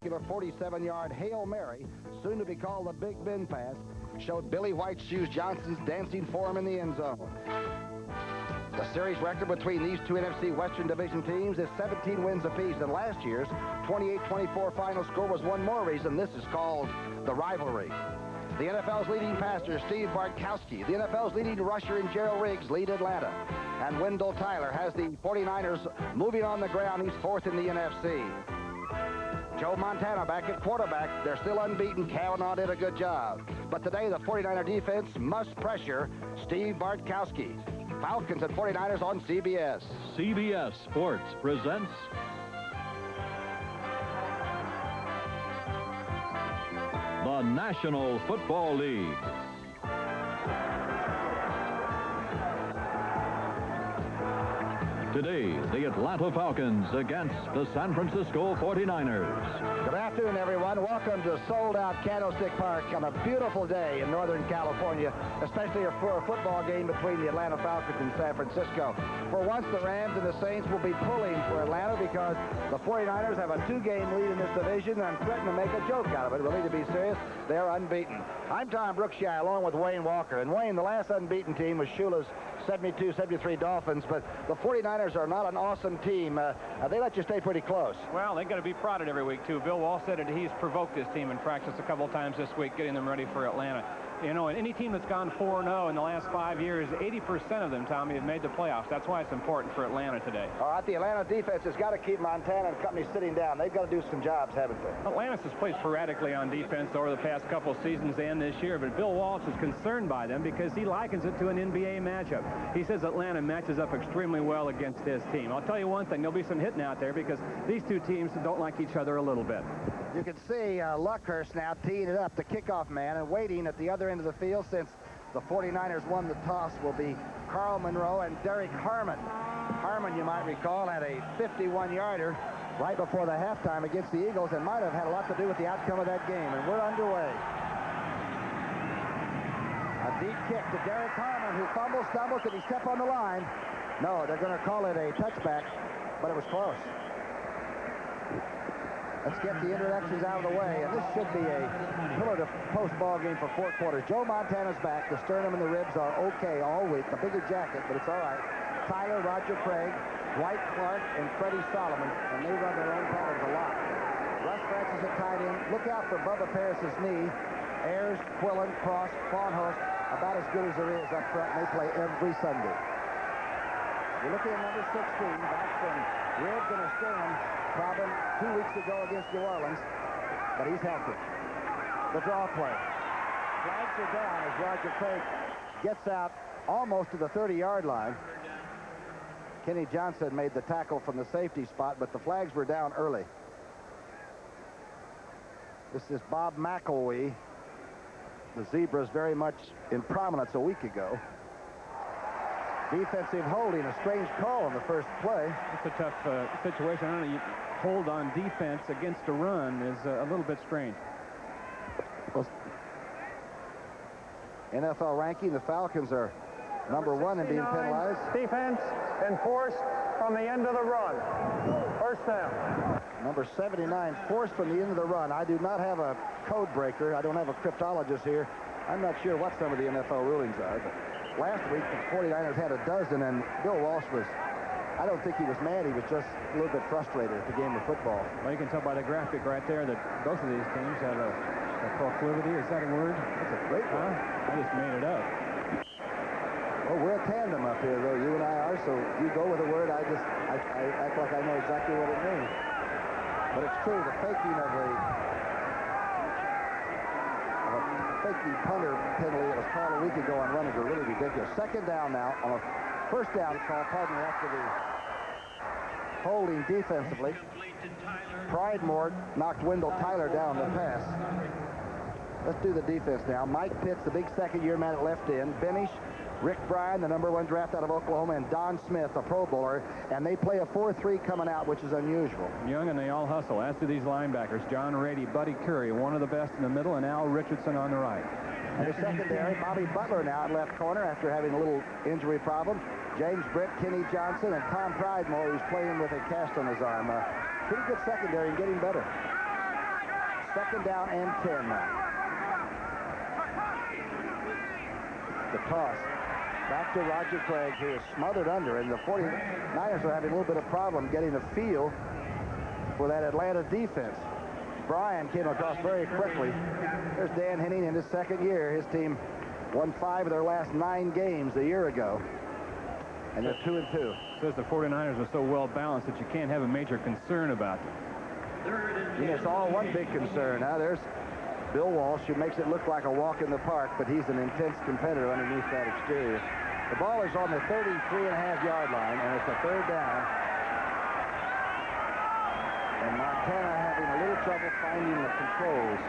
spectacular 47-yard Hail Mary, soon to be called the Big Ben pass, showed Billy White Shoes Johnson's dancing form in the end zone. The series record between these two NFC Western Division teams is 17 wins apiece, and last year's 28-24 final score was one more reason this is called the rivalry. The NFL's leading passer, Steve Bartkowski, the NFL's leading rusher in Gerald Riggs, lead Atlanta. And Wendell Tyler has the 49ers moving on the ground. He's fourth in the NFC. Joe Montana back at quarterback. They're still unbeaten. Kavanaugh did a good job. But today, the 49er defense must pressure Steve Bartkowski. Falcons and 49ers on CBS. CBS Sports presents the National Football League. Today, the Atlanta Falcons against the San Francisco 49ers. Good afternoon, everyone. Welcome to sold-out Candlestick Park on a beautiful day in Northern California, especially for a football game between the Atlanta Falcons and San Francisco. For once, the Rams and the Saints will be pulling for Atlanta because the 49ers have a two-game lead in this division and threaten to make a joke out of it. Really, to be serious, they're unbeaten. I'm Tom Brookshire, along with Wayne Walker. And Wayne, the last unbeaten team was Shula's 72-73 Dolphins, but the 49ers are not an awesome team. They let you stay pretty close. Well, they've got to be prodded every week, too. Bill Wall said that he's provoked his team in practice a couple times this week, getting them ready for Atlanta. You know, any team that's gone 4-0 in the last 5 years, 80% of them, Tommy, have made the playoffs. That's why it's important for Atlanta today. All right, the Atlanta defense has got to keep Montana and company sitting down. They've got to do some jobs, haven't they? Atlantis has played sporadically on defense over the past couple seasons and this year, but Bill Walsh is concerned by them because he likens it to an NBA matchup. He says Atlanta matches up extremely well against his team. I'll tell you one thing, there'll be some hitting out there because these two teams don't like each other a little bit. You can see Luckhurst now teeing it up, the kickoff man, and waiting at the other end of the field since the 49ers won the toss will be Carl Monroe and Derek Harmon. Harmon, you might recall, had a 51-yarder right before the halftime against the Eagles and might have had a lot to do with the outcome of that game. And we're underway. A deep kick to Derek Harmon, who stumbles. Did he step on the line? No, they're going to call it a touchback, but it was close. Let's get the introductions out of the way, and this should be a pillar-to-post ball game for fourth quarter. Joe Montana's back. The sternum and the ribs are okay all week. A bigger jacket, but it's all right. Tyler, Roger Craig, Dwight Clark, and Freddie Solomon, and they run their own patterns a lot. Russ Francis at tight end. Look out for Bubba Paris's knee. Ayers, Quillen, Cross, Farnhost, about as good as there is up front, and they play every Sunday. We're looking at number 16, back from ribs and a sternum problem 2 weeks ago against New Orleans, but he's healthy. The draw play. Flags are down as Roger Craig gets out almost to the 30-yard line. Kenny Johnson made the tackle from the safety spot, but the flags were down early. This is Bob McElwee. The Zebras very much in prominence a week ago. Defensive holding, a strange call on the first play. It's a tough situation. I don't know, you hold on defense against a run is a little bit strange. Well, NFL ranking, the Falcons are number 1 in being penalized. Defense enforced from the end of the run. First down. Number 79 forced from the end of the run. I do not have a code breaker. I don't have a cryptologist here. I'm not sure what some of the NFL rulings are, but last week, the 49ers had a dozen, and Bill Walsh was, I don't think he was mad. He was just a little bit frustrated at the game of football. Well, you can tell by the graphic right there that both of these teams have a proclivity. Is that a word? That's a great word. I just made it up. Well, we're a tandem up here, though. You and I are, so you go with a word. I act like I know exactly what it means. But it's true, the faking of a faking punter penalty that was called a week ago on runners are really ridiculous. Second down now on a first down call, pardon me, after the holding defensively. Pridemore knocked Wendell Tyler down the pass. Let's do the defense now. Mike Pitts, the big second-year man at left end. Benish, Rick Bryan, the number 1 draft out of Oklahoma, and Don Smith, a Pro Bowler, and they play a 4-3 coming out, which is unusual. Young, and they all hustle, as do these linebackers. John Rady, Buddy Curry, one of the best in the middle, and Al Richardson on the right. And the secondary, Bobby Butler now at left corner after having a little injury problem. James Britt, Kenny Johnson, and Tom Pridemore, who's playing with a cast on his arm. Pretty good secondary and getting better. Second down and 10 now. The toss. Back to Roger Craig, who is smothered under, and the 49ers are having a little bit of problem getting a feel for that Atlanta defense. Bryan came across very quickly. There's Dan Henning in his second year. His team won 5 of their last 9 games a year ago, and they're 2-2. Says the 49ers are so well balanced that you can't have a major concern about them. It's all one big concern. Now there's Bill Walsh, who makes it look like a walk in the park, but he's an intense competitor underneath that exterior. The ball is on the 33.5-yard line, and it's a third down. And Montana having a little trouble finding the controls.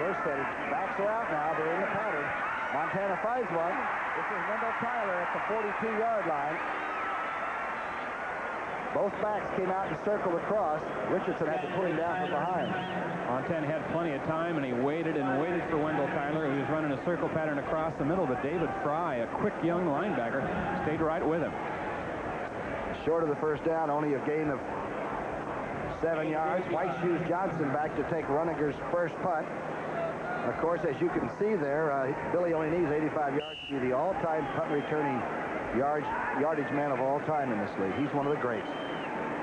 First set, backs are out now. They're in the pattern. Montana finds one. This is Wendell Tyler at the 42-yard line. Both backs came out and circled across. Richardson had to pull him down from behind. Montana had plenty of time, and he waited and waited for Wendell Tyler, who was running a circle pattern across the middle, but David Fry, a quick young linebacker, stayed right with him. Short of the first down, only a gain of 7 yards. White Shoes Johnson back to take Runinger's first punt. Of course, as you can see there, Billy only needs 85 yards to be the all-time punt returning yardage man of all time in this league. He's one of the greats.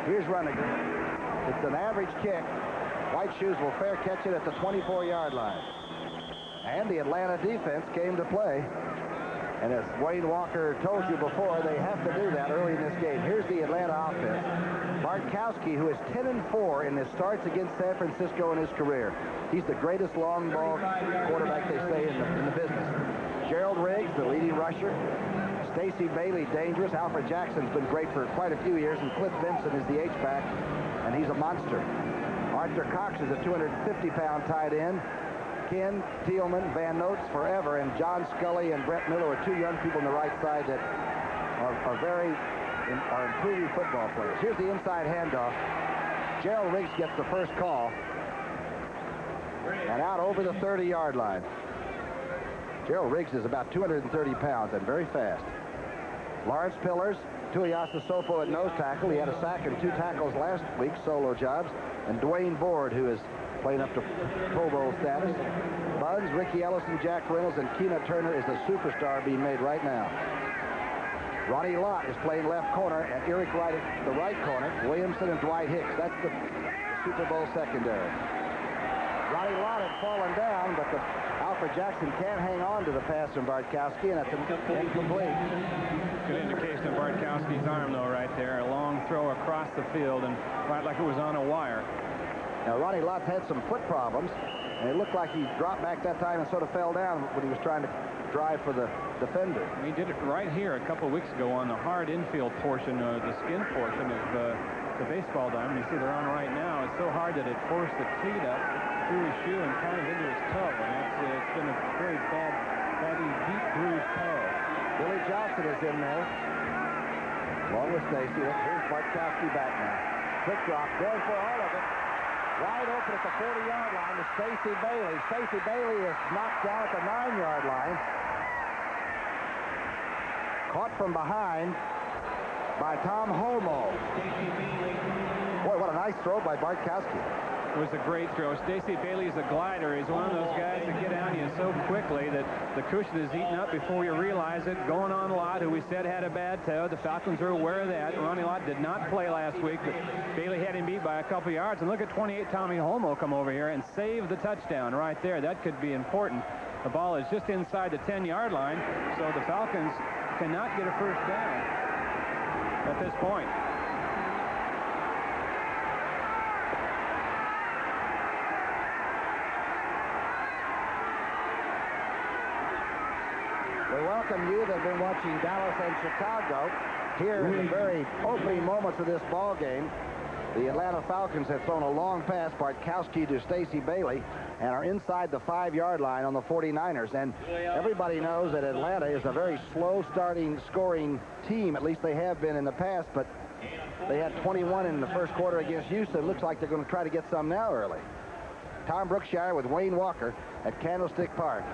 Here's Runinger. It's an average kick. White Shoes will fair catch it at the 24-yard line. And the Atlanta defense came to play. And as Wayne Walker told you before, they have to do that early in this game. Here's the Atlanta offense. Bartkowski, who is 10-4 in his starts against San Francisco in his career. He's the greatest long ball quarterback, they say, in the business. Gerald Riggs, the leading rusher. Stacey Bailey, dangerous. Alfred Jackson's been great for quite a few years, and Cliff Benson is the H-back, and he's a monster. Arthur Cox is a 250-pound tight end. Ken Thielman, Van Notes forever, and John Scully and Brett Miller are 2 young people on the right side that are improving football players. Here's the inside handoff. Gerald Riggs gets the first call, and out over the 30-yard line. Gerald Riggs is about 230 pounds and very fast. Lawrence Pillars, Tuiasa Sofo at nose tackle. He had a sack and 2 tackles last week, solo jobs. And Dwayne Board, who is playing up to Pro Bowl status. Buns, Ricky Ellison, Jack Reynolds, and Keena Turner is the superstar being made right now. Ronnie Lott is playing left corner, and Eric Wright at the right corner. Williamson and Dwight Hicks. That's the Super Bowl secondary. Ronnie Lott had fallen down, but Alfred Jackson can't hang on to the pass from Bartkowski, and that's incomplete. Good indication of Bartkowski's arm, though, right there. A long throw across the field, and right like it was on a wire. Now, Ronnie Lott's had some foot problems, and it looked like he dropped back that time and sort of fell down when he was trying to drive for the defender. He did it right here a couple of weeks ago on the hard infield portion, the skin portion of the baseball diamond. You see they're on right now. It's so hard that it forced the cleat up through his shoe and kind of into his toe, and it's been a very deep bruised toe. Billy Johnson is in there, along with Stacy. Here's Bartkowski back now. Quick drop, going for all of it. Wide open at the 40-yard line to Stacey Bailey. Stacey Bailey is knocked down at the 9-yard line. Caught from behind by Tom Holmoe. Boy, what a nice throw by Bartkowski. It was a great throw. Stacey Bailey is a glider. He's one of those guys that get down you so quickly that the cushion is eaten up before you realize it. Going on Lott, who we said had a bad toe. The Falcons are aware of that. Ronnie Lott did not play last week, but Bailey had him beat by a couple yards. And look at 28 Tommy Holmoe come over here and save the touchdown right there. That could be important. The ball is just inside the 10-yard line, so the Falcons cannot get a first down at this point. We welcome you that have been watching Dallas and Chicago. Here in the very opening moments of this ball game, the Atlanta Falcons have thrown a long pass, Bartkowski to Stacey Bailey, and are inside the 5-yard line on the 49ers. And everybody knows that Atlanta is a very slow-starting scoring team. At least they have been in the past, but they had 21 in the first quarter against Houston. Looks like they're going to try to get some now early. Tom Brookshire with Wayne Walker at Candlestick Park.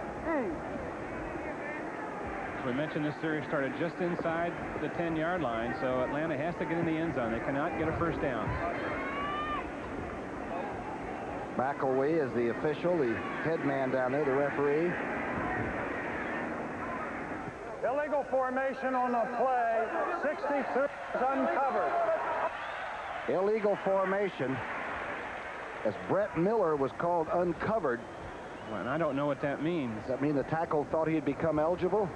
As we mentioned, this series started just inside the 10-yard line, so Atlanta has to get in the end zone. They cannot get a first down. McElwee is the official, the head man down there, the referee. Illegal formation on the play. 62 is uncovered. Illegal formation, as Brett Miller was called uncovered. Well, and I don't know what that means. Does that mean the tackle thought he had become eligible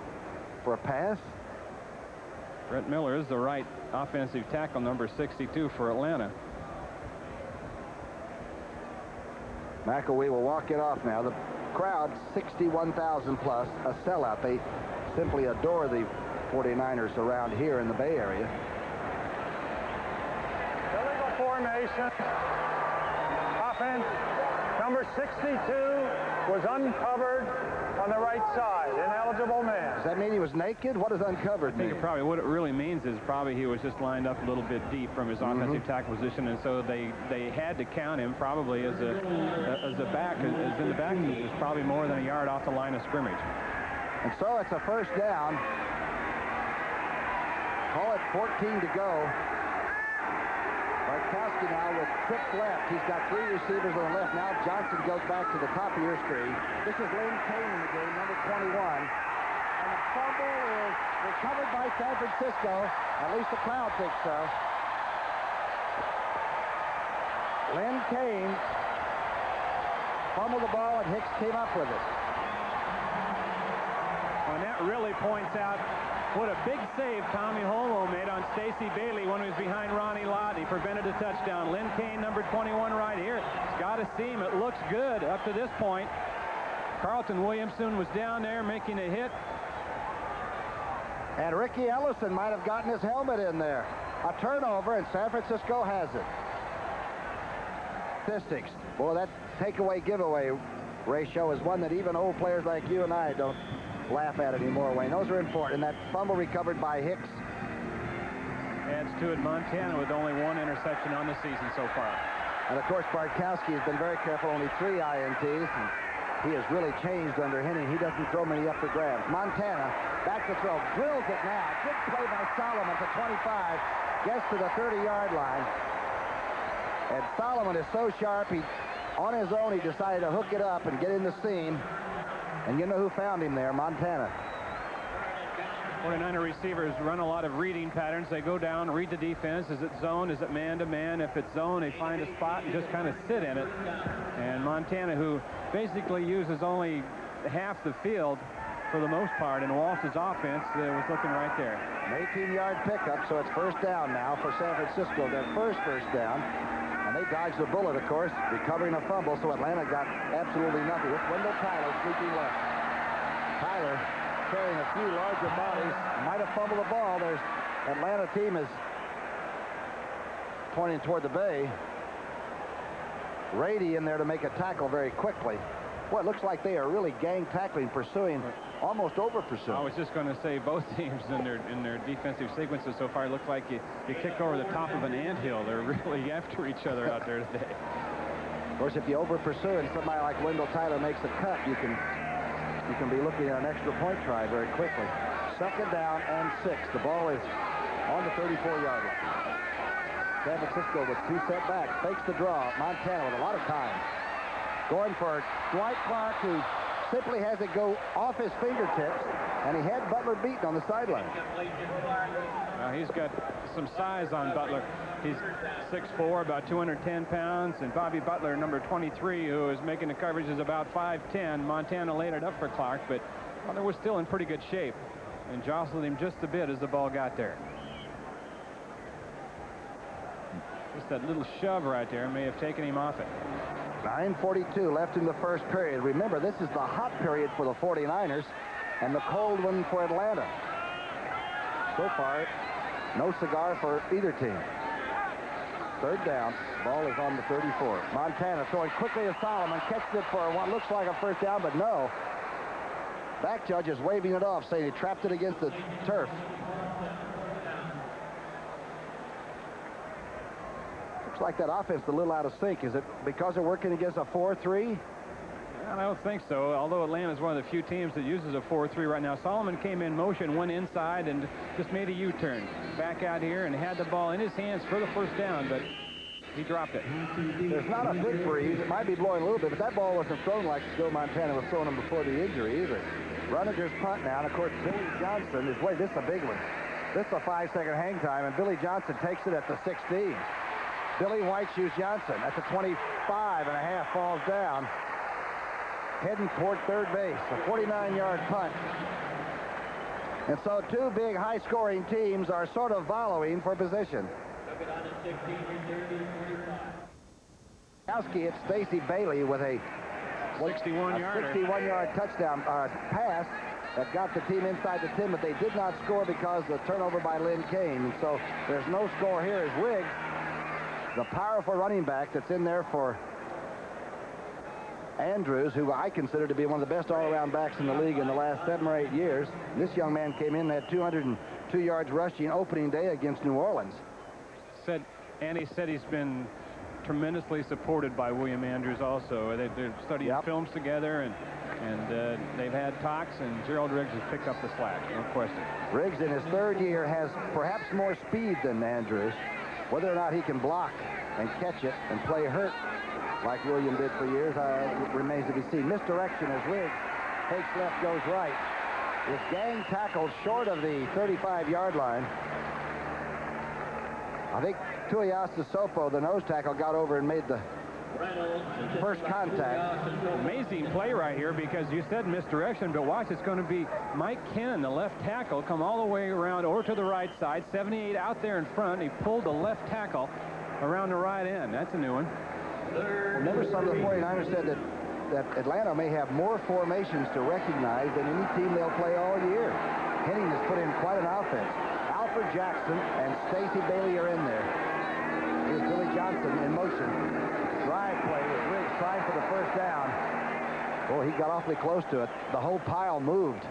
for a pass? Brett Miller is the right offensive tackle, number 62 for Atlanta. McElwee will walk it off now. The crowd, 61,000 plus, a sellout. They simply adore the 49ers around here in the Bay Area. Illegal formation. Offense. Number 62 was uncovered on the right side. Ineligible man. Does that mean he was naked? What does uncovered mean? I think probably what it really means is probably he was just lined up a little bit deep from his offensive tackle position, and so they had to count him probably as a back, as in the back. It was probably more than a yard off the line of scrimmage. And so it's a first down. Call it 14 to go. Bartkowski now with trips left. He's got 3 receivers on the left. Now Johnson goes back to the top of your screen. This is Lynn Kane in the game, number 21. And the fumble is recovered by San Francisco. At least the crowd thinks so. Lynn Kane fumbled the ball, and Hicks came up with it. And that really points out what a big save Tommy Holmoe made on Stacey Bailey when he was behind Ronnie Lott. He prevented a touchdown. Lynn Kane, number 21 right here. It's got a seam. It looks good up to this point. Carlton Williamson was down there making a hit. And Ricky Ellison might have gotten his helmet in there. A turnover, and San Francisco has it. Statistics. Boy, that takeaway-giveaway ratio is one that even old players like you and I don't laugh at anymore, Wayne. Those are important. And that fumble recovered by Hicks. Adds to it Montana with only 1 interception on the season so far. And of course, Bartkowski has been very careful. Only 3 INTs. And he has really changed under Henning. He doesn't throw many up for grabs. Montana back to throw. Drills it now. Good play by Solomon to 25. Gets to the 30-yard line. And Solomon is so sharp, on his own, he decided to hook it up and get in the seam. And you know who found him there? Montana. 49er receivers run a lot of reading patterns. They go down, read the defense. Is it zone? Is it man-to-man? If it's zone, they find a spot and just kind of sit in it. And Montana, who basically uses only half the field for the most part in Walsh's offense, was looking right there. An 18-yard pickup, so it's first down now for San Francisco. Their first down. And they dodged the bullet, of course, recovering a fumble, so Atlanta got absolutely nothing. It's Wendell Tyler sneaking left. Tyler carrying a few larger bodies. Might have fumbled the ball. There's Atlanta team is pointing toward the bay. Rady in there to make a tackle very quickly. Boy, it looks like they are really gang tackling, pursuing, almost over-pursuing. I was just going to say both teams in their defensive sequences so far, it looks like you kicked over the top of an anthill. They're really after each other out there today. Of course, if you over-pursue and somebody like Wendell Tyler makes a cut, you can be looking at an extra point try very quickly. Second down and 6. The ball is on the 34-yard line. San Francisco with 2 set back. Fakes the draw. Montana with a lot of time. Going for Dwight Clark, who simply has it go off his fingertips, and he had Butler beaten on the sideline. He's got some size on Butler. He's 6'4", about 210 pounds, and Bobby Butler, number 23, who is making the coverage, is about 5'10". Montana laid it up for Clark, but Butler was still in pretty good shape and jostled him just a bit as the ball got there. Just that little shove right there may have taken him off it. 9:42 left in the first period. Remember, this is the hot period for the 49ers and the cold one for Atlanta. So far, no cigar for either team. Third down. Ball is on the 34. Montana throwing quickly to Solomon. Catches it for what looks like a first down, but no. Back judge is waving it off, saying he trapped it against the turf. Looks like that offense is a little out of sync. Is it because they're working against a 4-3? I don't think so, although Atlanta is one of the few teams that uses a 4-3 right now. Solomon came in motion, went inside, and just made a U-turn. Back out here and had the ball in his hands for the first down, but He dropped it. There's not a big breeze. It might be blowing a little bit, but that ball wasn't thrown like Joe Montana was throwing him before the injury either. Runninger's punt now, and of course, Billy Johnson is, wait, this is a big one. This is a 5-second hang time, and Billy Johnson takes it at the 16. Billy White Shoes Johnson at the 25.5 falls down, heading toward third base. A 49-yard punt. And so two big high-scoring teams are sort of volleying for position. Kowski hit Stacy Bailey with a 61-yard touchdown pass that got the team inside the 10, but they did not score because of the turnover by Lynn Kane. And so there's no score here as Riggs, the powerful running back that's in there for Andrews, who I consider to be one of the best all-around backs in the league in the last 7 or 8 years. This young man came in at 202 yards rushing opening day against New Orleans. Andy said he's been tremendously supported by William Andrews also. They're studying films together, and they've had talks, and Gerald Riggs has picked up the slack, no question. Riggs in his 3rd year has perhaps more speed than Andrews. Whether or not he can block and catch it and play hurt like William did for years remains to be seen. Misdirection as Riggs takes left, goes right. Is gang tackled short of the 35-yard line. I think Tuiasa Sopo, the nose tackle, got over and made the first contact. Amazing play right here, because you said misdirection, but watch, it's going to be Mike Kennan, the left tackle, come all the way around over to the right side. 78 out there in front. He pulled the left tackle around the right end. That's a new one. Remember, some of the 49ers said that Atlanta may have more formations to recognize than any team they'll play all year. Henning has put in quite an offense. Alfred Jackson and Stacy Bailey are in there. Here's Billy Johnson in motion. Drive play with Riggs trying for the first down. Boy, he got awfully close to it. The whole pile moved.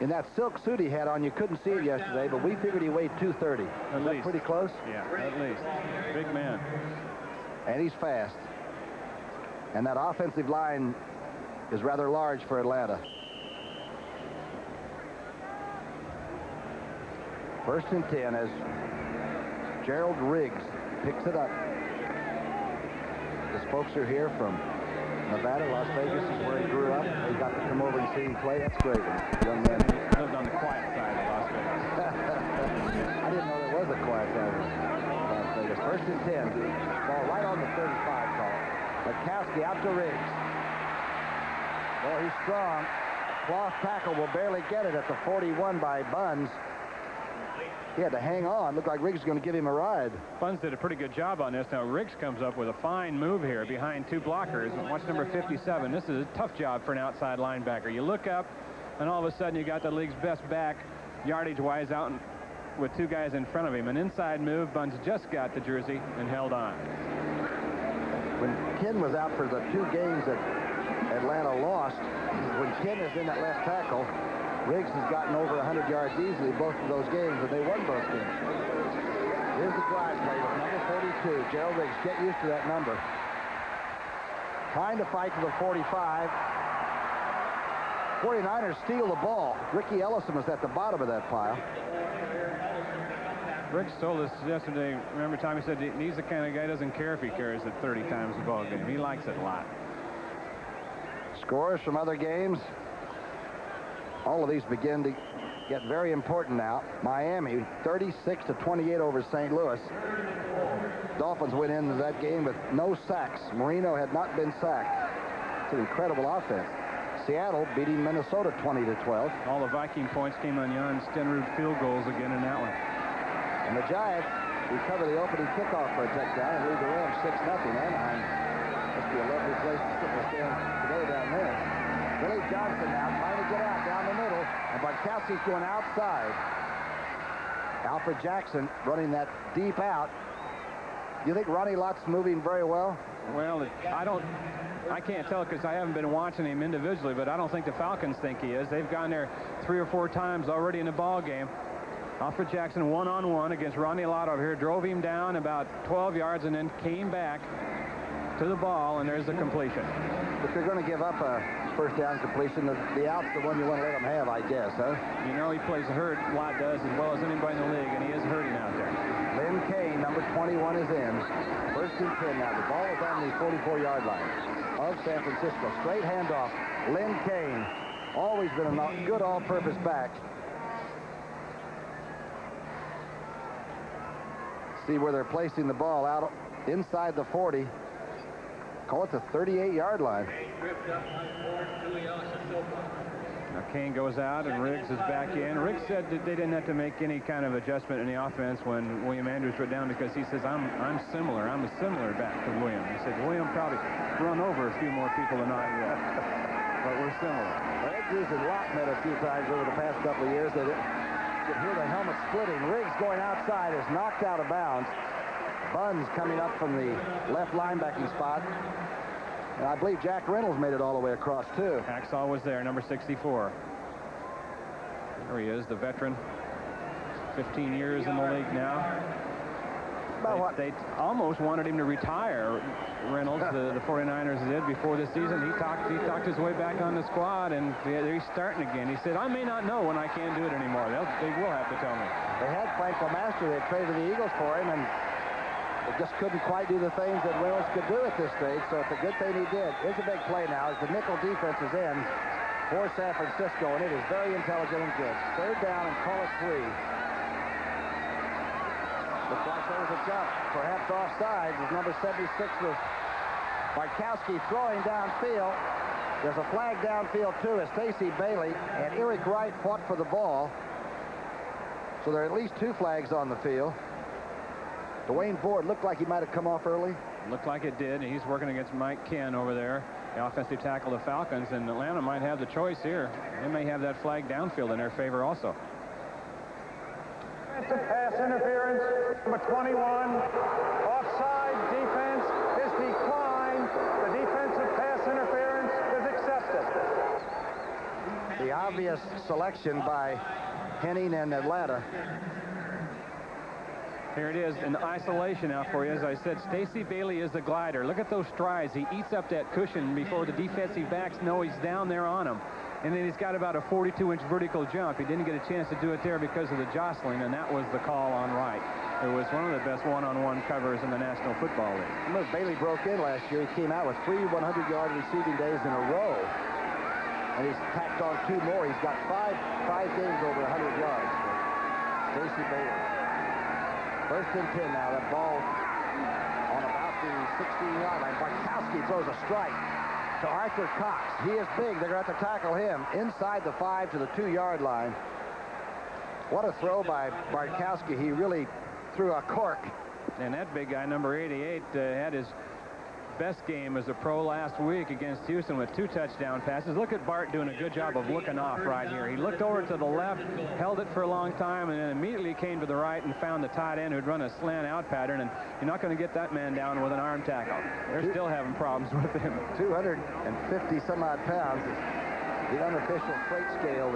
In that silk suit he had on, you couldn't see it yesterday, but we figured he weighed 230. At least. Pretty close? Yeah, at least. Big man. And he's fast. And that offensive line is rather large for Atlanta. 1st and 10 as Gerald Riggs picks it up. His folks are here from Nevada. Las Vegas is where he grew up. He got to come over and see him play. That's great. Young man. Lived on the quiet side of Las Vegas. I didn't know there was a quiet side of Las Vegas. 1st and 10. Ball right on the 35 call. Kowski out to Riggs. Boy, he's strong. Cloth tackle will barely get it at the 41 by Buns. He had to hang on. Looked like Riggs was going to give him a ride. Buns did a pretty good job on this. Now Riggs comes up with a fine move here behind 2 blockers. Watch number 57. This is a tough job for an outside linebacker. You look up, and all of a sudden you got the league's best back, yardage-wise, out with 2 guys in front of him. An inside move. Buns just got the jersey and held on. When Ken was out for the 2 games that Atlanta lost, when Ken is in that left tackle, Riggs has gotten over 100 yards easily both of those games, and they won both games. Here's the drive play with number 42. Gerald Riggs, get used to that number. Trying to fight to the 45. 49ers steal the ball. Ricky Ellison was at the bottom of that pile. Riggs told us yesterday, remember Tommy said he's the kind of guy who doesn't care if he carries it 30 times a ball game. He likes it a lot. Scores from other games. All of these begin to get very important now. Miami 36-28 over St. Louis. Dolphins went into that game with no sacks. Marino had not been sacked. It's an incredible offense. Seattle beating Minnesota 20-12. All the Viking points came on Jan Stenrud field goals again in that one. And the Giants recover the opening kickoff for a touchdown and lead the Rams 6-0. Anaheim must be a lovely place to sit and stand today down there. Billy Johnson now trying to get out down the middle, and Bartkowski's going outside. Alfred Jackson running that deep out. Do you think Ronnie Lott's moving very well? Well, I can't tell because I haven't been watching him individually, but I don't think the Falcons think he is. They've gone there 3 or 4 times already in the ball game. Alfred Jackson one-on-one against Ronnie Lott over here, drove him down about 12 yards and then came back to the ball, and there's the completion. If you're going to give up a first down completion, the out's the one you want to let him have, I guess, huh? You know, he plays hurt, Lott does, as well as anybody in the league, and he is hurting out there. Lynn Kane, number 21, is in. First and 10 now. The ball is on the 44-yard line of San Francisco. Straight handoff. Lynn Kane, always been a good all-purpose back. See where they're placing the ball out inside the 40. Call it the 38-yard line. Now Kane goes out and Riggs is back in. Riggs said that they didn't have to make any kind of adjustment in the offense when William Andrews went down because he says, I'm similar. I'm a similar back to William. He said, William probably run over a few more people than I will. But we're similar. Andrews and Lott met a few times over the past couple of years. They could hear the helmet splitting. Riggs going outside is knocked out of bounds. Buns coming up from the left linebacking spot. And I believe Jack Reynolds made it all the way across, too. Hacksaw was there, number 64. There he is, the veteran. 15 years in the league now. They almost wanted him to retire, Reynolds, the 49ers did before this season. He talked his way back on the squad, and he's starting again. He said, I may not know when I can't do it anymore. They will have to tell me. They had Frank Lemaster. They traded the Eagles for him, and they just couldn't quite do the things that Reynolds could do at this stage, so it's a good thing he did. Here's a big play now as the nickel defense is in for San Francisco, and it is very intelligent and good. Third down and call it 3. Looks like there was a jump, perhaps offside, as number 76 was Bartkowski throwing downfield. There's a flag downfield, too, as Stacey Bailey and Eric Wright fought for the ball. So there are at least 2 flags on the field. Dwayne Ford looked like he might have come off early. Looked like it did, and he's working against Mike Ken over there, the offensive tackle of the Falcons, and Atlanta might have the choice here. They may have that flag downfield in their favor also. Pass interference, number 21. Offside defense is declined. The defensive pass interference is accepted. The obvious selection by Henning and Atlanta. Here it is in isolation now for you. As I said, Stacey Bailey is the glider. Look at those strides. He eats up that cushion before the defensive backs know he's down there on him. And then he's got about a 42-inch vertical jump. He didn't get a chance to do it there because of the jostling, and that was the call on Wright. It was one of the best one-on-one covers in the National Football League. Remember, Bailey broke in last year. He came out with 3 100-yard receiving days in a row. And he's tacked on 2 more. He's got five games over 100 yards for Stacey Bailey. First and 10 now. That ball on about the 16-yard line. Bartkowski throws a strike to Arthur Cox. He is big. They're going to have to tackle him inside the 5 to the 2-yard line. What a throw by Bartkowski. He really threw a cork. And that big guy, number 88, had his best game as a pro last week against Houston with 2 touchdown passes. Look at Bart doing a good job of looking off right here. He looked over to the left, held it for a long time, and then immediately came to the right and found the tight end who'd run a slant out pattern, and you're not going to get that man down with an arm tackle. They're still having problems with him. 250 some odd pounds is the unofficial freight scale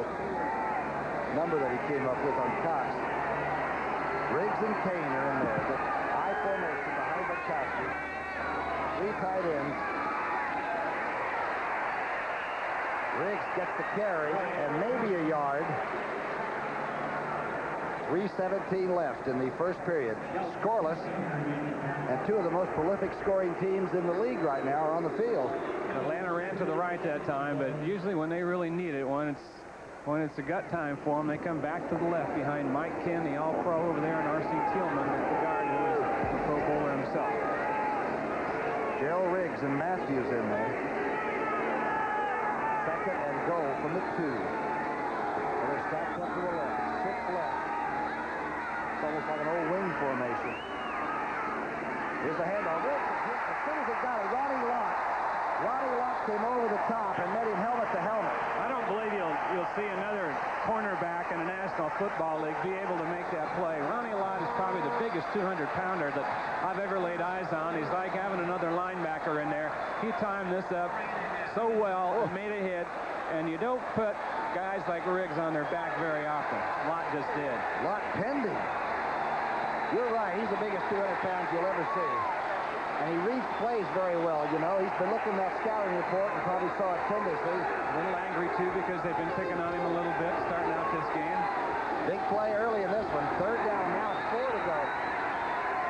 number that he came up with on Cox. Riggs and Kane are in there. The high formation behind Bartkowski. 3 tight ends. Riggs gets the carry and maybe a yard. 3:17 left in the first period. Scoreless, and 2 of the most prolific scoring teams in the league right now are on the field. Atlanta ran to the right that time, but usually when they really need it, when it's a gut time for them, they come back to the left behind Mike Ken, the All-Pro over there, and R.C. Tillman, the guard who is the Pro Bowler himself. Gerald Riggs and Matthews in there. Second and goal from the 2. They're stacked up to the left. 6 left. It's almost like an old wing formation. Here's the handoff. Riggs is hit as soon as it got it. Ronnie Lott came over the top and met him helmet to helmet. I don't believe you'll see another cornerback in the National Football League be able to make that play. Ronnie Lott is probably the biggest 200-pounder that I've ever laid eyes on. He's like having another linebacker in there. He timed this up so well, made a hit, and you don't put guys like Riggs on their back very often. Lott just did. Lott pending. You're right. He's the biggest 200 pounds you'll ever see. And he reads plays very well, you know. He's been looking at that scouting report and probably saw it tendency. A little angry, too, because they've been picking on him a little bit starting out this game. Big play early in this one. Third down now, 4 to go.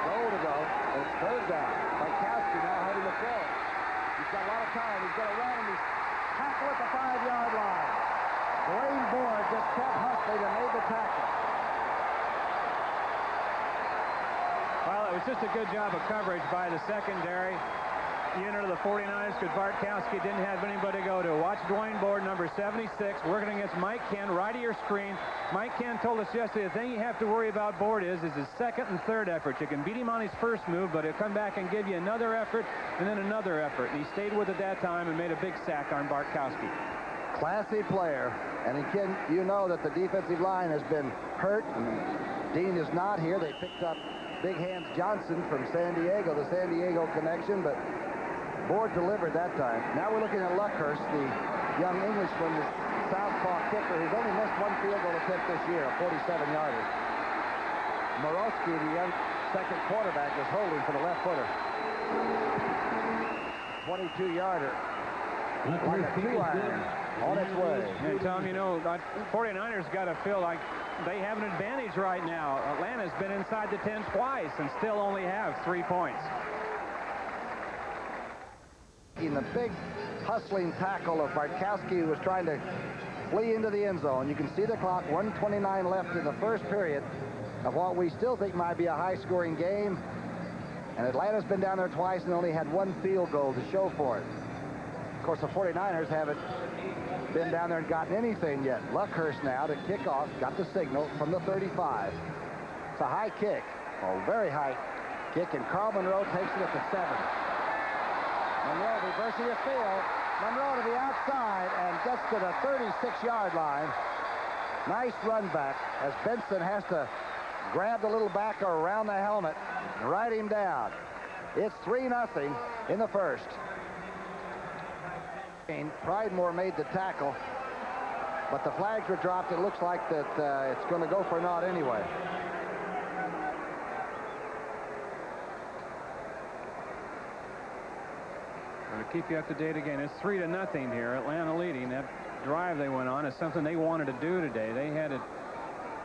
Goal to go. And it's third down. Bartkowski now having to throw. He's got a lot of time. He's going to run, and he's tackle at the 5-yard line. Dwayne Board just kept hustling and made the tackle. Well, it was just a good job of coverage by the secondary unit of the 49ers because Bartkowski didn't have anybody to go to. Watch Dwayne Board, number 76, working against Mike Ken, right of your screen. Mike Ken told us yesterday the thing you have to worry about Board is his second and third effort. You can beat him on his first move, but he'll come back and give you another effort and then another effort. And he stayed with it that time and made a big sack on Bartkowski. Classy player. And again, you know that the defensive line has been hurt. And Dean is not here. They picked up Big Hands Johnson from San Diego, the San Diego connection, but Board delivered that time. Now we're looking at Luckhurst, the young Englishman, the southpaw kicker, who's only missed one field goal attempt this year, a 47-yarder. Morosky, the young second quarterback, is holding for the left footer. 22-yarder. Like a 2-iron on its way. And Tom, you know, 49ers got to feel like they have an advantage right now. Atlanta's been inside the 10 twice and still only have 3 points. In the big hustling tackle of Bartkowski, who was trying to flee into the end zone. You can see the clock, 1:29 left in the first period of what we still think might be a high-scoring game. And Atlanta's been down there twice and only had one field goal to show for it. Of course, the 49ers haven't been down there and gotten anything yet. Luckhurst now to kick off, got the signal from the 35. It's a high kick, a very high kick, and Carl Monroe takes it at the 7. Monroe reversing the field. Monroe to the outside and gets to the 36-yard line. Nice run back as Benson has to grab the little backer around the helmet and ride him down. It's 3-0 in the first. Pridemore made the tackle, but the flags were dropped. It looks like that it's going to go for naught anyway. To keep you up to date again, it's 3-0 here. Atlanta leading. That drive they went on is something they wanted to do today. They had it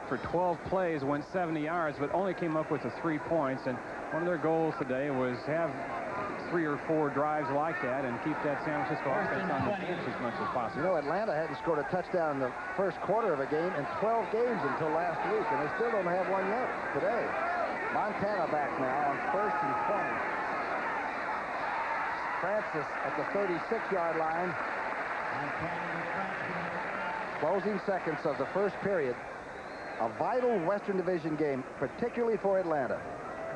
for 12 plays, went 70 yards, but only came up with the 3 points. And one of their goals today was have 3 or 4 drives like that and keep that San Francisco offense on the bench as much as possible. You know, Atlanta hadn't scored a touchdown in the first quarter of a game in 12 games until last week, and they still don't have one yet today. Montana back now on 1st and 20. Francis at the 36-yard line. Closing seconds of the first period. A vital Western Division game, particularly for Atlanta.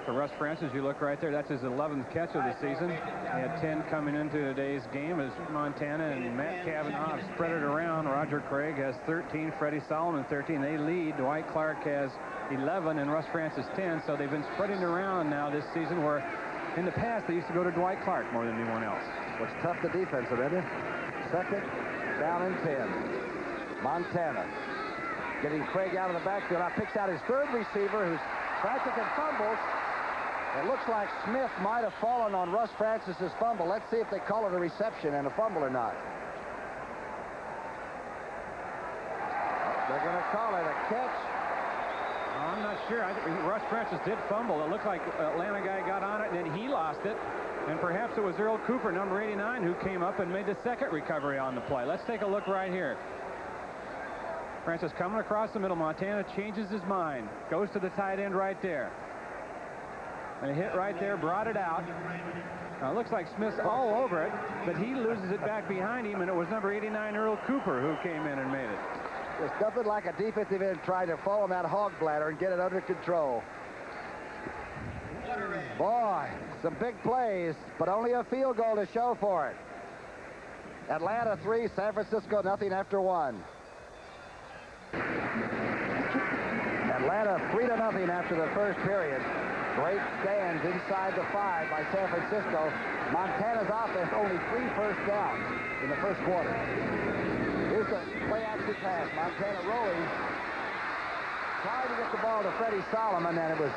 For Russ Francis, you look right there, that's his 11th catch of the season. He had 10 coming into today's game as Montana and Matt Cavanaugh have spread it around. Roger Craig has 13, Freddie Solomon 13. They lead. Dwight Clark has 11 and Russ Francis 10. So they've been spreading around now this season, where in the past they used to go to Dwight Clark more than anyone else. What's tough to defensive, isn't it? Second down and 10. Montana getting Craig out of the backfield. Now picks out his third receiver, who's frantic and fumbles. It looks like Smith might have fallen on Russ Francis's fumble. Let's see if they call it a reception and a fumble or not. They're going to call it a catch. I'm not sure. I think Russ Francis did fumble. It looked like Atlanta guy got on it, and then he lost it. And perhaps it was Earl Cooper, number 89, who came up and made the second recovery on the play. Let's take a look right here. Francis coming across the middle. Montana changes his mind. Goes to the tight end right there. And a hit right there brought it out. Now, it looks like Smith's all over it, but he loses it back behind him, and it was number 89, Earl Cooper, who came in and made it. There's nothing like a defensive end trying to fall on that hog bladder and get it under control. Boy, some big plays, but only a field goal to show for it. Atlanta 3, San Francisco nothing after 1. Atlanta 3-0 after the first period. Great stands inside the 5 by San Francisco. Montana's offense only 3 first downs in the first quarter. Here's the play-action pass. Montana rolling. Trying to get the ball to Freddie Solomon, and it was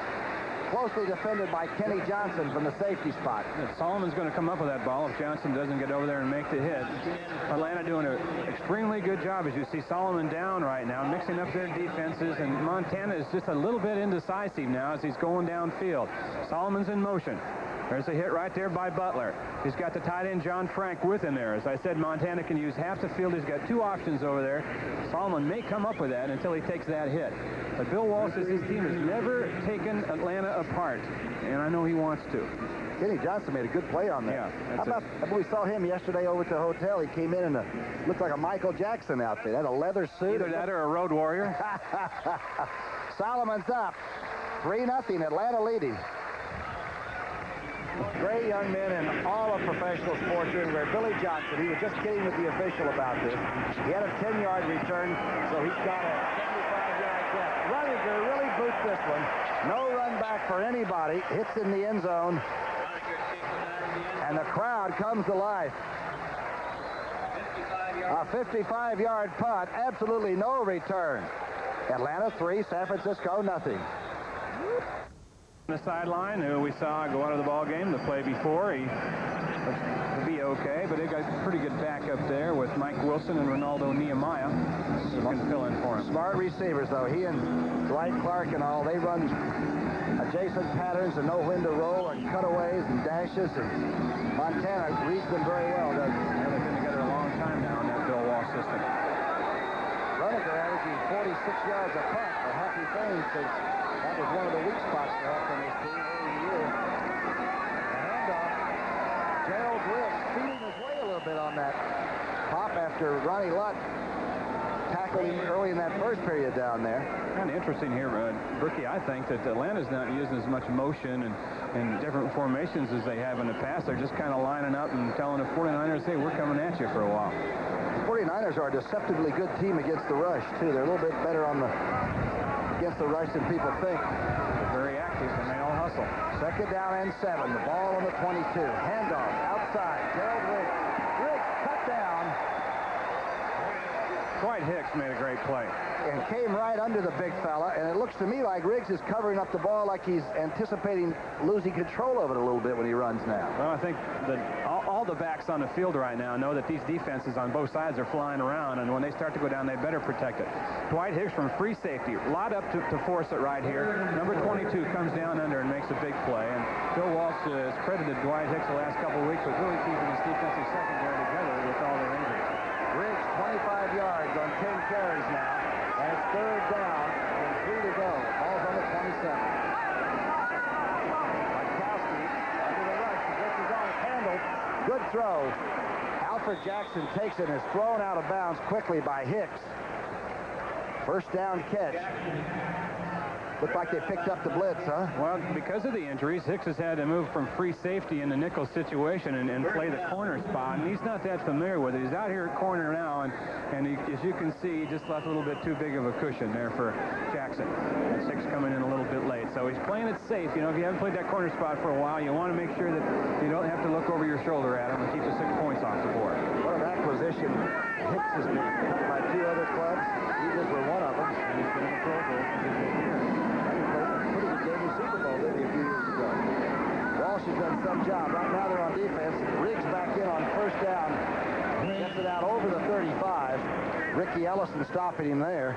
closely defended by Kenny Johnson from the safety spot. Solomon's going to come up with that ball if Johnson doesn't get over there and make the hit. Atlanta doing an extremely good job, as you see Solomon down right now, mixing up their defenses, and Montana is just a little bit indecisive now as he's going downfield. Solomon's in motion. There's a hit right there by Butler. He's got the tight end John Frank with him there. As I said, Montana can use half the field. He's got two options over there. Solomon may come up with that until he takes that hit. But Bill Walsh says his team has never taken Atlanta apart, and I know he wants to. Kenny Johnson made a good play on that. Yeah, How about we saw him yesterday over at the hotel? He came in looked like a Michael Jackson outfit. Had a leather suit. Either that or a road warrior. Solomon's up. 3-0, Atlanta leading. Great young men in all of professional sports are in there. Billy Johnson, he was just kidding with the official about this. He had a 10-yard return, so he's got a 75-yard catch. Runninger really boots this one. No run back for anybody. Hits in the end zone. And the crowd comes to life. A 55-yard punt, absolutely no return. Atlanta 3, San Francisco nothing. On the sideline, who we saw go out of the ball game the play before, he will be okay, but they got a pretty good backup there with Mike Wilson and Ronaldo Nehemiah who can fill in for him. Smart receivers, though. He and Dwight Clark and all, they run adjacent patterns and know when to roll and cutaways and dashes, and Montana reads them very well, doesn't he? They've been together a long time now in that Bill Walsh system. Runninger averaging 46 yards a punt for Happy Fame, since that was one of the weak spots for us on this team early in the year. The handoff. Gerald Riggs feeding his way a little bit on that pop after Ronnie Lott tackled him early in that first period down there. Kind of interesting here, Brookie. I think that Atlanta's not using as much motion and different formations as they have in the past. They're just kind of lining up and telling the 49ers, hey, we're coming at you for a while. The 49ers are a deceptively good team against the rush, too. They're a little bit better against the rush than people think. They're very active, and they all hustle. Second down and 7. The ball on the 22. Handoff outside. Gerald Riggs. Riggs cut down. Dwight Hicks made a great play. And came right under the big fella, and it looks to me like Riggs is covering up the ball like he's anticipating losing control of it a little bit when he runs now. Well, I think that all the backs on the field right now know that these defenses on both sides are flying around, and when they start to go down, they better protect it. Dwight Hicks from free safety, lot up to force it right here. Number 22 comes down under and makes a big play, and Bill Walsh has credited Dwight Hicks the last couple of weeks with really keeping his defensive secondary together with all their injuries. Riggs 25 yards on 10 carries now. And it's third down and 3 to go. Ball's on the 27. Gronkowski under the rush. He gets his own handled. Good throw. Alfred Jackson takes it and is thrown out of bounds quickly by Hicks. First down catch. Looked like they picked up the blitz, huh? Well, because of the injuries, Hicks has had to move from free safety in the nickel situation and play the corner spot, and he's not that familiar with it. He's out here at corner now, and as you can see, he just left a little bit too big of a cushion there for Jackson. And Hicks coming in a little bit late, so he's playing it safe. You know, if you haven't played that corner spot for a while, you want to make sure that you don't have to look over your shoulder at him and keep the 6 points off the board. What an acquisition. Hicks has been cut by 2 other clubs. Eagles were one of them. And he's been in the Pro Bowl for this year. Super Bowl, didn't he, a few years ago? Walsh has done some job. Right now they're on defense. Riggs back in on first down. Gets it out over the 35. Ricky Ellison stopping him there.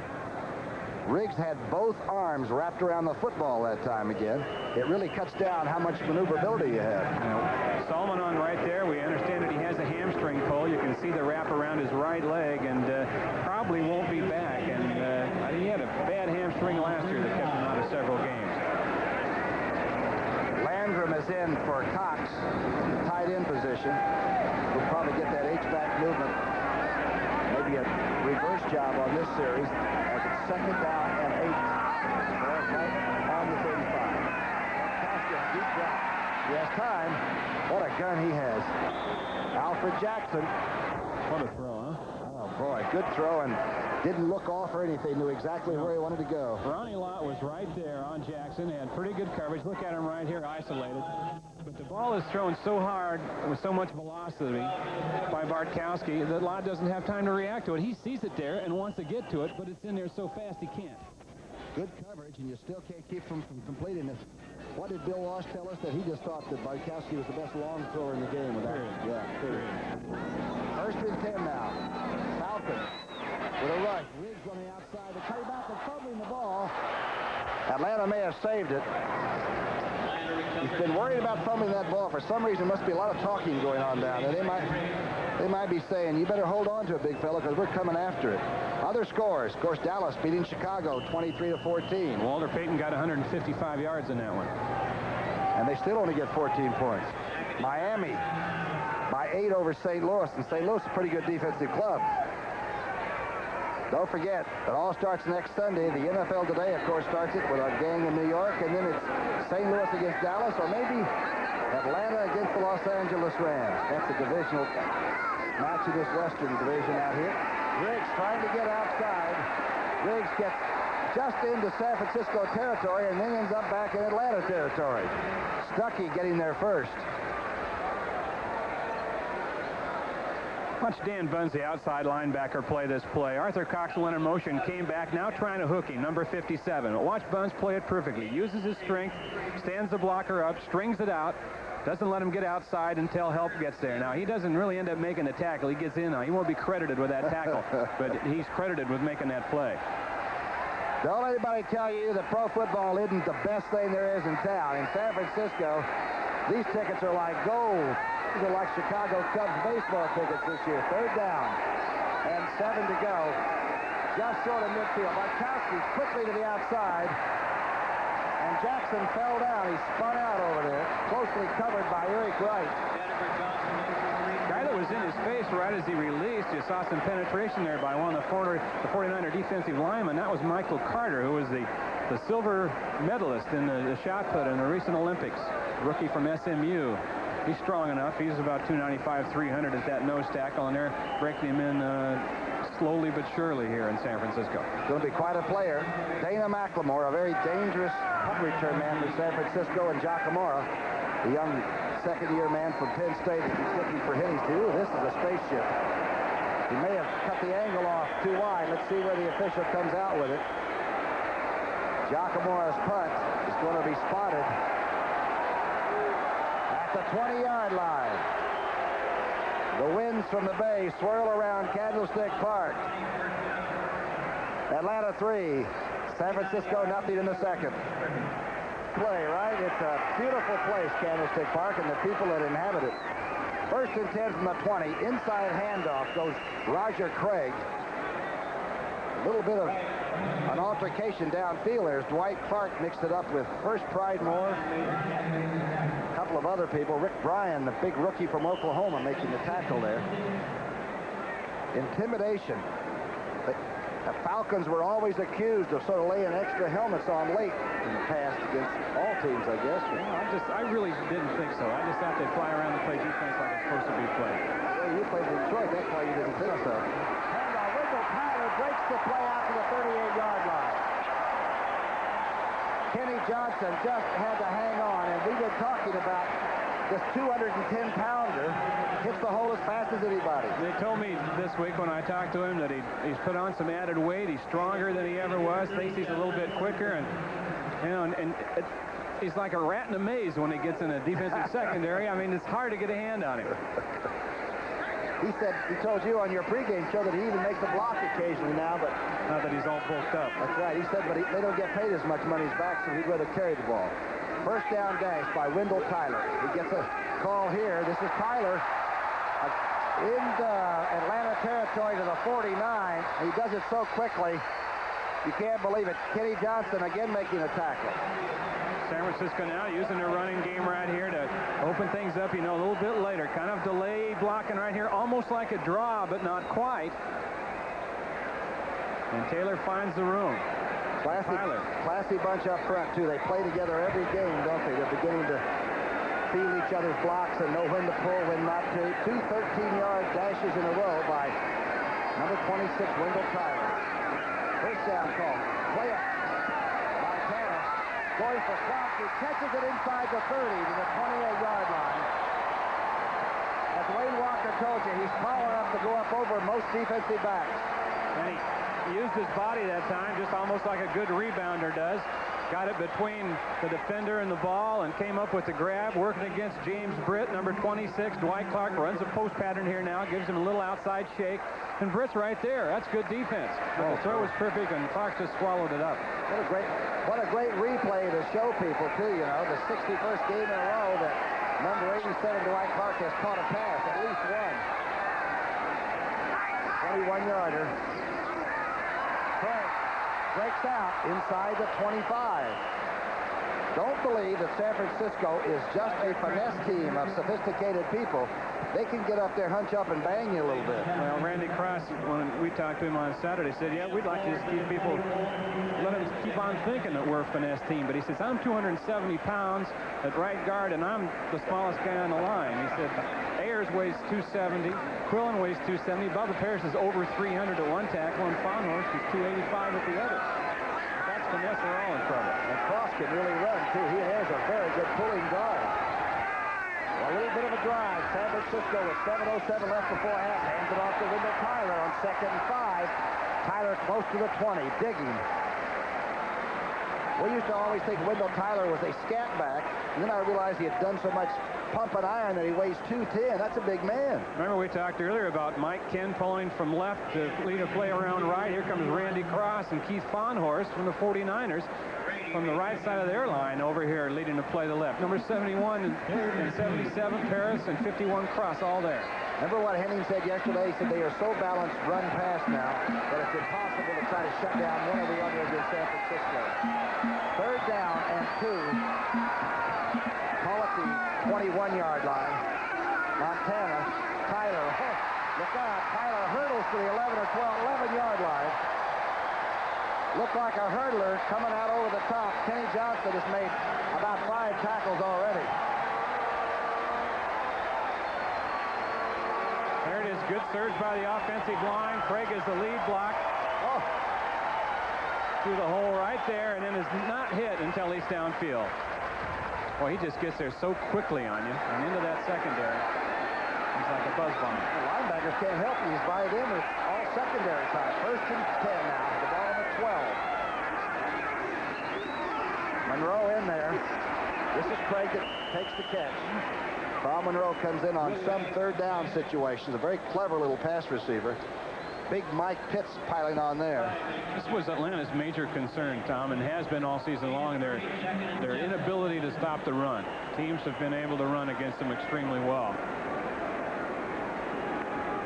Riggs had both arms wrapped around the football that time again. It really cuts down how much maneuverability you have. Solomon on right there. We understand that he has a hamstring pull. You can see the wrap around his right leg, and probably won't be back. And he had a bad hamstring last year that kept him out of several games. Landrum is in for Cox, tight end position. We'll probably get that H-back movement. Maybe a reverse job on this series as it's second down and 8. Right on the 35. Costa, deep drop. He has time. What a gun he has. Alfred Jackson. What a throw, huh? Oh, boy. Good throw, and didn't look off or anything. Knew exactly where he wanted to go. Ronnie Lott was right there on Jackson. Had pretty good coverage. Look at him right here, isolated. But the ball is thrown so hard with so much velocity by Bartkowski that Lott doesn't have time to react to it. He sees it there and wants to get to it, but it's in there so fast he can't. Good coverage, and you still can't keep him from completing this. What did Bill Walsh tell us? That he just thought that Bartkowski was the best long thrower in the game. With that. Yeah, period. First and 10 now. Falcons with a rush. Riggs on the outside. They cut him out. They're fumbling the ball. Atlanta may have saved it. He's been worried about fumbling that ball. For some reason, there must be a lot of talking going on down there. They might be saying, you better hold on to it, big fella, because we're coming after it. Other scores. Of course, Dallas beating Chicago 23-14. Walter Payton got 155 yards in that one. And they still only get 14 points. Miami by 8 over St. Louis. And St. Louis is a pretty good defensive club. Don't forget, it all starts next Sunday. The NFL Today, of course, starts it with a gang in New York, and then it's St. Louis against Dallas, or maybe Atlanta against the Los Angeles Rams. That's a divisional match in this Western division out here. Riggs trying to get outside. Riggs gets just into San Francisco territory and then ends up back in Atlanta territory. Stuckey getting there first. Watch Dan Bunz, the outside linebacker, play this play. Arthur Cox went in motion, came back, now trying to hook him, number 57. But watch Bunz play it perfectly. Uses his strength, stands the blocker up, strings it out, doesn't let him get outside until help gets there. Now, he doesn't really end up making the tackle. He gets in. He won't be credited with that tackle, but he's credited with making that play. Don't let anybody tell you that pro football isn't the best thing there is in town. In San Francisco, these tickets are like gold. These are like Chicago Cubs baseball tickets this year. Third down and 7 to go. Just short of midfield. Bartkowski quickly to the outside. And Jackson fell down. He spun out over there. Closely covered by Eric Wright. Guy that was in his face right as he released. You saw some penetration there by one of the 49er defensive linemen. That was Michael Carter, who was the silver medalist in the shot put in the recent Olympics. Rookie from SMU. He's strong enough. He's about 295, 300 at that nose tackle, and they're breaking him in slowly but surely here in San Francisco. Going to be quite a player. Dana McLemore, a very dangerous punt return man for San Francisco, and Giacomora, the young second-year man from Penn State, is looking for Hennies too. This is a spaceship. He may have cut the angle off too wide. Let's see where the official comes out with it. Giacomora's punt is going to be spotted the 20-yard line. The winds from the bay swirl around Candlestick Park. Atlanta 3, San Francisco nothing in the second. Play, right? It's a beautiful place, Candlestick Park, and the people that inhabit it. First and 10 from the 20. Inside handoff goes Roger Craig. A little bit of an altercation downfield there as Dwight Clark mixed it up with first Pride Moore, a couple of other people. Rick Bryan, the big rookie from Oklahoma, making the tackle there. Intimidation. The Falcons were always accused of sort of laying extra helmets on late in the past against all teams, I guess. Well, I really didn't think so. I just thought they'd fly around and play defense like it's supposed to be played. Well, you played in Detroit. That's why you didn't think so. Breaks the play out to the 38-yard line. Kenny Johnson just had to hang on, and we've been talking about this 210-pounder hits the hole as fast as anybody. They told me this week when I talked to him that he's put on some added weight. He's stronger than he ever was. Thinks he's a little bit quicker, and you know, he's like a rat in a maze when he gets in a defensive secondary. I mean, it's hard to get a hand on him. He said, he told you on your pregame show that he even makes a block occasionally now, but... Not that he's all bulked up. That's right. He said, but they don't get paid as much money as back, so he'd rather carry the ball. First down dash by Wendell Tyler. He gets a call here. This is Tyler into Atlanta territory to the 49. He does it so quickly, you can't believe it. Kenny Johnson again making a tackle. San Francisco now using their running game right here to open things up, you know, a little bit later. Kind of delay blocking right here, almost like a draw, but not quite. And Taylor finds the room. Classy bunch up front, too. They play together every game, don't they? They're beginning to feel each other's blocks and know when to pull, when not to. Two 13-yard dashes in a row by number 26, Wendell Tyler. First down call. Play up. Going for Clark, he catches it inside the 30 to the 28-yard line. As Wayne Walker told you, he's power up to go up over most defensive backs. And he used his body that time, just almost like a good rebounder does. Got it between the defender and the ball and came up with the grab, working against James Britt, number 26. Dwight Clark runs a post pattern here now, gives him a little outside shake. And Britt's right there. That's good defense. The throw was perfect, and Clark just swallowed it up. What a great replay to show people, too, you know, the 61st game in a row that number 87, Dwight Clark, has caught a pass, at least one. 21-yarder. Frank breaks out inside the 25. Don't believe that San Francisco is just a finesse team of sophisticated people. They can get up there, hunch up, and bang you a little bit. Well, Randy Cross, when we talked to him on Saturday, said, yeah, we'd like to just keep people, let them keep on thinking that we're a finesse team. But he says, I'm 270 pounds at right guard, and I'm the smallest guy on the line. He said, Ayers weighs 270, Quillen weighs 270, Bubba Parrish is over 300 at one tackle, and Fonhorst is 285 at the other. If that's finesse, they're all in trouble. And Cross can really run, too. He has a very good pulling guard. A little bit of a drive. San Francisco with 7:07 left before half. Hands it off to Wendell Tyler on 2nd and 5. Tyler close to the 20, digging. We used to always think Wendell Tyler was a scat back, and then I realized he had done so much pump and iron that he weighs 210. That's a big man. Remember we talked earlier about Mike Ken pulling from left to lead a play around right. Here comes Randy Cross and Keith Fonhorst from the 49ers. From the right side of their line over here, leading to play the left. Number 71 and 77, Paris, and 51, Cross, all there. Remember what Henning said yesterday? He said they are so balanced run pass now that it's impossible to try to shut down one or the other against San Francisco. 3rd down and 2. Call it the 21-yard line. Montana, Tyler, look out. Tyler hurdles to the 11 or 12, 11-yard line. Looked like a hurdler coming out over the top. Kenny Johnson has made about 5 tackles already. There it is. Good surge by the offensive line. Craig is the lead block. Oh. Through the hole right there, and then is not hit until he's downfield. Well, he just gets there so quickly on you and into that secondary. He's like a buzz bomb. The linebackers can't help you. He's right in. It's all secondary time. 1st and 10 now. The ball on the 12. Monroe in there. This is Craig that takes the catch. Bob Monroe comes in on some 3rd down situations. A very clever little pass receiver. Big Mike Pitts piling on there. This was Atlanta's major concern, Tom, and has been all season long. Their inability to stop the run. Teams have been able to run against them extremely well.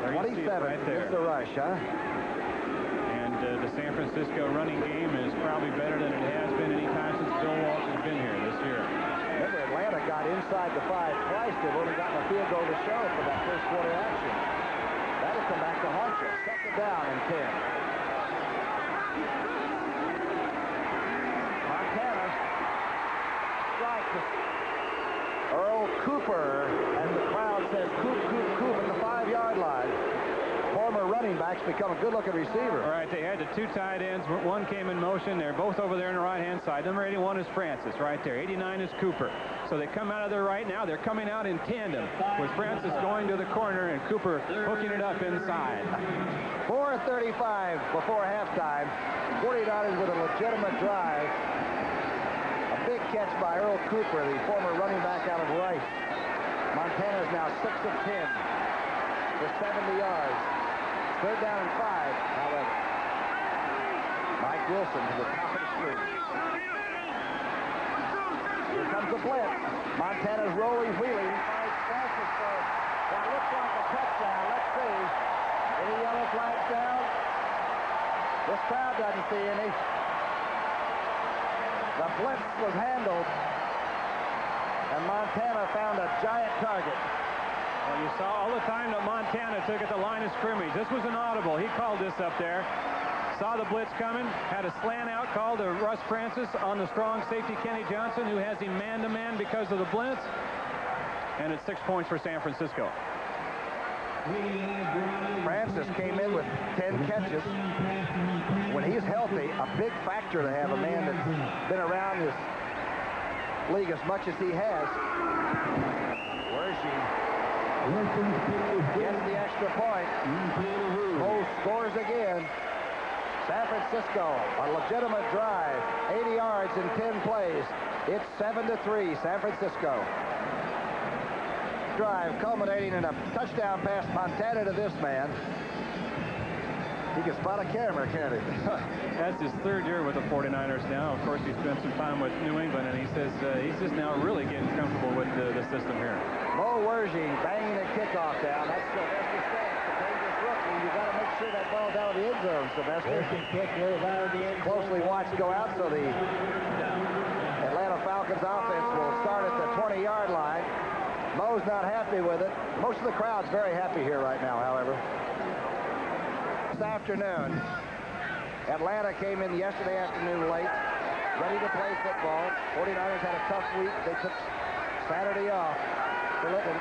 27 right there. It's the rush, huh? And the San Francisco running game is probably better than it has been any time since Bill Walsh has been here this year. Remember, Atlanta got inside the 5 twice. They've only gotten a field goal to show for that first quarter action. That'll come back to haunt you. 2nd down and 10. Montana strikes Earl Cooper, and the crowd says Coop, Coop, Coop at the 5-yard line. Former running backs become a good-looking receiver. All right, they had the 2 tight ends. One came in motion. They're both over there on the right-hand side. Number 81 is Francis right there. 89 is Cooper. So they come out of their right now. They're coming out in tandem with Francis going to the corner and Cooper hooking it up inside. 4:35 before halftime. 49ers with a legitimate drive. A big catch by Earl Cooper, the former running back out of Rice. Montana's now 6 of 10 for 70 yards. 3rd down and 5, however. Mike Wilson to the top of the screen. Here comes the blitz. Montana's rolling, wheeling. Finds Francis for what looks like a touchdown. Let's see. Any yellow flags down? This crowd doesn't see any. The blitz was handled, and Montana found a giant target. Well, you saw all the time that Montana took at the line of scrimmage. This was an audible. He called this up there. Saw the blitz coming, had a slant out call to Russ Francis on the strong safety Kenny Johnson, who has him man-to-man because of the blitz. And it's 6 points for San Francisco. Francis came in with 10 catches. When he's healthy, a big factor to have a man that's been around this league as much as he has. Where is he? Gets the extra point. Cole scores again. San Francisco, a legitimate drive, 80 yards in 10 plays. It's 7-3, San Francisco. Drive culminating in a touchdown pass, Montana to this man. He can spot a camera, can't he? That's his third year with the 49ers now. Of course, he spent some time with New England, and he says he's just now really getting comfortable with the system here. Mo Wergy banging a kickoff down. That's Sylvester Staggs, the dangerous rookie. You got to make sure that ball's out of the end zone, Sylvester. Closely watched go out, so the Atlanta Falcons offense will start at the 20-yard line. Mo's not happy with it. Most of the crowd's very happy here right now, however. This afternoon, Atlanta came in yesterday afternoon late, ready to play football. 49ers had a tough week. They took Saturday off. They're letting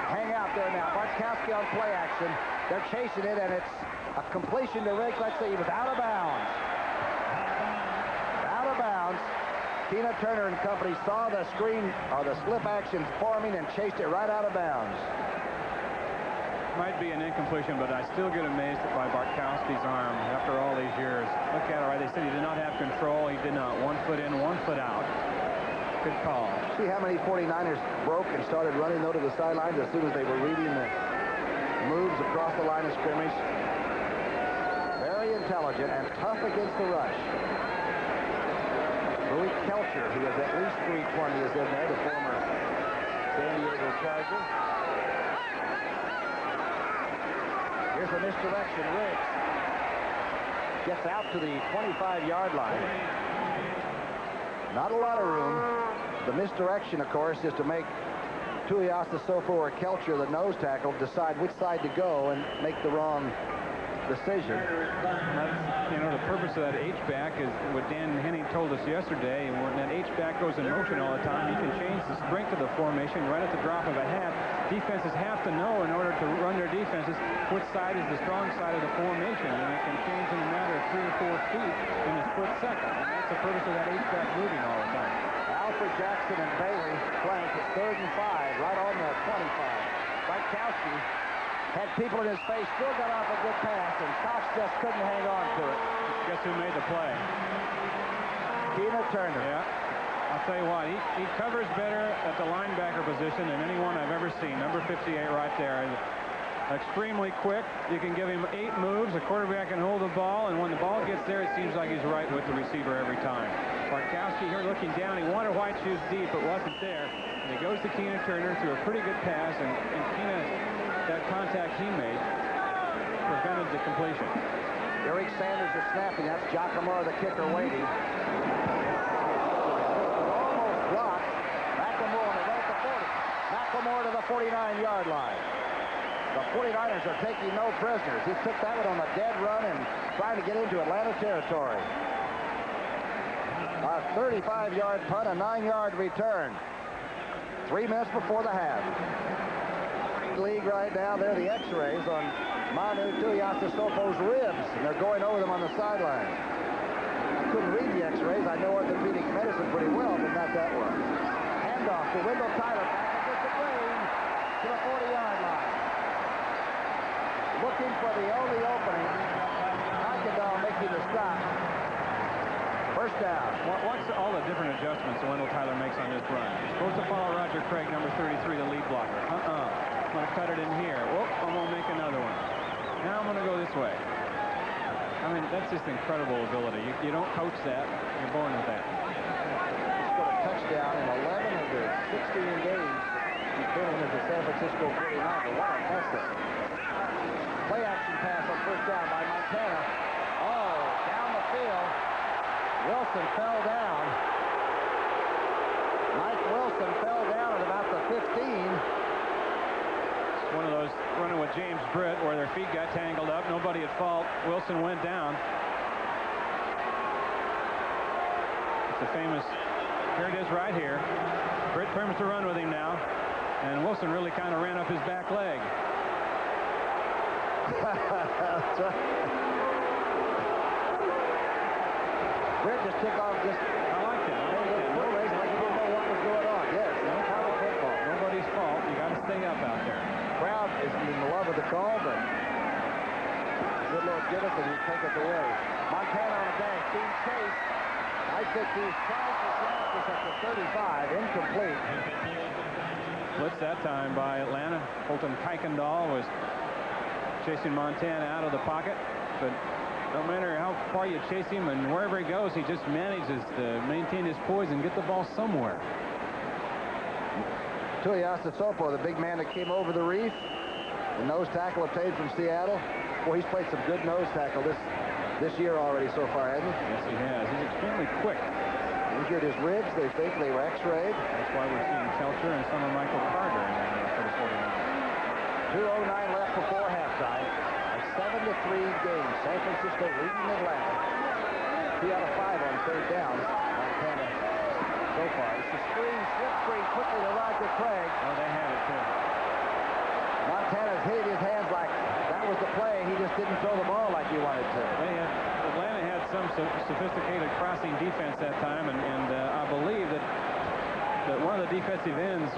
hang out there now. Bartkowski on play action. They're chasing it, and it's a completion to Riggs. Let's see, he was out of bounds. Out of bounds. Tina Turner and company saw the screen, or the slip actions forming, and chased it right out of bounds. Might be an incompletion, but I still get amazed by Bartkowski's arm after all these years. Look at it, right? They said he did not have control. He did not. 1 foot in, 1 foot out. Good call. See how many 49ers broke and started running, though, to the sidelines as soon as they were reading the moves across the line of scrimmage. Very intelligent and tough against the rush. Louis Kelcher, who is at least 320, is in there, the former San Diego Charger. Here's a misdirection. Riggs gets out to the 25-yard line. Not a lot of room. The misdirection, of course, is to make Tuiasosopo or Kelcher, the nose tackle, decide which side to go and make the wrong decision. You know, the purpose of that H-back is what Dan Henning told us yesterday. When that H-back goes in motion all the time, you can change the strength of the formation right at the drop of a hat. Defenses have to know, in order to run their defenses, which side is the strong side of the formation, and it can change in a matter of 3 or 4 feet in a split second. And that's the purpose of that H-back moving all the time. Alfred Jackson and Bailey flank at 3rd and 5, right on the 25. Bartkowski had people in his face, still got off a good pass, and Cox just couldn't hang on to it. Guess who made the play? Tina Turner. Yeah. I'll tell you what, he covers better at the linebacker position than anyone I've ever seen. Number 58 right there. Extremely quick. You can give him 8 moves. The quarterback can hold the ball, and when the ball gets there, it seems like he's right with the receiver every time. Bartkowski here looking down. He wanted White Shoes deep. It wasn't there. And he goes to Tina Turner through a pretty good pass, and Tina, that contact he made prevented the completion. Eric Sanders is snapping. That's Giacomo, the kicker, waiting. Almost blocked. McLemore on the right to 40. McLemore to the 49-yard line. The 49ers are taking no prisoners. He took that one on a dead run and trying to get into Atlanta territory. A 35-yard punt, a 9-yard return. 3 minutes before the half. League right now, they're the x-rays on Manu Tuiasosopo's ribs, and they're going over them on the sideline. I couldn't read the x-rays. I know orthopedic medicine pretty well, but not that one. Handoff to Wendell Tyler, back against the grain to the 40-yard line. Looking for the only opening. Kuykendall making the stop. First down. What's all the different adjustments that Wendell Tyler makes on this run? He's supposed to follow Roger Craig, number 33, the lead blocker. I'm going to cut it in here. Whoop, I'm going to make another one. Now I'm going to go this way. I mean, that's just incredible ability. You don't coach that. You're born with that. He's got a touchdown in 11 of the 16 games. He's been in as a San Francisco 49er. What a mess up. Play action pass on first down by Montana. Oh, down the field. Wilson fell down. Mike Wilson fell down at about the 15. One of those running with James Britt where their feet got tangled up. Nobody at fault. Wilson went down. It's the famous, here it is right here. Britt turns to run with him now. And Wilson really kind of ran up his back leg. That's right. Britt just took off just... I like that. Like he didn't know what was going on. Yes, no college football. Nobody's fault. You got to stay up out there. Crowd is in love with the call, but Good Lord give it, and you take it away. Montana on a dash, being chased. I think he's trying to snap this at the 35, incomplete. Blitz that time by Atlanta. Colton Kuykendall was chasing Montana out of the pocket, but no matter how far you chase him and wherever he goes, he just manages to maintain his poise and get the ball somewhere. Tuiasosopo, the big man that came over the reef, the nose tackle obtained from Seattle. Boy, he's played some good nose tackle this year already so far, hasn't he? Yes, he has. He's extremely quick. Injured his ribs. They think they were x-rayed. That's why we're seeing Kelcher and some of Michael Carter in there for the 49ers. 2:09 left before halftime. A 7-3 game. San Francisco leading Atlanta. 2 out of 5 on third down. Montana so far. It's a screen, slip screen quickly to Roger Craig. Oh, they have it too. Montana's hit his hands like that was the play. He just didn't throw the ball like he wanted to. Atlanta had some sophisticated crossing defense that time, and I believe that one of the defensive ends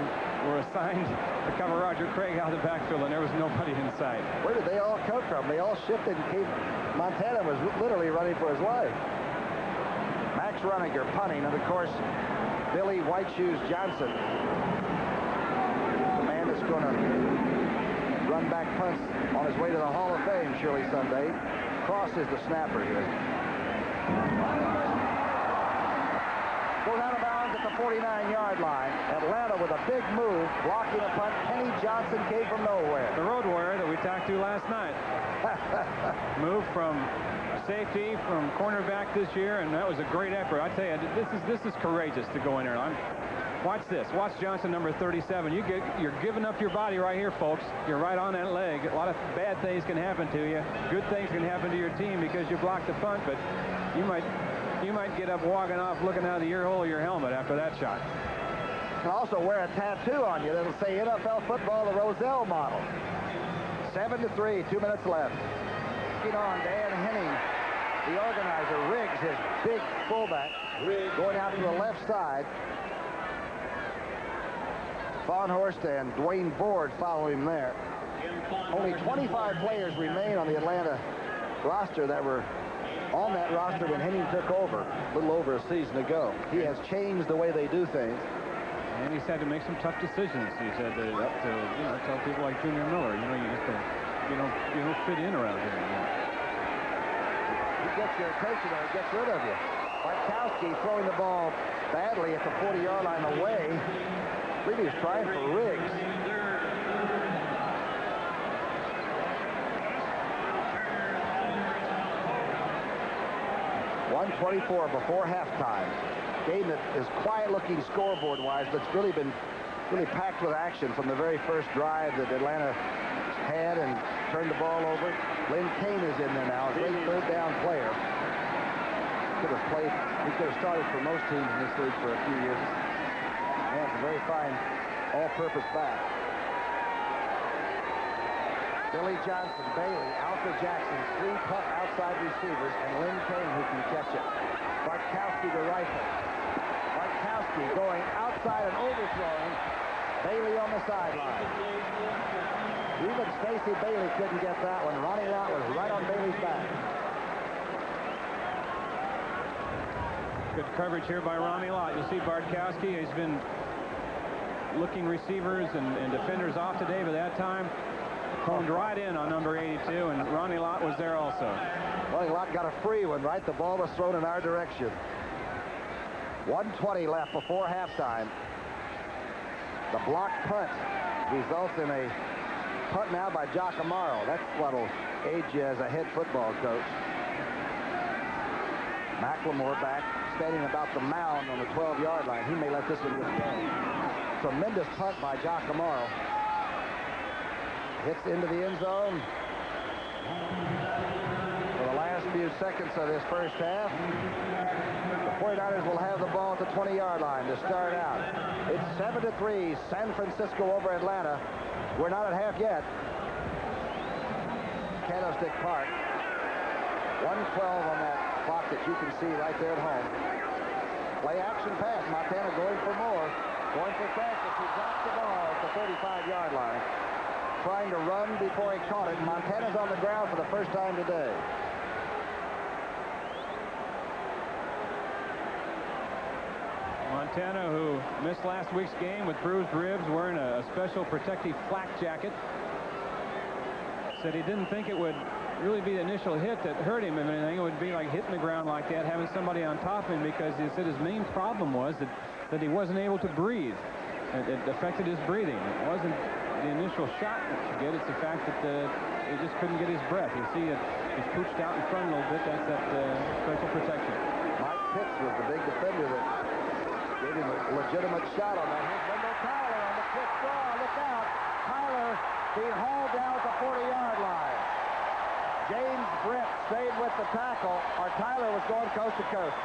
were assigned to cover Roger Craig out of the backfield, and there was nobody in sight. Where did they all come from? They all shifted and came. Montana was literally running for his life. Max Runninger punting, and of course, Billy White Shoes Johnson, the man that's going to run back punts on his way to the Hall of Fame surely someday. Cross is the snapper here. Goes out of bounds at the 49-yard line. Atlanta with a big move, blocking a punt. Kenny Johnson came from nowhere. The road warrior that we talked to last night. Moved from safety, from cornerback this year, and that was a great effort. I tell you, this is courageous to go in there. Watch this. Watch Johnson, number 37. You're giving up your body right here, folks. You're right on that leg. A lot of bad things can happen to you. Good things can happen to your team because you blocked the punt, but you might get up walking off looking out of the ear hole of your helmet after that shot. You can also wear a tattoo on you that'll say NFL football, the Roselle model. 7-3, 2 minutes left. Get on Dan Henning, the organizer. Riggs, his big fullback, going out to the left side. Fawnhorst and Dwayne Board follow him there. Only 25 players remain on the Atlanta roster that were on that roster when Henning took over a little over a season ago. He has changed the way they do things. And he's had to make some tough decisions. He's had to tell people like Junior Miller, you don't fit in around here anymore. He gets your attention and he gets rid of you. Bartkowski throwing the ball badly at the 40-yard line away. I believe he was trying for Riggs. .124 before halftime. Game that is quiet-looking scoreboard-wise, but it's really been packed with action from the very first drive that Atlanta had and turned the ball over. Lynn Kane is in there now, a great third down player. He could have started for most teams in this league for a few years. Man, it's a very fine all-purpose back. Billy Johnson, Bailey, Alfred Jackson, 3 tough outside receivers, and Lynn Kane who can catch it. Bartkowski the rifle. Bartkowski going outside and overthrowing. Bailey on the sideline. Even Stacy Bailey couldn't get that one. Ronnie Lott was right on Bailey's back. Good coverage here by Ronnie Lott. You see Bartkowski, he's been looking receivers and defenders off today, but that time honed right in on number 82, and Ronnie Lott was there also. Ronnie Lott got a free one, right? The ball was thrown in our direction. 1:20 left before halftime. The blocked punt results in a punt now by Jock Amaro. That's what'll age you as a head football coach. McLemore back, standing about the mound on the 12-yard line. He may let this one just go. Tremendous punt by Jock Amaro. Hits into the end zone. For the last few seconds of this first half, the 49ers will have the ball at the 20-yard line to start out. It's 7-3, San Francisco over Atlanta. We're not at half yet. Candlestick Park. 1:12 on that clock that you can see right there at home. Play action pass. Montana going for more. Going for Francis. He drops the ball at the 35-yard line. trying to run before he caught it. Montana's on the ground for the first time today. Montana, who missed last week's game with bruised ribs, wearing a special protective flak jacket, said he didn't think it would really be the initial hit that hurt him. If anything, it would be like hitting the ground like that, having somebody on top of him, because he said his main problem was that he wasn't able to breathe. It affected his breathing. It wasn't the initial shot that you get. It's the fact that he just couldn't get his breath. You see he's pooched out in front a little bit. That's that special protection. Mike Pitts was the big defender that gave him a legitimate shot on that. Here's Wendell Tyler on the quick draw. Look out. Tyler being hauled down at the 40-yard line. James Britt stayed with the tackle, or Tyler was going coast to coast.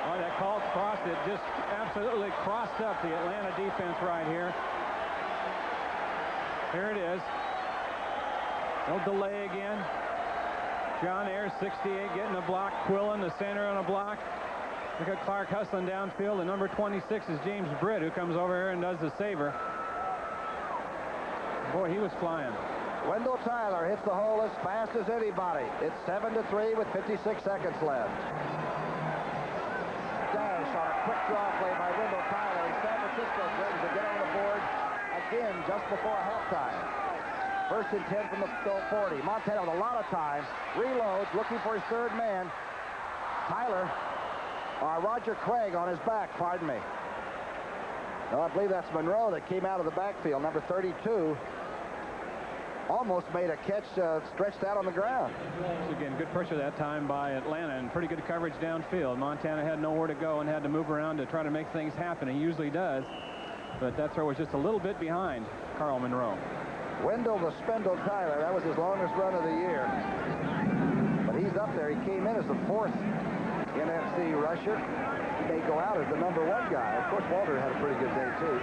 Oh, that call crossed it. Just absolutely crossed up the Atlanta defense right here. Here it is. No delay again. John Ayers, 68, getting a block. Quillen, the center, on a block. Look at Clark hustling downfield. The number 26 is James Britt, who comes over here and does the saver. Boy, he was flying. Wendell Tyler hits the hole as fast as anybody. It's 7-3 with 56 seconds left. Dash on a quick draw play by Wendell Tyler. And San Francisco threatens to get on the board again just before halftime. First and 10 from the 40. Montana with a lot of time. Reloads, looking for his third man. Tyler, Roger Craig on his back, pardon me. No, I believe that's Monroe that came out of the backfield, number 32. Almost made a catch stretched out on the ground. Again, good pressure that time by Atlanta and pretty good coverage downfield. Montana had nowhere to go and had to move around to try to make things happen. He usually does, but that throw was just a little bit behind Carl Monroe. Wendell the Spindle Tyler, that was his longest run of the year. But he's up there. He came in as the fourth NFC rusher. He may go out as the number 1 guy. Of course, Walter had a pretty good day, too.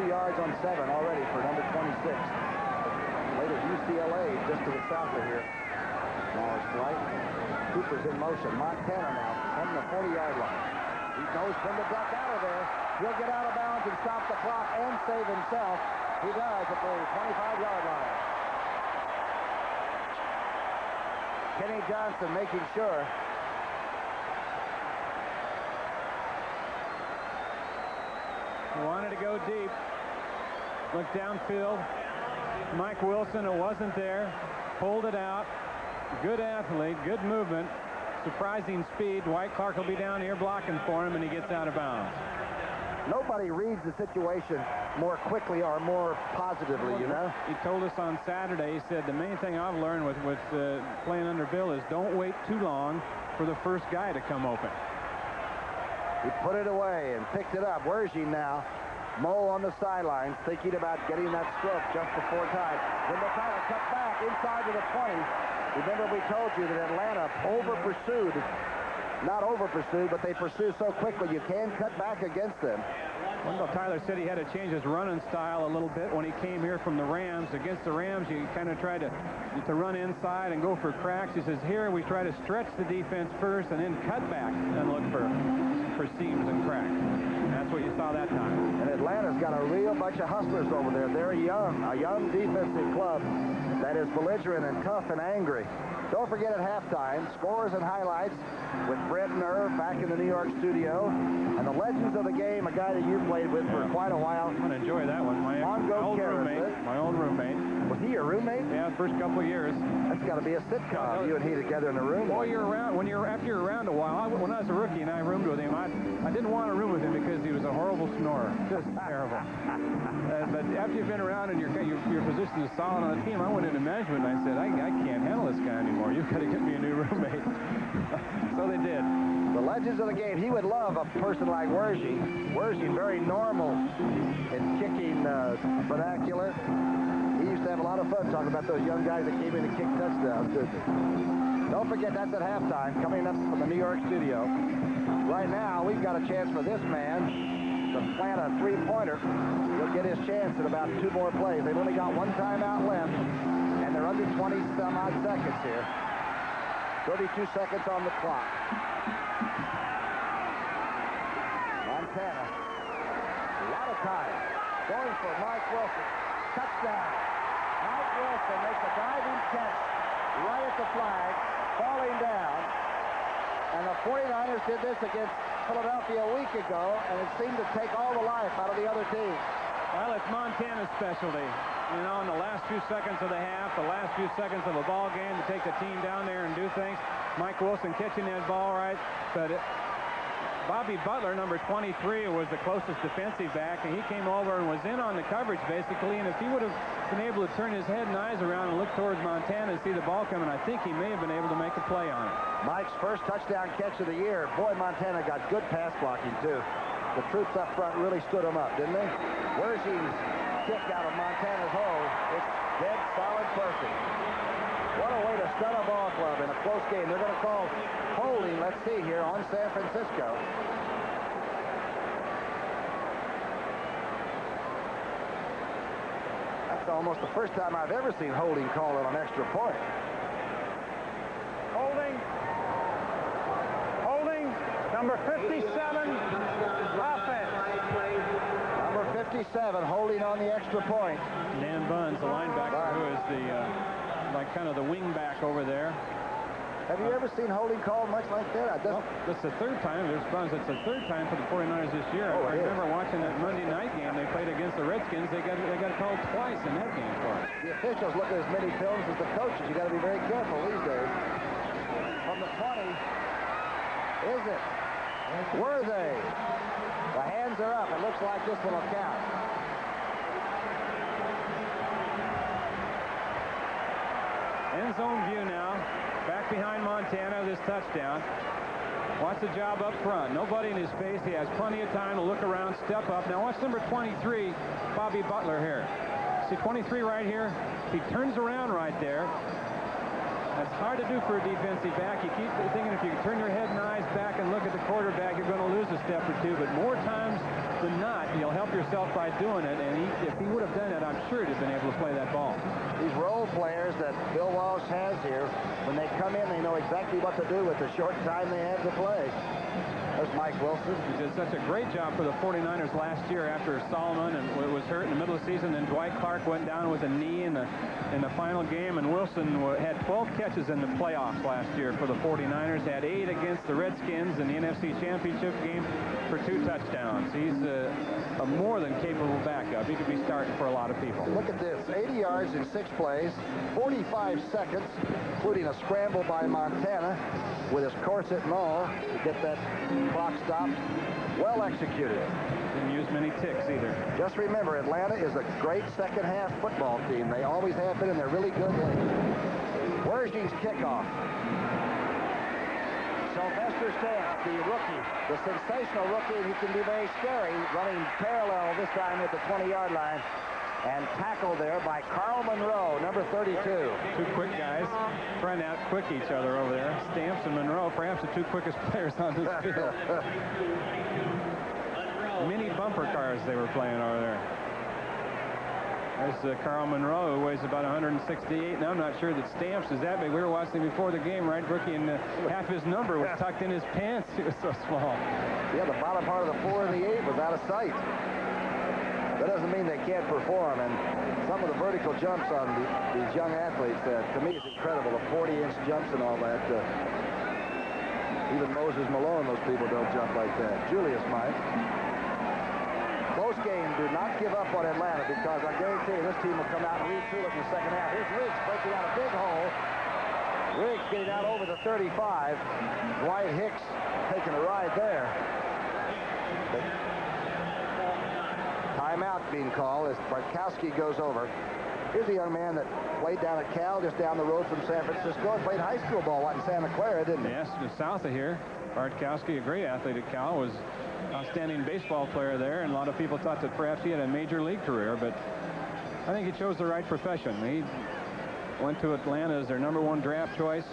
92 yards on 7 already for number 26. Played at UCLA just to the south of here. Now it's flight. Cooper's in motion. Montana now from the 40-yard line. He knows when to duck out of there. He'll get out of bounds and stop the clock and save himself. He does at the 25-yard line. Kenny Johnson making sure. He wanted to go deep. Looked downfield. Mike Wilson, who wasn't there, pulled it out. Good athlete, good movement, surprising speed. Dwight Clark will be down here blocking for him, and he gets out of bounds. Nobody reads the situation more quickly or more positively, you know. He told us on Saturday, he said, the main thing I've learned with playing under Bill is don't wait too long for the first guy to come open. He put it away and picked it up. Where is he now? Mo on the sidelines, thinking about getting that stroke just before time. Wendell Tyler cut back inside to the 20. Remember, we told you that Atlanta over-pursued. Not over-pursued, but they pursue so quickly you can cut back against them. Wendell Tyler said he had to change his running style a little bit when he came here from the Rams. Against the Rams, you kind of try to run inside and go for cracks. He says here we try to stretch the defense first and then cut back and look for seams and cracks. And that's what you saw that time. And Atlanta's got a real bunch of hustlers over there. They're young, a young defensive club that is belligerent and tough and angry. Don't forget at halftime, scores and highlights with Brett Nerve back in the New York studio. And the legends of the game, a guy that you played with for quite a while. I'm going to enjoy that one. My old roommate. Was he your roommate? Yeah, first couple of years. That's got to be a sitcom, you and he together in a room. Well, after you're around a while, when I was a rookie and I roomed with him, I didn't want to room with him because he was a horrible snorer. Just terrible. But after you've been around and your position is solid on the team, I went into management and I said, I can't handle this guy anymore. You've got to get me a new roommate. So they did. The legends of the game. He would love a person like Wergy. Wergy, very normal in kicking vernacular. He used to have a lot of fun talking about those young guys that came in to kick touchdowns, didn't he? Don't forget, that's at halftime, coming up from the New York studio. Right now, we've got a chance for this man to plant a three-pointer. He'll get his chance in about 2 more plays. They've only got 1 timeout left, and they're under 20-some-odd seconds here. 32 seconds on the clock. Montana. A lot of time. Going for Mike Wilson. Touchdown. Mike Wilson makes a diving catch right at the flag, falling down. And the 49ers did this against Philadelphia a week ago, and it seemed to take all the life out of the other team. Well, it's Montana's specialty. You know, in the last few seconds of the half, the last few seconds of a ball game to take the team down there and do things. Mike Wilson catching that ball right, but Bobby Butler, number 23, was the closest defensive back, and he came over and was in on the coverage, basically, and if he would have been able to turn his head and eyes around and look towards Montana and see the ball coming, I think he may have been able to make a play on it. Mike's first touchdown catch of the year. Boy, Montana got good pass blocking, too. The troops up front really stood him up, didn't they? Wershing's kick out of Montana's hole. It's dead solid perfect. What a way to start a ball club in a close game. They're going to call holding, let's see here, on San Francisco. That's almost the first time I've ever seen holding called on an extra point. Holding. Holding. Number 57. Offense. Number 57 holding on the extra point. Dan Buns, the linebacker, who is the like kind of the wing back over there. Have you ever seen holding called much like that? Well, it's the third time. There's Buns. It's the third time for the 49ers this year. Oh, I remember watching that Monday night game they played against the Redskins. They got called twice in that game for it. The officials look at as many films as the coaches. You got to be very careful these days. From the 20, is it? Were they? The hands are up. It looks like this one will count. End zone view now. Back behind Montana, this touchdown. Watch the job up front. Nobody in his face. He has plenty of time to look around, step up. Now watch number 23, Bobby Butler here. See 23 right here? He turns around right there. That's hard to do for a defensive back. You keep thinking if you can turn your head and eyes back and look at the quarterback, you're going to lose a step or two. But more times than not, you'll help yourself by doing it. And if he would have done it, I'm sure he'd have been able to play that ball. These role players that Bill Walsh has here, when they come in, they know exactly what to do with the short time they have to play. There's Mike Wilson. He did such a great job for the 49ers last year after Solomon was hurt in the middle of the season. Then Dwight Clark went down with a knee in the final game, and Wilson had 12 catches in the playoffs last year for the 49ers. Had 8 against the Redskins in the NFC Championship game for 2 touchdowns. He's a more than capable backup. He could be starting for a lot of people. Look at this, 80 yards in 6 plays, 45 seconds, including a scramble by Montana with his corset and all to get that clock stopped. Well executed. Didn't use many ticks either. Just remember, Atlanta is a great second-half football team. They always have been, and they're really good late. Wershing's kickoff. Sylvester Stamps, the rookie, the sensational rookie. He can be very scary, running parallel this time at the 20-yard line. And tackled there by Carl Monroe, number 32. 2 quick guys trying to out-quick each other over there. Stamps and Monroe, perhaps the 2 quickest players on this field. Mini bumper cars they were playing over there. There's Carl Monroe, who weighs about 168. Now I'm not sure that Stamps is that big. We were watching him before the game, right, Brookie? And half his number was tucked in his pants. He was so small. Yeah, the bottom part of the 4 and the 8 was out of sight. That doesn't mean they can't perform, and some of the vertical jumps on these young athletes, to me, is incredible. The 40-inch jumps and all that. Even Moses Malone, those people don't jump like that. Julius might. Close game. Do not give up on Atlanta, because I guarantee you this team will come out and retool it in the second half. Here's Riggs breaking out a big hole. Riggs getting out over the 35. Dwight Hicks taking a ride there. Timeout being called as Bartkowski goes over. Here's a young man that played down at Cal, just down the road from San Francisco, and played high school ball in Santa Clara, didn't he? Yes, just south of here. Bartkowski, a great athlete at Cal, was outstanding baseball player there, and a lot of people thought that perhaps he had a major league career, but I think he chose the right profession. He went to Atlanta as their #1 draft choice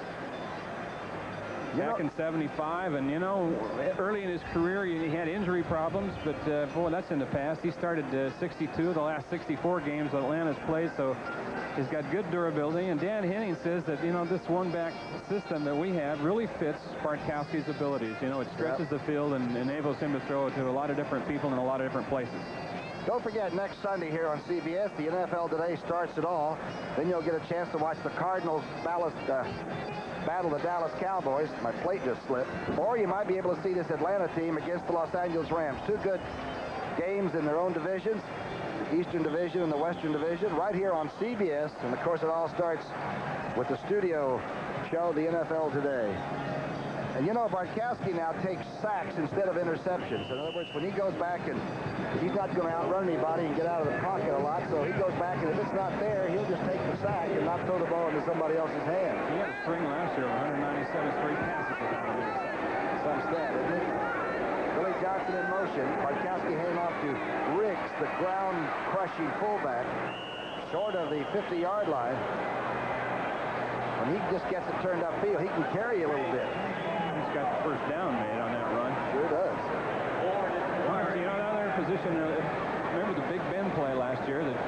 back in '75, and you know, early in his career he had injury problems, but boy, that's in the past. He started 62, the last 64 games Atlanta's played, so he's got good durability. And Dan Henning says that, you know, this one-back system that we have really fits Bartkowski's abilities. You know, it stretches the field and enables him to throw it to a lot of different people in a lot of different places. Don't forget, next Sunday here on CBS, the NFL Today starts it all. Then you'll get a chance to watch the Cardinals battle the Dallas Cowboys. My plate just slipped. Or you might be able to see this Atlanta team against the Los Angeles Rams. Two good games in their own divisions, the Eastern Division and the Western Division, right here on CBS. And, of course, it all starts with the studio show, the NFL Today. And you know, Bartkowski now takes sacks instead of interceptions. In other words, when he goes back, and he's not going to outrun anybody and get out of the pocket a lot, so he goes back, and if it's not there, he'll just take the sack and not throw the ball into somebody else's hand. He had a string last year of 197 straight passes without an interception. Some stat, isn't it? Billy Johnson in motion. Bartkowski handing off to Riggs, the ground-crushing fullback, short of the 50-yard line. When he just gets it turned upfield, he can carry a little bit. He's got the first down made on that run. Sure does. Well, you know, now they're in position. Remember the Big Ben play last year that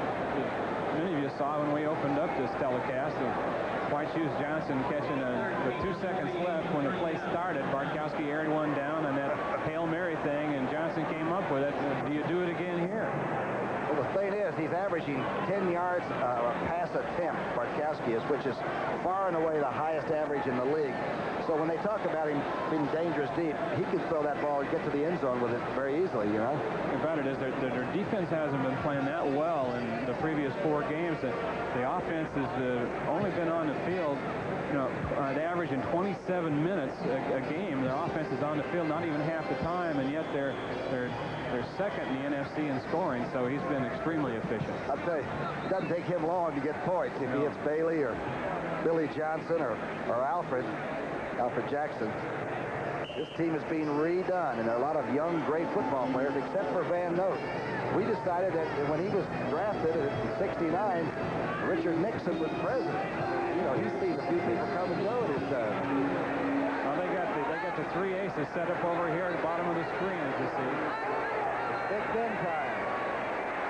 many of you saw when we opened up this telecast of White Shoes Johnson catching with 2 seconds left when the play started. Bartkowski aired one down on that Hail Mary thing, and Johnson came up with it. Do you do it again here? Well, the thing is, he's averaging 10 yards pass attempt, Bartkowski is, which is far and away the highest average in the league. So when they talk about him being dangerous deep, he can throw that ball and get to the end zone with it very easily, you know? The thing about it is their defense hasn't been playing that well in the previous 4 games. The offense has only been on the field, you know, they average in 27 minutes a game. The offense is on the field not even half the time, and yet they're second in the NFC in scoring, so he's been extremely efficient. I'll tell you, it doesn't take him long to get points. If he hits Bailey or Billy Johnson or Alfred Jackson. This team is being redone, and there are a lot of young, great football players, except for Van Note. We decided that when he was drafted in '69, Richard Nixon was president. You know, he's seen a few people come and go at his time. Well, they got the 3 aces set up over here at the bottom of the screen, as you see. Big Ben time.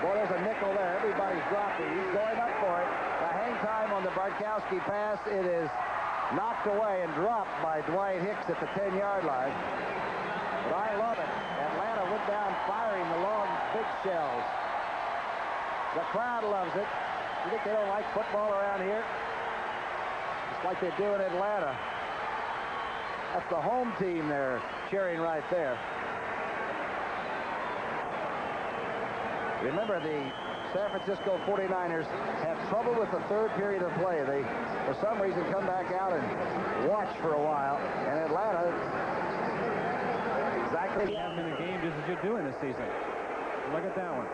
Boy, there's a nickel there. Everybody's dropping. He's going up for it. The hang time on the Bartkowski pass, it is knocked away and dropped by Dwight Hicks at the 10-yard line. But I love it. Atlanta went down firing the long big shells. The crowd loves it. You think they don't like football around here? Just like they do in Atlanta. That's the home team they're cheering right there. Remember, the San Francisco 49ers have trouble with the third period of play. They, for some reason, come back out and watch for a while. And Atlanta, exactly. As many games as you're doing this season. Look at that one.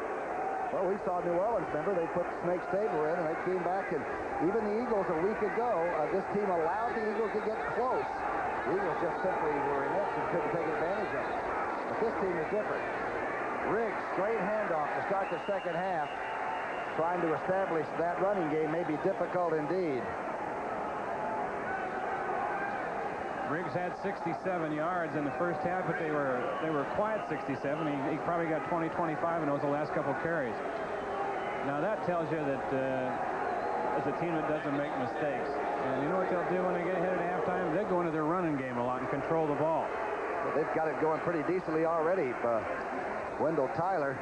Well, we saw New Orleans, remember, they put Snake Stable in, and they came back, and even the Eagles a week ago, this team allowed the Eagles to get close. The Eagles just simply were inept and couldn't take advantage of it. But this team is different. Riggs, straight handoff to start the second half. Trying to establish that running game may be difficult indeed. Riggs had 67 yards in the first half, but they were quiet 67. He probably got 20, 25 in those last couple carries. Now that tells you that it's a team that doesn't make mistakes. And you know what they'll do when they get ahead at halftime? They'll go into their running game a lot and control the ball. Well, they've got it going pretty decently already. Wendell Tyler,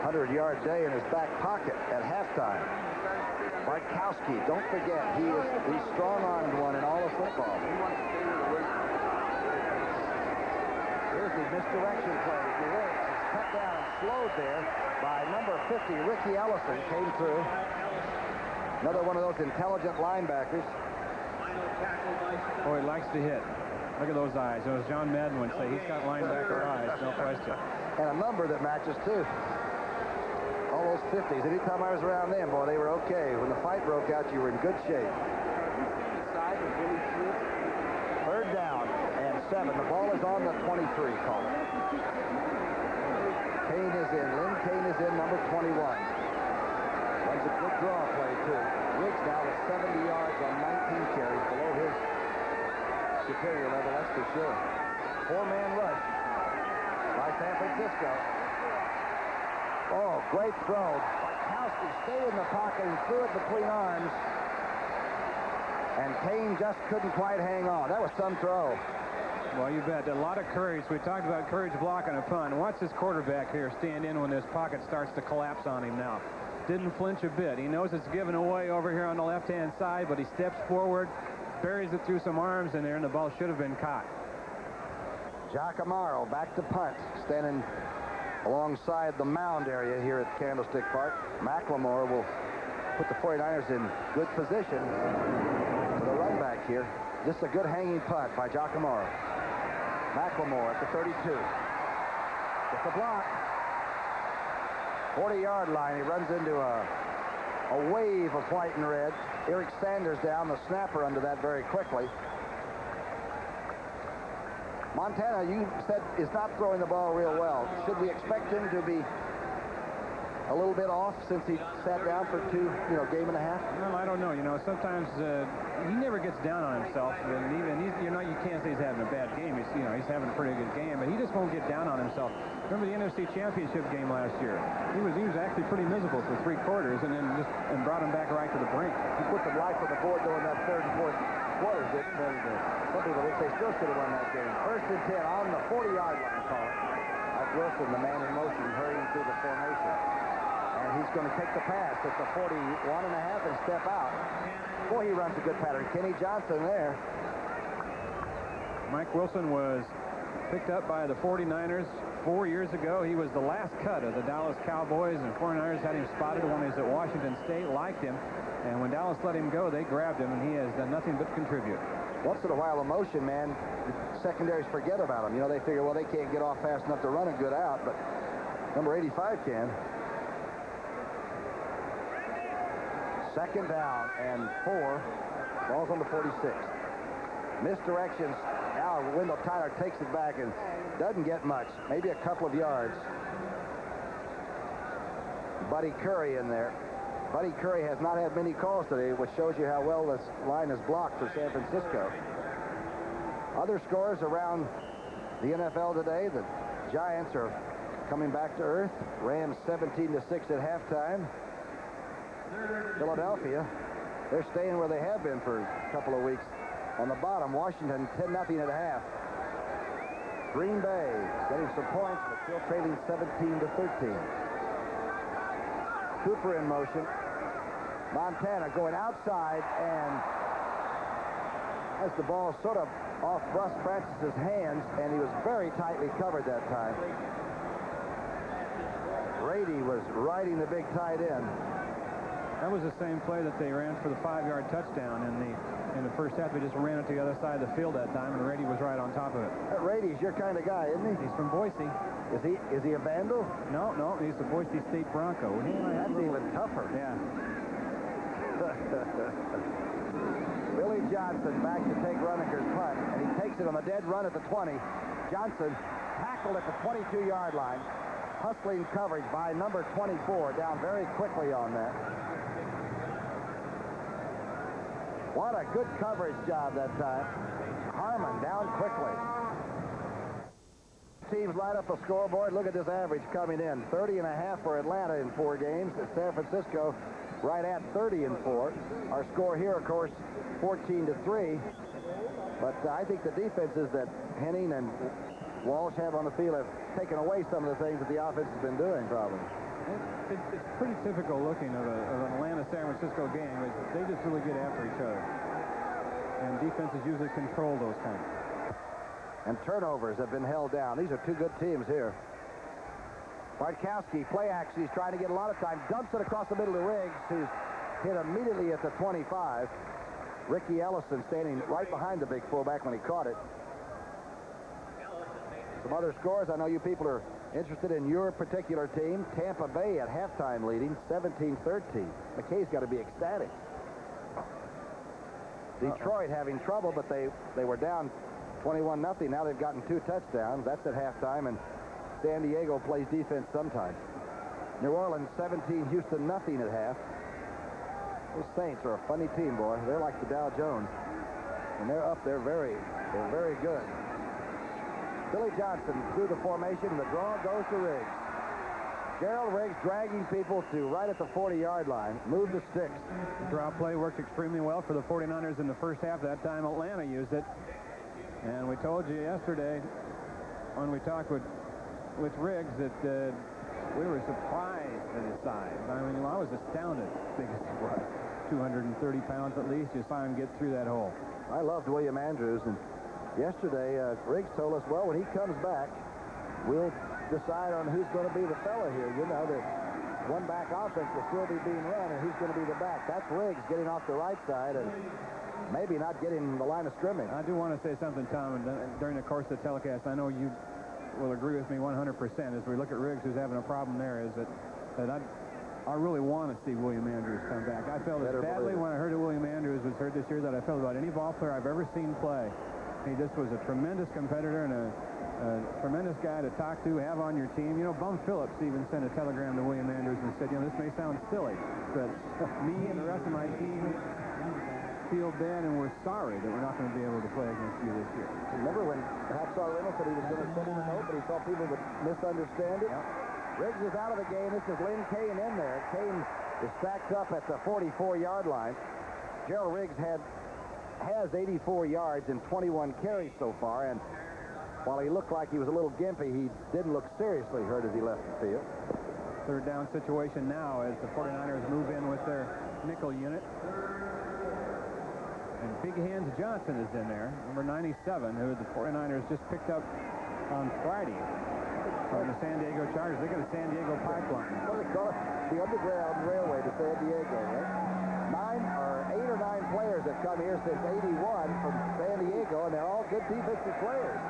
100-yard day in his back pocket at halftime. Bartkowski, don't forget, he is the strong-armed one in all of football. Here's the misdirection play. Riggs is cut down and slowed there by number 50, Ricky Ellison, came through. Another one of those intelligent linebackers. Oh, he likes to hit. Look at those eyes. As John Madden would say, he's got linebacker eyes, no question. And a number that matches, too. All those 50s. Anytime I was around them, boy, they were okay. When the fight broke out, you were in good shape. Third down and 7. The ball is on the 23 call. Kane is in. Lynn Kane is in, number 21. Runs a good draw play, too. Riggs now with 70 yards on 19 carries, below his superior level, that's for sure. 4-man rush by San Francisco. Oh, great throw. Bartkowski stayed in the pocket and threw it between arms. And Kane just couldn't quite hang on. That was some throw. Well, you bet. A lot of courage. We talked about courage blocking a punt. Watch this quarterback here stand in when this pocket starts to collapse on him now. Didn't flinch a bit. He knows it's given away over here on the left-hand side, but he steps forward, buries it through some arms in there, and the ball should have been caught. Jock Amaro back to punt, standing alongside the mound area here at Candlestick Park. McLemore will put the 49ers in good position for the run back here. Just a good hanging punt by Jock Amaro. McLemore at the 32. Gets the block. 40-yard line. He runs into a wave of white and red. Eric Sanders down, the snapper, under that very quickly. Montana, you said, is not throwing the ball real well. Should we expect him to be a little bit off since he sat down for game and a half? Well, I don't know. Sometimes he never gets down on himself, and even you can't say he's having a bad game. He's having a pretty good game, but he just won't get down on himself. Remember the NFC Championship game last year? He was actually pretty miserable for 3 quarters, and then brought him back right to the brink. He put some life on the board during that third and fourth quarters. Some people wish they still should have won that game. 1st and 10 on the 40-yard line. Call it. Mike Wilson, the man in motion, hurrying through the formation. And he's going to take the pass at the 41 and a half and step out. Boy, he runs a good pattern. Kenny Johnson there. Mike Wilson was picked up by the 49ers 4 years ago. He was the last cut of the Dallas Cowboys, and 49ers had him spotted when he was at Washington State, liked him. And when Dallas let him go, they grabbed him, and he has done nothing but contribute. Once in a while, emotion, man, secondaries forget about him. They figure, well, they can't get off fast enough to run a good out, but number 85 can. 2nd down and 4. Ball's on the 46. Misdirections. Now Wendell Tyler takes it back and doesn't get much. Maybe a couple of yards. Buddy Curry in there. Buddy Curry has not had many calls today, which shows you how well this line is blocked for San Francisco. Other scores around the NFL today. The Giants are coming back to earth. Rams 17-6 at halftime. Philadelphia, they're staying where they have been for a couple of weeks. On the bottom, Washington 10-0 at half. Green Bay getting some points, but still trailing 17-13. Cooper in motion. Montana going outside, and has the ball sort of off Russ Francis's hands, and he was very tightly covered that time. Brady was riding the big tight end. That was the same play that they ran for the 5-yard touchdown in the first half. They just ran it to the other side of the field that time, and Brady was right on top of it. That Brady's your kind of guy, isn't he? He's from Boise. Is he a Vandal? No, he's the Boise State Bronco. That's even tougher. Yeah. Billy Johnson back to take Runeker's punt, and he takes it on the dead run at the 20. Johnson tackled at the 22-yard line. Hustling coverage by number 24, down very quickly on that. What a good coverage job that time. Harmon down quickly. Teams light up the scoreboard. Look at this average coming in. 30.5 for Atlanta in 4 games. San Francisco right at 30 in 4. Our score here, of course, 14-3. But I think the defenses that Henning and Walsh have on the field have taken away some of the things that the offense has been doing, probably. It's pretty typical looking of an Atlanta-San Francisco game. They just really get after each other. And defenses usually control those things. And turnovers have been held down. These are 2 good teams here. Bartkowski, play action. He's trying to get a lot of time. Dumps it across the middle to Riggs, who's hit immediately at the 25. Ricky Ellison standing right behind the big fullback when he caught it. Some other scores. I know you people are interested in your particular team. Tampa Bay at halftime leading 17-13. McKay's got to be ecstatic. Detroit having trouble, but they were down 21-0. Now they've gotten 2 touchdowns. That's at halftime, and San Diego plays defense sometimes. New Orleans 17, Houston nothing at half. Those Saints are a funny team, boy. They're like the Dow Jones, and they're up there they're very good. Billy Johnson through the formation. The draw goes to Riggs. Gerald Riggs dragging people to right at the 40-yard line. Move the sticks. The draw play worked extremely well for the 49ers in the first half. That time Atlanta used it. And we told you yesterday when we talked with Riggs that we were surprised at his size. I mean, I was astounded, big as he was. 230 pounds at least. You saw him get through that hole. I loved William Andrews, and yesterday Riggs told us, well, when he comes back, we'll decide on who's going to be the fella here. You know, the one-back offense will still be being run, and who's going to be the back. That's Riggs getting off the right side and maybe not getting the line of scrimmage. I do want to say something, Tom, and during the course of the telecast, I know you will agree with me 100% as we look at Riggs, who's having a problem there, is that I really want to see William Andrews come back. I felt as badly when I heard that William Andrews was hurt this year that I felt about any ball player I've ever seen play. He just was a tremendous competitor and a tremendous guy to talk to, have on your team. You know, Bum Phillips even sent a telegram to William Andrews and said, you know, this may sound silly, but me and the rest of my team feel bad and we're sorry that we're not going to be able to play against you this year. Remember when Hacksaw Reynolds said he was going to send him a note, but he thought people would misunderstand it? Yep. Riggs is out of the game. This is Lynn Kane in there. Kane is stacked up at the 44-yard line. Gerald Riggs has 84 yards and 21 carries so far, and while he looked like he was a little gimpy, he didn't look seriously hurt as he left the field. Third down situation now as the 49ers move in with their nickel unit. And Big Hands Johnson is in there, number 97, who the 49ers just picked up on Friday from the San Diego Chargers. They got a San Diego pipeline. What do they call it? The Underground Railway to San Diego, right? 8 or 9 players have come here since '81 from San Diego, and they're all good defensive players.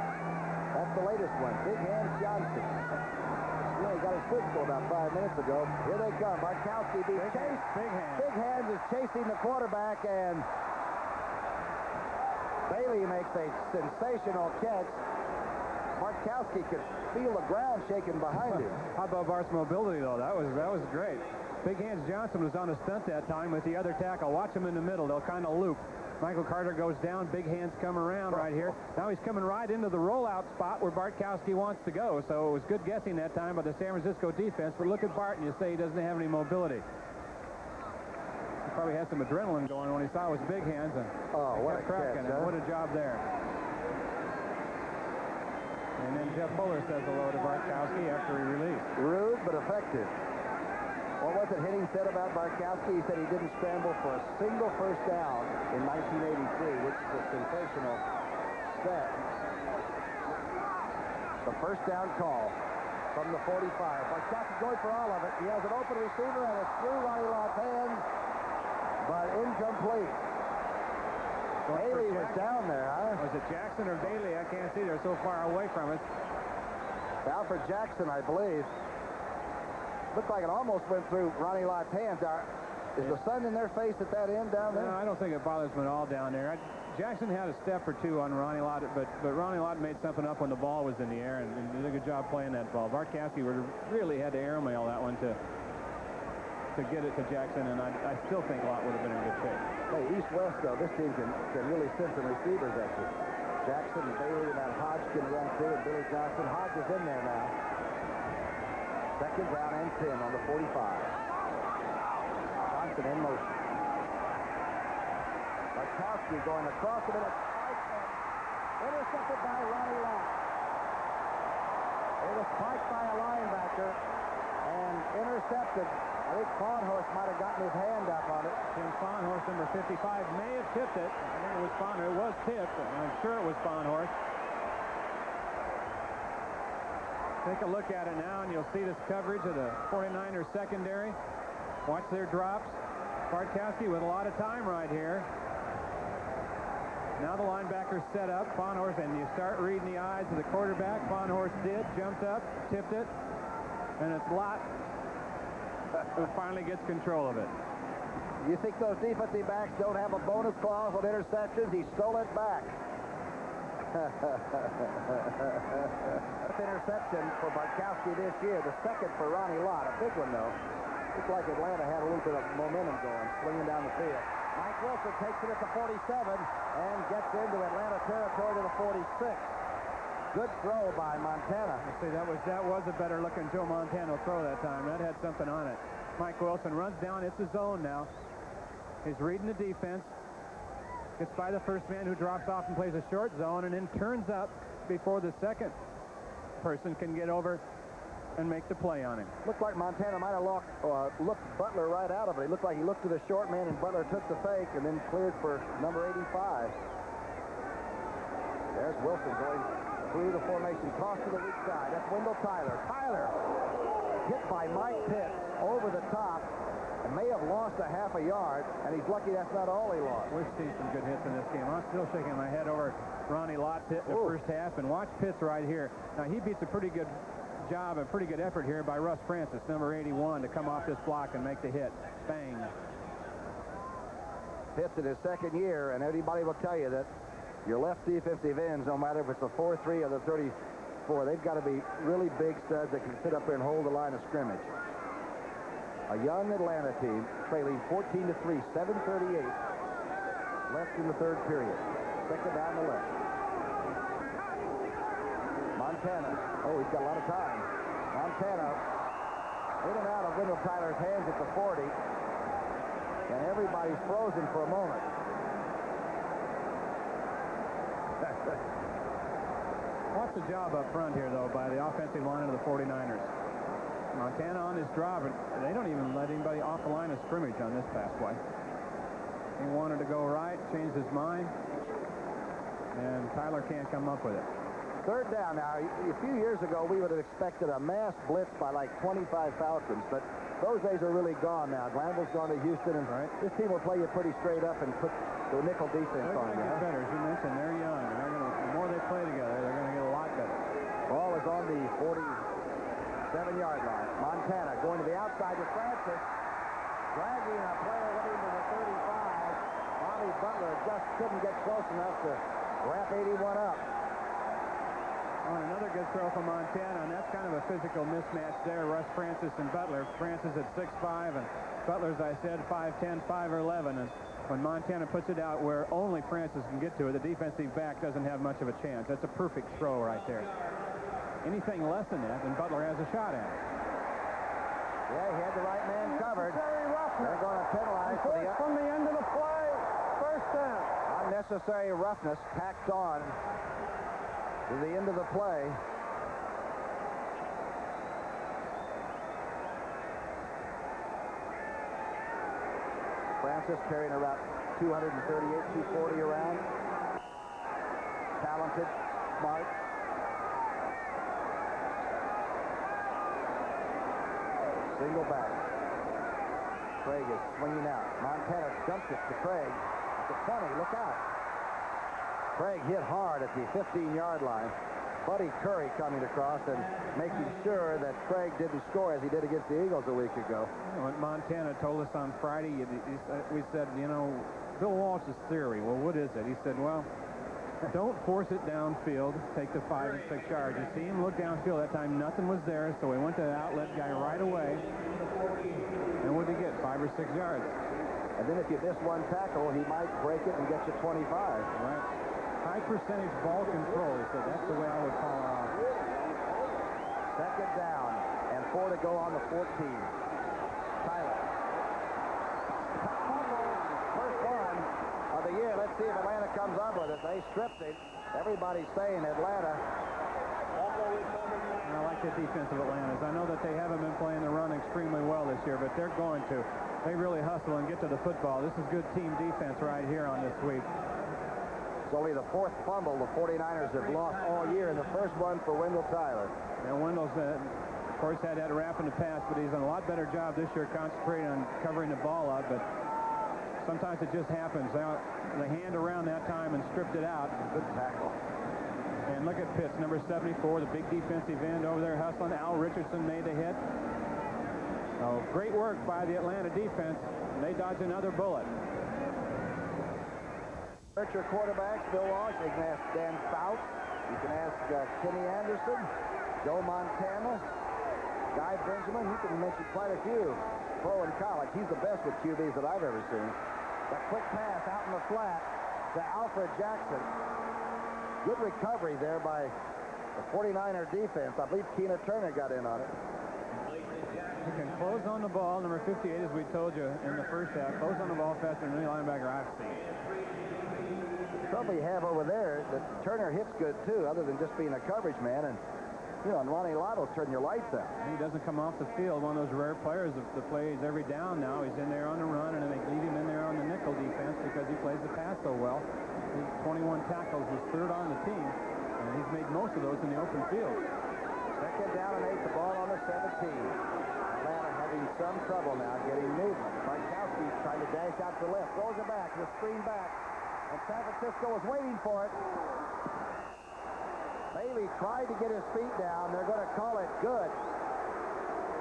That's the latest one, Big Hands Johnson. You know, he got his physical about 5 minutes ago. Here they come. Bartkowski being chased. Big Hands is chasing the quarterback, and Bailey makes a sensational catch. Bartkowski could feel the ground shaking behind him. How about Bart's mobility, though? That was great. Big Hands Johnson was on a stunt that time with the other tackle. Watch him in the middle. They'll kind of loop. Michael Carter goes down. Big Hands come around right here. Now he's coming right into the rollout spot where Bartkowski wants to go. So it was good guessing that time by the San Francisco defense. But look at Bart, and you say he doesn't have any mobility. He probably had some adrenaline going when he saw it was Big Hands. And what a catch, huh? What a job there. And then Jeff Fuller says hello to Bartkowski after he released. Rude, but effective. What was it Hitting said about Bartkowski? He said he didn't scramble for a single first down in 1983, which is a sensational stat. The first down call from the 45. Bartkowski going for all of it. He has an open receiver, and it's through Ronnie Lott's hands, but incomplete. Bailey was down there, huh? Was it Jackson or Bailey? I can't see. They're so far away from us. Alfred Jackson, I believe. Looked like it almost went through Ronnie Lott's hands. Is the sun in their face at that end down there? No, I don't think it bothers them at all down there. Jackson had a step or two on Ronnie Lott, but Ronnie Lott made something up when the ball was in the air and did a good job playing that ball. Bartkowski really had to airmail that one to get it to Jackson, and I still think Lott would have been in good shape. Hey, East-West, though, this team can really send some receivers at you. Jackson and Bailey and that Hodge can run through, and Billy Johnson. Hodge is in there now. Second down and 10 on the 45. Johnson in motion. Bartkowski going across the middle. Intercepted by Ronnie Lott. It was spiked by a linebacker and intercepted. I think Farnhorst might have gotten his hand up on it. Tim Farnhorst, number 55, may have tipped it. I think it was Farnhorst. It was tipped. I'm sure it was Farnhorst. Take a look at it now, and you'll see this coverage of the 49ers secondary. Watch their drops. Bartkowski with a lot of time right here. Now the linebacker's set up. Farnhorst, and you start reading the eyes of the quarterback. Farnhorst did, jumped up, tipped it, and it's Lott who finally gets control of it. You think those defensive backs don't have a bonus clause with interceptions? He stole it back. Interception for Bartkowski this year, the second for Ronnie Lott. A big one, though. Looks like Atlanta had a little bit of momentum going, swinging down the field. Mike Wilson takes it at the 47 and gets into Atlanta territory to the 46. Good throw by Montana. You see, that was a better-looking Joe Montana throw that time. That had something on it. Mike Wilson runs down. It's a zone now. He's reading the defense. Gets by the first man who drops off and plays a short zone and then turns up before the second person can get over and make the play on him. Looked like Montana might have looked Butler right out of it. It looked like he looked to the short man and Butler took the fake and then cleared for number 85. There's Wilson going through the formation. Toss to the weak side. That's Wendell Tyler. Tyler hit by Mike Pitts over the top and may have lost a half a yard, and he's lucky that's not all he lost. We've seen some good hits in this game. I'm still shaking my head over Ronnie Lott Pitt in the first half, and watch Pitts right here. Now, he beats a pretty good job, a pretty good effort here by Russ Francis, number 81, to come off this block and make the hit. Bang. Pitts in his second year, and anybody will tell you that your left defensive ends, no matter if it's the 4-3 or the 34, they've got to be really big studs that can sit up there and hold the line of scrimmage. A young Atlanta team trailing 14-3, 7:38 left in the third period. Second down the left. Montana. Oh, he's got a lot of time. Montana in and out of Wendell Tyler's hands at the 40. And everybody's frozen for a moment. What's the job up front here, though, by the offensive line of the 49ers? Montana on his drive, and they don't even let anybody off the line of scrimmage on this pass play. He wanted to go right, changed his mind, and Tyler can't come up with it. Third down now. A few years ago, we would have expected a mass blitz by like 25 Falcons, but those days are really gone now. Glanville's gone to Houston, and this team will play you pretty straight up and put the nickel defense They're on going to you. get better, as you mentioned. They're young, and the more they play together, they're going to get a lot better. Ball is on the 47-yard line. Montana going to the outside with Francis, dragging a player way into the 35. Bobby Butler just couldn't get close enough to wrap 81 up. Oh, and another good throw from Montana, and that's kind of a physical mismatch there. Russ Francis and Butler. Francis at 6'5", and Butler, as I said, 5'10", 5'11". And when Montana puts it out where only Francis can get to it, the defensive back doesn't have much of a chance. That's a perfect throw right there. Anything less than that, and Butler has a shot at it. Yeah, he had the right man covered. They're going to penalize for the From the end of the play, first down. unnecessary roughness tacked on to the end of the play. Francis carrying about 238, 240 around. Talented, smart. Single back. Craig is swinging out. Montana dumps it to Craig. At the 20, look out. Craig hit hard at the 15-yard line. Buddy Curry coming across and making sure that Craig didn't score as he did against the Eagles a week ago. What Montana told us on Friday, we said, you know, Bill Walsh's theory. Well, what is it? He said, well, don't force it downfield. Take the 5 and 6 yards. You see him look downfield. That time nothing was there, so he went to the outlet guy right away. And what did he get? 5 or 6 yards. And then if you miss one tackle, he might break it and get you 25. Right. High percentage ball control. He said that's the way I would call it out. Second down and 4 to go on the 14. Tyler. First one of the year. Let's see if Atlanta comes up with it. They stripped it. Everybody's saying Atlanta. I like the defense of Atlanta's. I know that they haven't been playing the run extremely well this year, but they're going to. They really hustle and get to the football. This is good team defense right here on this sweep. It's only the 4th fumble the 49ers have lost all year, and the first one for Wendell Tyler. And Wendell's, of course, had that wrap in the past, but he's done a lot better job this year concentrating on covering the ball up, but sometimes it just happens. The hand around that time and stripped it out. Good tackle. And look at Pitts, number 74, the big defensive end over there hustling. Al Richardson made the hit. Oh, great work by the Atlanta defense. They dodge another bullet. Your quarterbacks, Bill Walsh. You can ask Dan Fouts. You can ask Kenny Anderson, Joe Montana, Guy Benjamin. You can mention quite a few. Pro in college. He's the best with QBs that I've ever seen. That quick pass out in the flat to Alfred Jackson. Good recovery there by the 49er defense. I believe Keena Turner got in on it. He can close on the ball. Number 58, as we told you in the first half, close on the ball faster than any linebacker I've seen. The trouble you have over there, that Turner hits good too, other than just being a coverage man. And you know, and Ronnie Lott will turn your lights out. He doesn't come off the field. One of those rare players that plays every down now. He's in there on the run, and then they leave him in there on the nickel defense because he plays the pass so well. His 21 tackles is third on the team, and he's made most of those in the open field. Second down and 8, the ball on the 17. Atlanta having some trouble now getting movement. Bartkowski trying to dash out to the left. Throws it back, the screen back. And San Francisco was waiting for it. Bailey tried to get his feet down. They're going to call it good.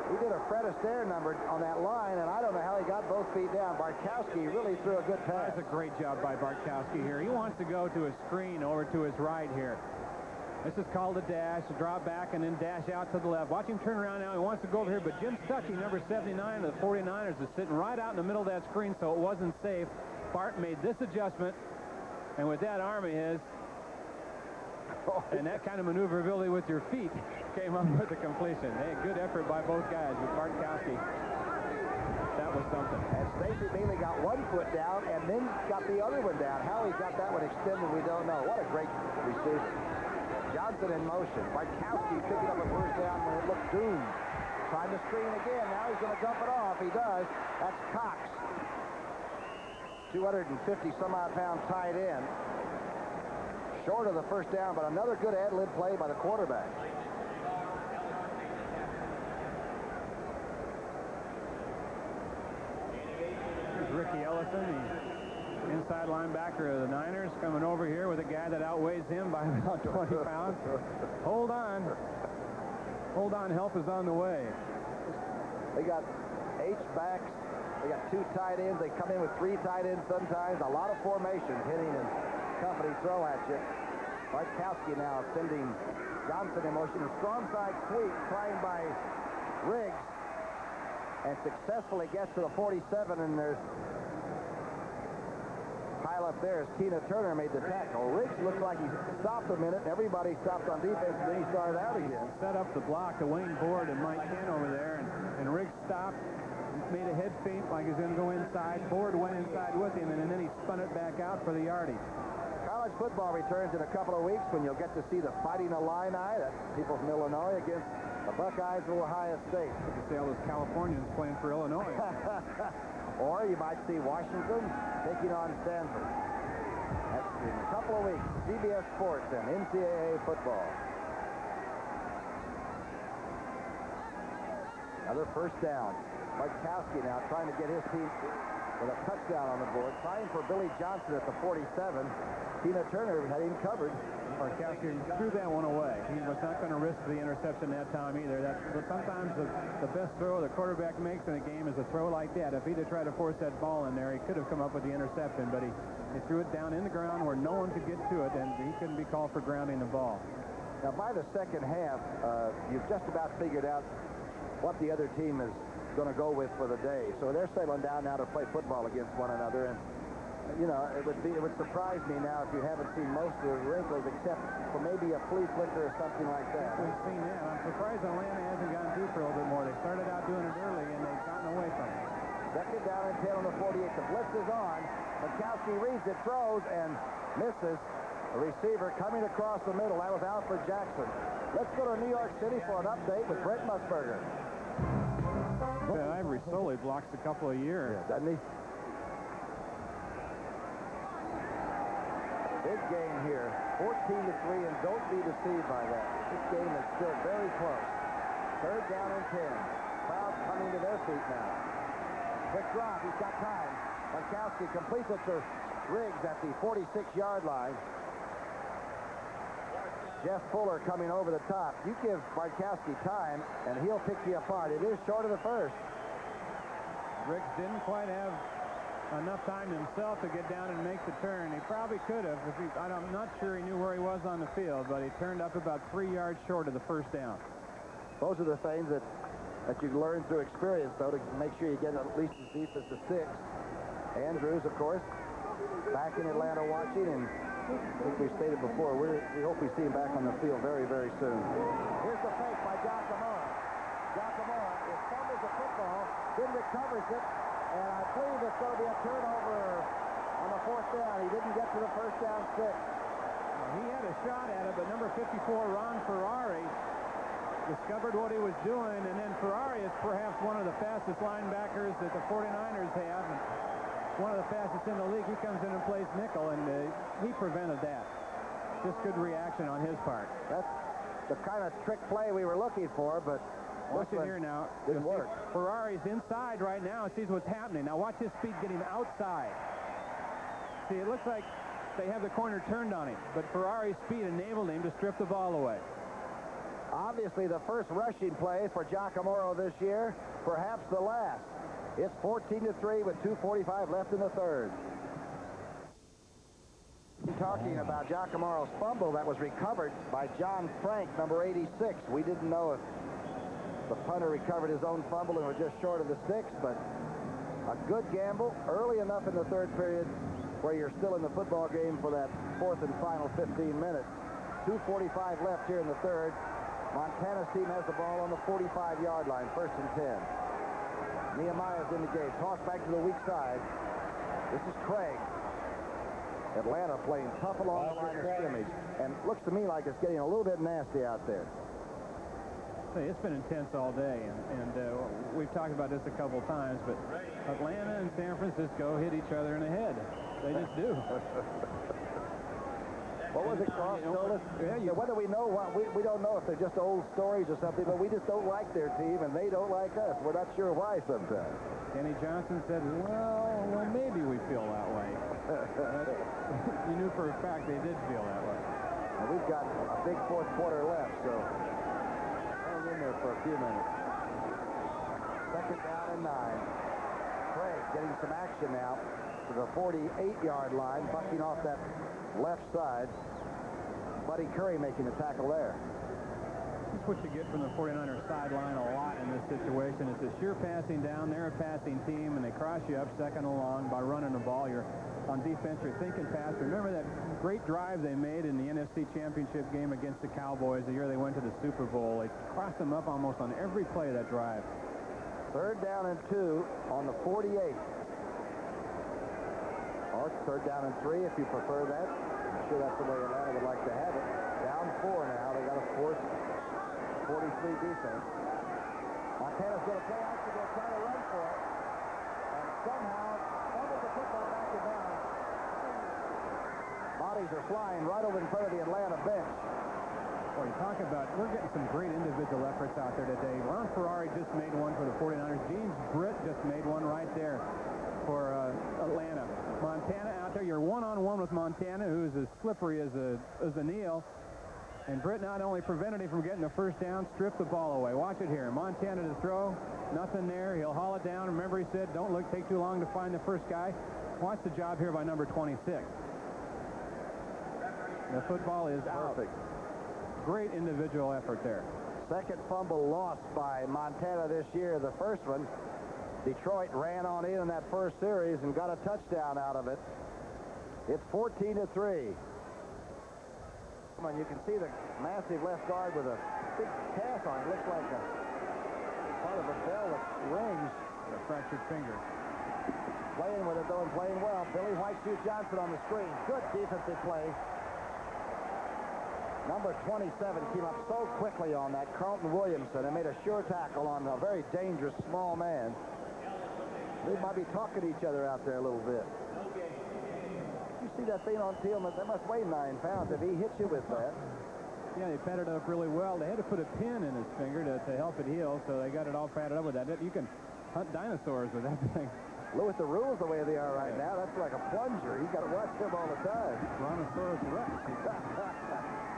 He did a Fred Astaire number on that line, and I don't know how he got both feet down. Bartkowski really threw a good pass. That's a great job by Bartkowski here. He wants to go to a screen over to his right here. This is called a dash, a drop back, and then dash out to the left. Watch him turn around now. He wants to go over here, but Jim Stuckey, number 79 of the 49ers, is sitting right out in the middle of that screen, so it wasn't safe. Bart made this adjustment, and with that arm of his, and that kind of maneuverability with your feet, came up with the completion. Hey, good effort by both guys with Bartkowski. That was something. And Stacy Bailey got one foot down and then got the other one down. How he got that one extended, we don't know. What a great receiver. Johnson in motion. Bartkowski picking up a first down when it looked doomed. Trying to screen again. Now he's going to dump it off. He does. That's Cox. 250-some-odd pound tight end. Short of the first down, but another good ad-lib play by the quarterback. Here's Ricky Ellison, the inside linebacker of the Niners, coming over here with a guy that outweighs him by about 20 pounds. Hold on. Hold on, help is on the way. They got H-backs. They got 2 tight ends. They come in with 3 tight ends sometimes. A lot of formations hitting and company throw at you. Bartkowski now sending Johnson in motion. A strong side sweep trying by Riggs. And successfully gets to the 47, and there's pile up there as Tina Turner made the tackle. Riggs looks like he stopped a minute. Everybody stopped on defense, and then he started out again. Set up the block to Wayne Board and Mike Ken over there, and Riggs stopped, made a head feint like he's going to go inside. Board went inside with him, and then he spun it back out for the yardage. College football returns in a couple of weeks when you'll get to see the Fighting Illini, that's people from Illinois, against the Buckeyes of Ohio State. You can see all those Californians playing for Illinois. Or you might see Washington taking on Stanford. That's in a couple of weeks. CBS Sports and NCAA football. Another first down. Bartkowski now trying to get his team with a touchdown on the board. Trying for Billy Johnson at the 47. Tina Turner had him covered. Bartkowski threw that one away. He was not going to risk the interception that time either. But sometimes the best throw the quarterback makes in a game is a throw like that. If he'd have tried to force that ball in there, he could have come up with the interception, but he threw it down in the ground where no one could get to it, and he couldn't be called for grounding the ball. Now, by the second half, you've just about figured out what the other team is going to go with for the day. So they're settling down now to play football against one another, and you know, it would surprise me now if you haven't seen most of the wrinkles except for maybe a flea flicker or something like that. We've seen that. I'm surprised Atlanta hasn't gone deep for a little bit more. They started out doing it early, and they've gotten away from it. Second down and 10 on the 48. The blitz is on. Bartkowski reads it, throws, and misses. A receiver coming across the middle. That was Alfred Jackson. Let's go to New York City for an update with Brent Musburger. Ivory Soley blocks a couple of years. Yeah, doesn't he? Big game here, 14-3, and don't be deceived by that. This game is still very close. Third down and 10. Crowd coming to their feet now. Quick drop, he's got time. Bartkowski completes it to Riggs at the 46-yard line. Jeff Fuller coming over the top. You give Bartkowski time, and he'll pick you apart. It is short of the first. Riggs didn't quite have enough time himself to get down and make the turn. He probably could have. I'm not sure he knew where he was on the field, but he turned up about 3 yards short of the first down. Those are the things that you learn through experience, though, to make sure you get at least as deep as the 6. Andrews, of course, back in Atlanta watching, and I think we stated before, we hope we see him back on the field very, very soon. Here's the fake by Giacomo. Giacomo is fumbles the Then recovers it, and I believe it's going to be a turnover on the 4th down. He didn't get to the first down 6. He had a shot at it, but number 54, Ron Ferrari, discovered what he was doing, and then Ferrari is perhaps one of the fastest linebackers that the 49ers have, and one of the fastest in the league. He comes in and plays nickel, and he prevented that. Just good reaction on his part. That's the kind of trick play we were looking for, but watch it here now. Didn't work. Ferrari's inside right now and sees what's happening. Now watch his speed get him outside. See, it looks like they have the corner turned on him, but Ferrari's speed enabled him to strip the ball away. Obviously the first rushing play for Giacomo this year, perhaps the last. It's 14-3 with 2:45 left in the 3rd. Talking about Giacomo's fumble that was recovered by John Frank, number 86. We didn't know if the punter recovered his own fumble and was just short of the sticks, but a good gamble early enough in the 3rd period where you're still in the football game for that 4th and final 15 minutes. 2:45 left here in the 3rd. Montana's team has the ball on the 45-yard line, 1st and 10. Nehemiah's in the game. Toss back to the weak side. This is Craig. Atlanta playing tough along the line of scrimmage. And looks to me like it's getting a little bit nasty out there. It's been intense all day, and we've talked about this a couple times, but Atlanta and San Francisco hit each other in the head. They just do. What was it, Cross told us? Yeah, whether we know what, we don't know if they're just old stories or something, but we just don't like their team, and they don't like us. We're not sure why sometimes. Kenny Johnson said, well, maybe we feel that way. You knew for a fact they did feel that way. And we've got a big 4th quarter left, so hang in there for a few minutes. 2nd down and 9. Craig getting some action now to the 48-yard line, bucking off that left side. Buddy Curry making the tackle there. That's what you get from the 49ers sideline a lot in this situation. It's a sure passing down. They're a passing team, and they cross you up 2nd and long by running the ball. You're on defense. You're thinking faster. Remember that great drive they made in the NFC Championship game against the Cowboys the year they went to the Super Bowl. They crossed them up almost on every play of that drive. 3rd down and 2 on the 48. Or 3rd down and 3 if you prefer that. I'm sure that's the way Atlanta would like to have it. Down 4 now. They got a force 43 defense. Montana's going to play action. They'll try to run for it. And somehow fumbles the football back in bounds. Bodies are flying right over in front of the Atlanta bench. Well, you talk about, we're getting some great individual efforts out there today. Ron Ferrari just made one for the 49ers. James Britt just made one right there for Atlanta. Montana out there, you're one-on-one with Montana, who is as slippery as a Neal. And Britt not only prevented him from getting the first down, stripped the ball away. Watch it here. Montana to throw. Nothing there. He'll haul it down. Remember, he said, don't take too long to find the first guy. Watch the job here by number 26. The football is perfect. Out. Great individual effort there. 2nd fumble lost by Montana this year. The first one, Detroit ran on in that first series and got a touchdown out of it. It's 14-3. Come on, you can see the massive left guard with a big cast on it. Looks like a part of a bell that rings. A fractured finger. Playing with it, though, and playing well. Billy White shoots Johnson on the screen. Good defensive play. Number 27 came up so quickly on that, Carlton Williamson, and made a sure tackle on a very dangerous small man. They might be talking to each other out there a little bit. You see that thing on Tillman? That must weigh 9 pounds if he hits you with that. Yeah, they padded it up really well. They had to put a pin in his finger to help it heal, so they got it all padded up with that. You can hunt dinosaurs with that thing. Look at the rules the way they are right now. That's like a plunger. You got to watch them all the time. Brontosaurus Rex.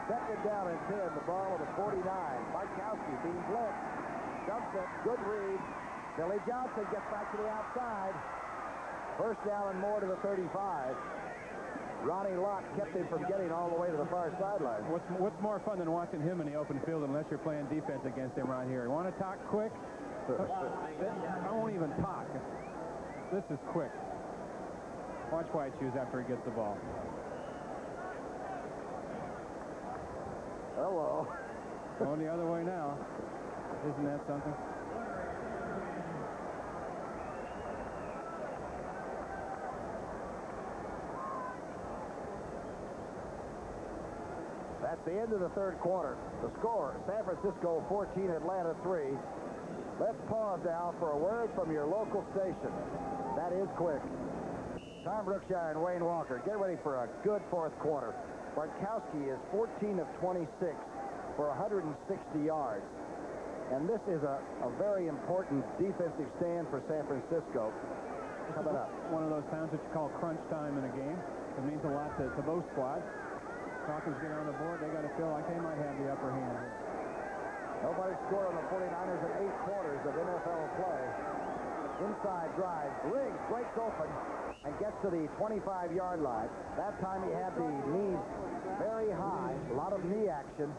2nd down and 10. The ball of the 49. Barkowski being blitzed. Dumps it. Good read. Billy Johnson gets back to the outside. 1st down and more to the 35. Ronnie Lott kept him from getting all the way to the far sideline. What's more fun than watching him in the open field unless you're playing defense against him right here? You want to talk quick? I won't even talk. This is quick. Watch White Shoes after he gets the ball. Hello. Going the other way now. Isn't that something? the end of the third quarter. The score, San Francisco 14, Atlanta 3. Let's pause now for a word from your local station. That is quick. Tom Brookshire and Wayne Walker, get ready for a good fourth quarter. Bartkowski is 14 of 26 for 160 yards. And this is a very important defensive stand for San Francisco. Coming up. One of those times that you call crunch time in a game. It means a lot to both squads. Falcons get on the board, they got to feel like they might have the upper hand. Nobody scored on the 49ers in 8 quarters of NFL play. Inside drive. Riggs breaks open and gets to the 25-yard line. That time he had the knees very high. A lot of knee action.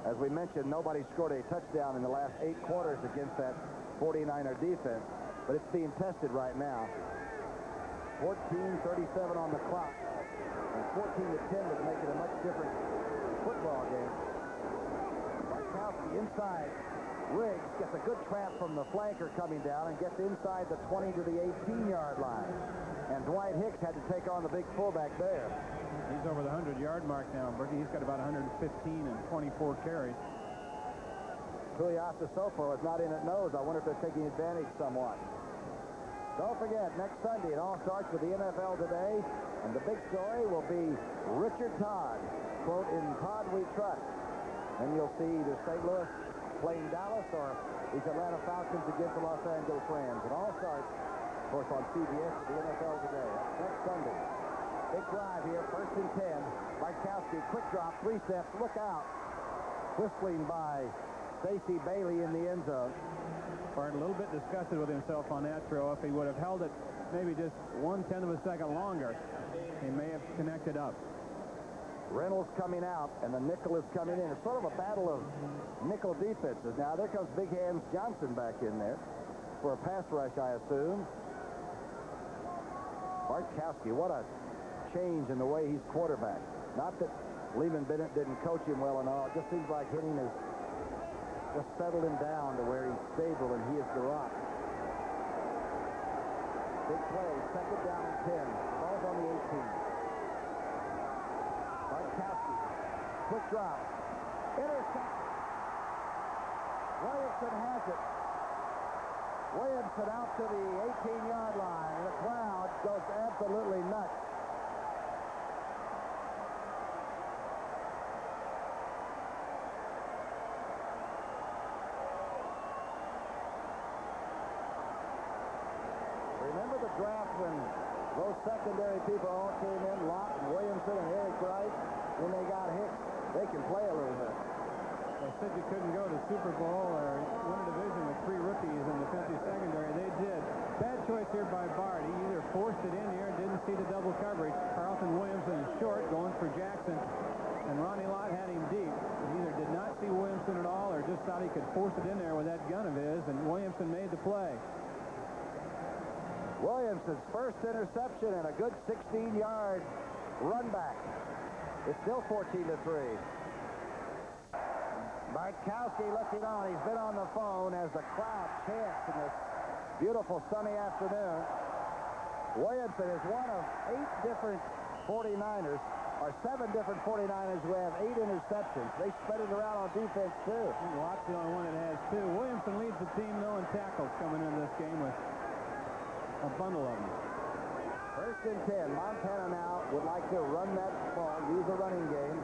As we mentioned, nobody scored a touchdown in the last 8 quarters against that 49er defense, but it's being tested right now. 14:37 on the clock, and 14-10 would make it a much different football game. Bartkowski inside. Riggs gets a good trap from the flanker coming down and gets inside the 20 to the 18-yard line. And Dwight Hicks had to take on the big fullback there. He's over the 100-yard mark now, Berkey. He's got about 115 and 24 carries. Tuiasosopo is not in at nose. I wonder if they're taking advantage somewhat. Don't forget, next Sunday, it all starts with the NFL Today, and the big story will be Richard Todd, quote, "In Todd we trust." Then you'll see either St. Louis playing Dallas or these Atlanta Falcons against the Los Angeles Rams. It all starts, of course, on CBS with the NFL Today. That's next Sunday. Big drive here, 1st and 10. Bartkowski, quick drop, 3 steps, look out. Whistling by Stacey Bailey in the end zone. Bart a little bit disgusted with himself on that throw. If he would have held it maybe just 1/10 of a second longer, he may have connected up. Reynolds coming out, and the nickel is coming in. It's sort of a battle of nickel defenses. Now, there comes Big Hands Johnson back in there for a pass rush, I assume. Bartkowski, what a change in the way he's quarterback. Not that Lehman Bennett didn't coach him well and all. It just seems like hitting has just settled him down to where he's stable and he is the rock. Big play, 2nd down and 10. Ball's on the 18. Bartkowski, quick drop, intercept. Williamson has it. Williamson out to the 18-yard line, and the crowd goes absolutely nuts. Remember the draft when those secondary people all came in, Lott and Williamson and Eric Wright, when they got Hicks, they can play a little bit. They said you couldn't go to Super Bowl or win a division with 3 rookies in defensive secondary. They did. Bad choice here by Bart. He either forced it in here and didn't see the double coverage. Carlton Williamson is short, going for Jackson, and Ronnie Lott had him deep. He either did not see Williamson at all or just thought he could force it in there with that gun of his, and Williamson made the play. Williamson's first interception and a good 16-yard run back. It's still 14-3. Bartkowski looking on. He's been on the phone as the crowd chants in this beautiful sunny afternoon. Williamson is one of 8 different 49ers, or 7 different 49ers who have 8 interceptions. They spread it around on defense, too. Lott's the only one that has 2. Williamson leads the team, though, in tackles coming into this game with a bundle of them. 1st and 10. Montana now would like to run that ball, use a running game.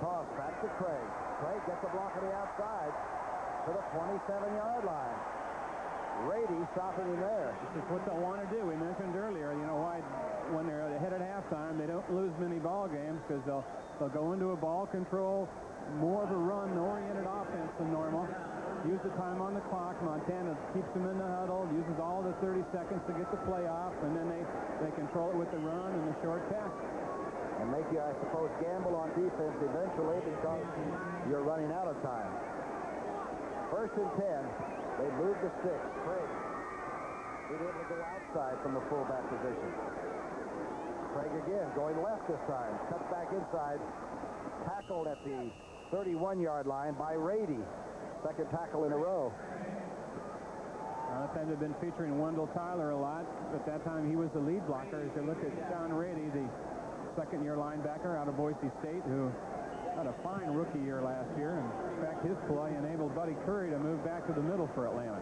Toss back to Craig. Craig gets a block on the outside to the 27-yard line. Rady stopping him there. This is what they want to do. We mentioned earlier, you know, why when they're ahead at halftime, they don't lose many ball games because they'll go into a ball control, more of a run-oriented offense than normal. Use the time on the clock. Montana keeps them in the huddle, uses all the 30 seconds to get the play off, and then they control it with the run and the short pass. And make you, I suppose, gamble on defense eventually because you're running out of time. 1st and 10. They move the sticks. Craig being able to go outside from the fullback position. Craig again going left this time. Cuts back inside. Tackled at the 31-yard line by Rady. 2nd tackle in a row. time they've been featuring Wendell Tyler a lot. At that time, he was the lead blocker. As you look at Sean Rady, the second-year linebacker out of Boise State, who had a fine rookie year last year. And in fact, his play enabled Buddy Curry to move back to the middle for Atlanta.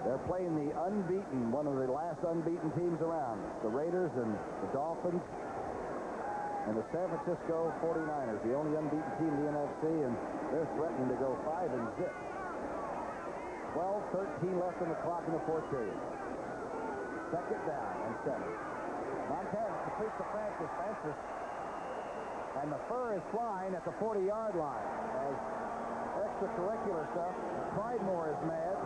They're playing the unbeaten, one of the last unbeaten teams around. The Raiders and the Dolphins and the San Francisco 49ers, the only unbeaten team in the NFC, and they're threatening to go 5-0. 12-13 left on the clock in the fourth period. Second down and 7. Montana completes to Francis. And the fur is flying at the 40-yard line. As extracurricular stuff, Pridemore is mad.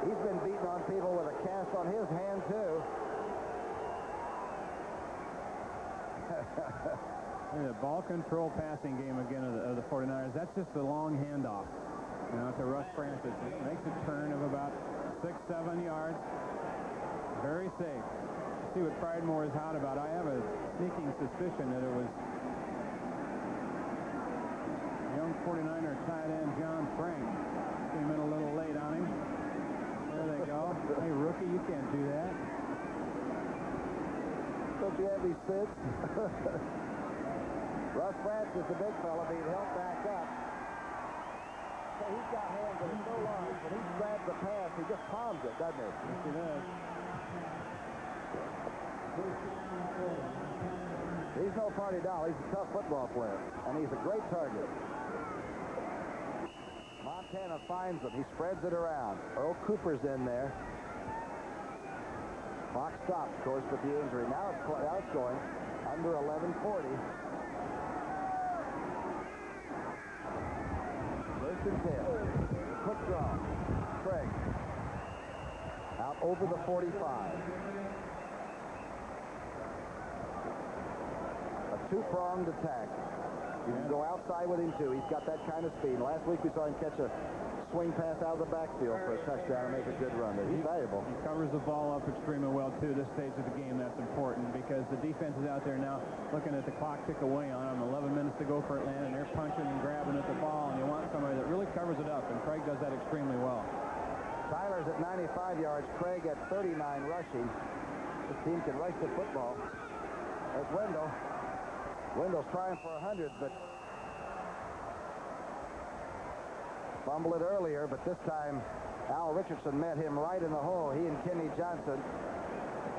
He's been beating on people with a cast on his hand, too. The ball control passing game again of the 49ers. That's just a long handoff. To Russ Francis. It makes a turn of about 6-7 yards. Very safe. See what Pridemore is hot about. I have a sneaking suspicion that it was young 49er tight end John Frank. Came in a little late on him. There they go. Hey, rookie, you can't do that. Don't you have these fits? Russ Francis, the big fella, being held back up. So he's got hands that are so large, when he grabs the pass, he just palms it, doesn't he? Yes, he does. He's no party doll. He's a tough football player, and he's a great target. Montana finds him. He spreads it around. Earl Cooper's in there. Clock stops, of course, with the injury. Now it's going under 11:40. First and 10. Quick draw. Craig. Out over the 45. A two-pronged attack. You can go outside with him, too. He's got that kind of speed. Last week we saw him catch a swing pass out of the backfield for a touchdown and make a good run. He's valuable. He covers the ball up extremely well, too. This stage of the game, that's important because the defense is out there now looking at the clock tick away on them. 11 minutes to go for Atlanta, and they're punching and grabbing at the ball, and you want somebody that really covers it up, and Craig does that extremely well. Tyler's at 95 yards. Craig at 39 rushing. This team can rush the football. There's Wendell. Wendell's trying for 100, but fumbled it earlier, but this time Al Richardson met him right in the hole. He and Kenny Johnson.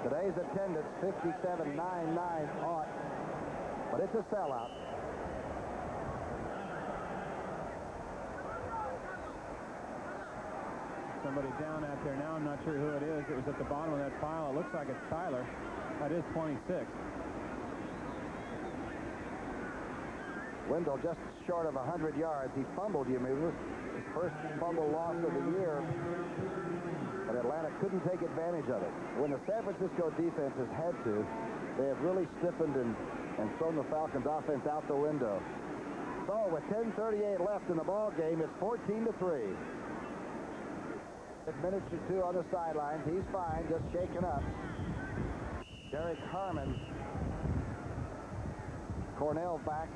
Today's attendance 57,990 ought, but it's a sellout. Somebody down out there now. I'm not sure who it is. It was at the bottom of that pile. It looks like it's Tyler. That is 26. Wendell just short of 100 yards. He fumbled, you remember. His first fumble loss of the year. But Atlanta couldn't take advantage of it. When the San Francisco defense has had to, they have really stiffened and thrown the Falcons offense out the window. So with 10:38 left in the ball game, it's 14-3. A minute or two on the sidelines. He's fine, just shaken up. Derek Harmon. Cornell back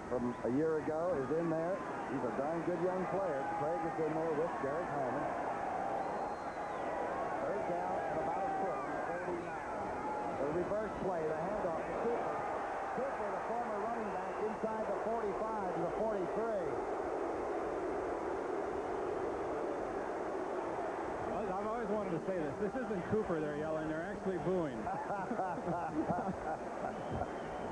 from a year ago is in there. He's a darn good young player. Craig is in there with Derek Harmon. Third down and about a foot. 39. The reverse play, the handoff to Cooper. Cooper, the former running back, inside the 45 to the 43. I've always wanted to say this. This isn't Cooper they're yelling. They're actually booing.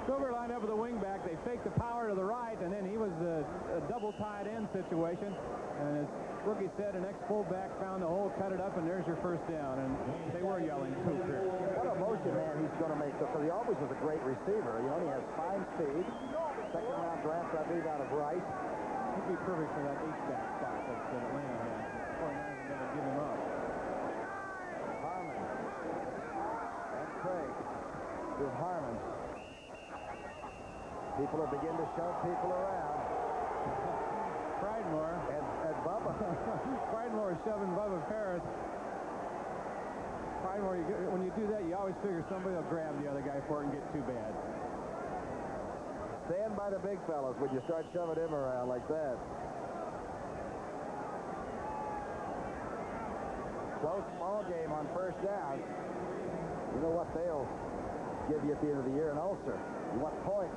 Cooper lined up with the wingback. They faked the power to the right, and then he was a double tight end situation. And as Rookie said, an ex-fullback found the hole, cut it up, and there's your first down. And they were yelling Cooper. What a motion man he's going to make. So he always was a great receiver. You know, he has fine speed. Second-round draft, I believe, out of Rice. He'd be perfect for that H-back spot that Atlanta has. The 49ers are going to give him up. Harmon. And Craig. Here's Harmon. People are beginning to shove people around. Pridemore. And Bubba. Pridemore is shoving Bubba Paris. Pridemore, when you do that, you always figure somebody will grab the other guy for it and get too bad. Stand by the big fellas when you start shoving him around like that. Close ball game on first down. You know what they'll give you at the end of the year? An ulcer. You want points.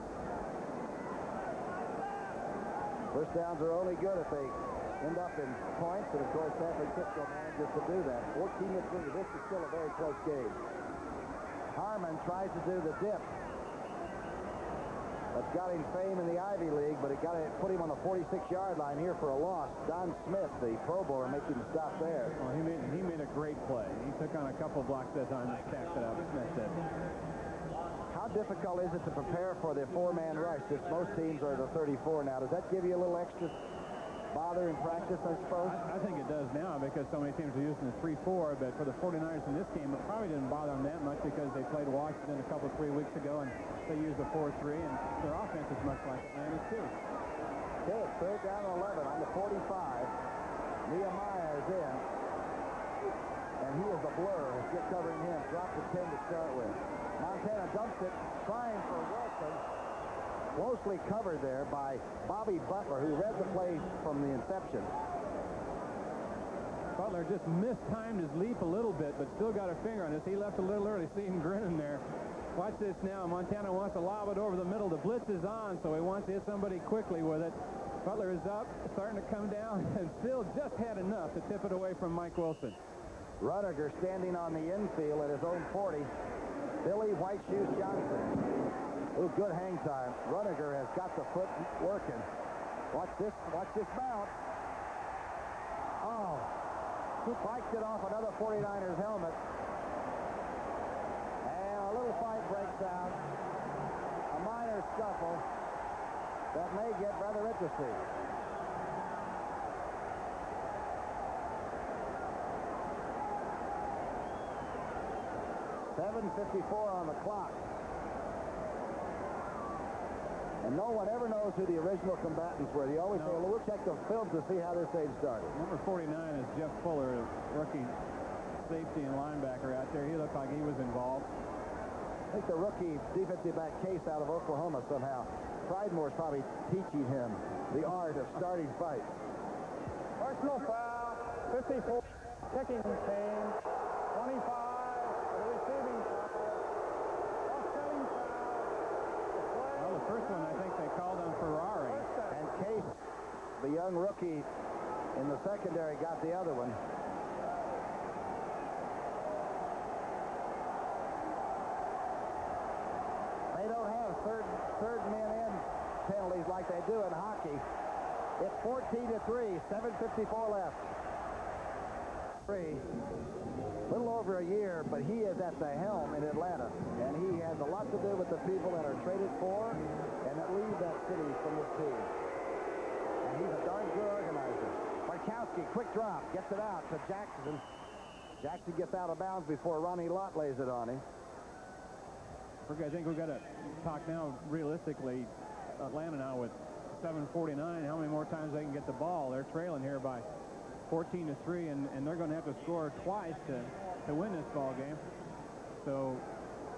First downs are only good if they end up in points, and of course San Francisco manages to do that. 14-3. This is still a very close game. Harmon tries to do the dip. That's got him fame in the Ivy League, but it put him on the 46-yard line here for a loss. Don Smith, the Pro Bowler, making him stop there. Well, he made a great play. He took on a couple blocks that time and stacked it up. Smith did. How difficult is it to prepare for the four-man rush? Since most teams are the 34 now, does that give you a little extra bother in practice, I suppose? I think it does now because so many teams are using the 3-4, but for the 49ers in this game, it probably didn't bother them that much because they played Washington a couple 3 weeks ago and they used the 4-3, and their offense is much like Atlanta's too. Okay, it's third down and 11 on the 45. Nehemiah is in, and he is a blur. It's covering him. Dropped the 10 to start with. Montana dumps it, trying for Wilson. Closely covered there by Bobby Butler, who read the play from the inception. Butler just mistimed his leap a little bit, but still got a finger on this. He left a little early. See him grinning there. Watch this now. Montana wants to lob it over the middle. The blitz is on, so he wants to hit somebody quickly with it. Butler is up, starting to come down, and still just had enough to tip it away from Mike Wilson. Rudiger standing on the infield at his own 40. Billy White Shoes Johnson. Ooh, good hang time. Rudiger has got the foot working. Watch this bounce. Oh, spiked it off another 49ers helmet. And a little fight breaks out. A minor scuffle that may get rather interesting. .7:54 on the clock. And no one ever knows who the original combatants were. They always say, well, we'll check the film to see how this thing started. Number 49 is Jeff Fuller, rookie safety and linebacker out there. He looked like he was involved. I think the rookie defensive back Case out of Oklahoma somehow. Pridemore's probably teaching him the art of starting fights. Personal foul, 54, kicking team, 25, the receiving foul, offsetting foul. Well, the first one, I think they called on Ferrari. And Case, the young rookie in the secondary, got the other one. They don't have third men in penalties like they do in hockey. It's 14-3, 7:54 left. A little over a year, but he is at the helm in Atlanta, and he has a lot to do with the people that are traded for and that leave that city from this team. And he's a darn good organizer. Bartkowski, quick drop, gets it out to Jackson. Jackson gets out of bounds before Ronnie Lott lays it on him. I think we've got to talk now realistically. Atlanta now with 7:49. How many more times they can get the ball? They're trailing here by 14-3, and they're going to have to score twice to win this ball game. So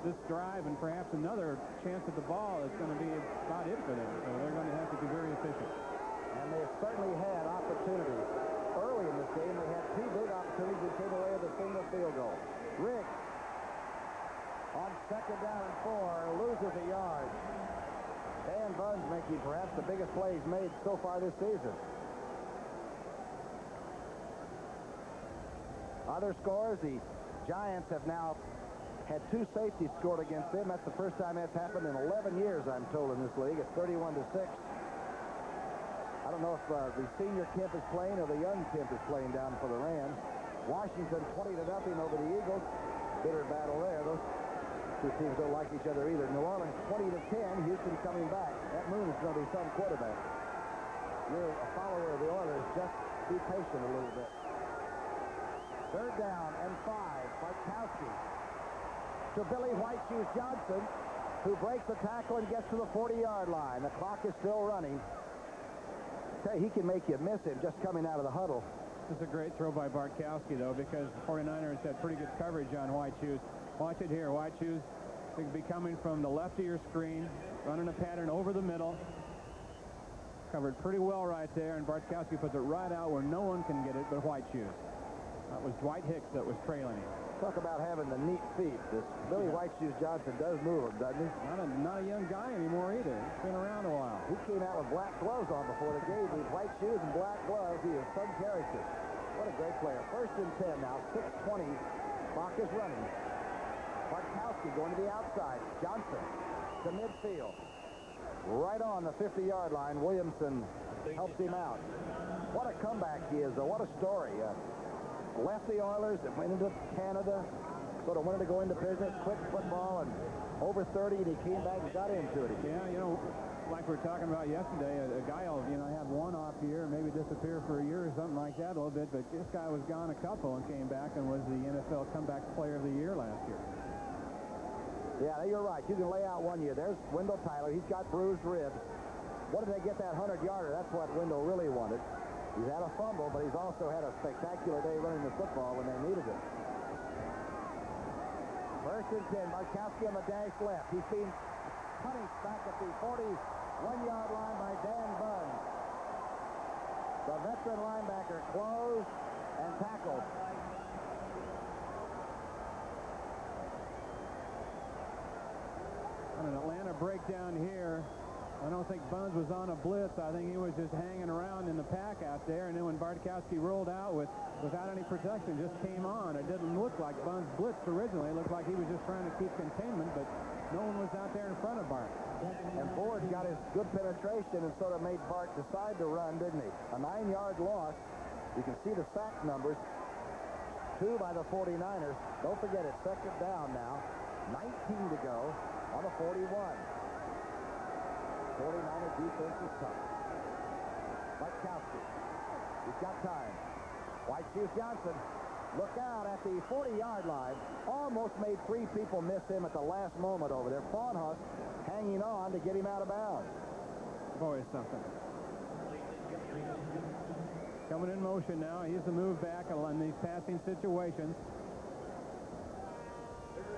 this drive and perhaps another chance at the ball is going to be about it for them. So they're going to have to be very efficient. And they've certainly had opportunities. Early in this game, they had two big opportunities that came away with a single field goal. Riggs on second down and 4 loses a yard. Dan Bunn's making perhaps the biggest plays made so far this season. Other scores, the Giants have now had two safeties scored against them. That's the first time that's happened in 11 years, I'm told, in this league. It's 31-6. I don't know if the senior Kemp is playing or the young Kemp is playing down for the Rams. Washington 20-0 over the Eagles. Bitter battle there. Those two teams don't like each other either. New Orleans 20-10. Houston coming back. That Moon is going to be some quarterback. You're a follower of the Oilers. Just be patient a little bit. Third down and 5. Bartkowski to Billy White Shoes Johnson, who breaks the tackle and gets to the 40-yard line. The clock is still running. Say, he can make you miss him just coming out of the huddle. This is a great throw by Bartkowski, though, because the 49ers had pretty good coverage on White Shoes. Watch it here. White Shoes could be coming from the left of your screen, running a pattern over the middle. Covered pretty well right there, and Bartkowski puts it right out where no one can get it but White Shoes. That was Dwight Hicks that was trailing him. Talk about having the neat feet. This Billy White Shoes Johnson does move them, doesn't he? Not a young guy anymore either. He's been around a while. He came out with black gloves on before the game. These white shoes and black gloves. He is some character. What a great player. 1st and 10 now. 6:20. Clock is running. Bartkowski going to the outside. Johnson to midfield. Right on the 50-yard line. Williamson helps him out. What a comeback he is, though. What a story. Left the Oilers and went into Canada. Sort of wanted to go into business, quit football, and over 30, and he came back and got into it again. Yeah, like we were talking about yesterday, a guy will, have one off year, maybe disappear for a year or something like that a little bit, but this guy was gone a couple and came back and was the NFL Comeback Player of the Year last year. Yeah, you're right. You can lay out 1 year. There's Wendell Tyler. He's got bruised ribs. What did they get that 100-yarder? That's what Wendell really wanted. He's had a fumble, but he's also had a spectacular day running the football when they needed it. 1st and 10. Bartkowski on the dash left. He's being punished back at the 41-yard line by Dan Bunn. The veteran linebacker closed and tackled. On an Atlanta breakdown here, I don't think Buns was on a blitz. I think he was just hanging around in the pack out there, and then when Bartkowski rolled out without any protection, just came on. It didn't look like Buns blitzed originally. It looked like he was just trying to keep containment, but no one was out there in front of Bart. And Ford got his good penetration and sort of made Bart decide to run, didn't he? A 9-yard loss. You can see the sack numbers. 2 by the 49ers. Don't forget it's 2nd down now. 19 to go on the 41. 49er defense is tough. Bartkowski. He's got time. White Shoes Johnson. Look out at the 40-yard line. Almost made 3 people miss him at the last moment over there. Fawnhuss hanging on to get him out of bounds. Boy, something. Coming in motion now. He's the move back on these passing situations.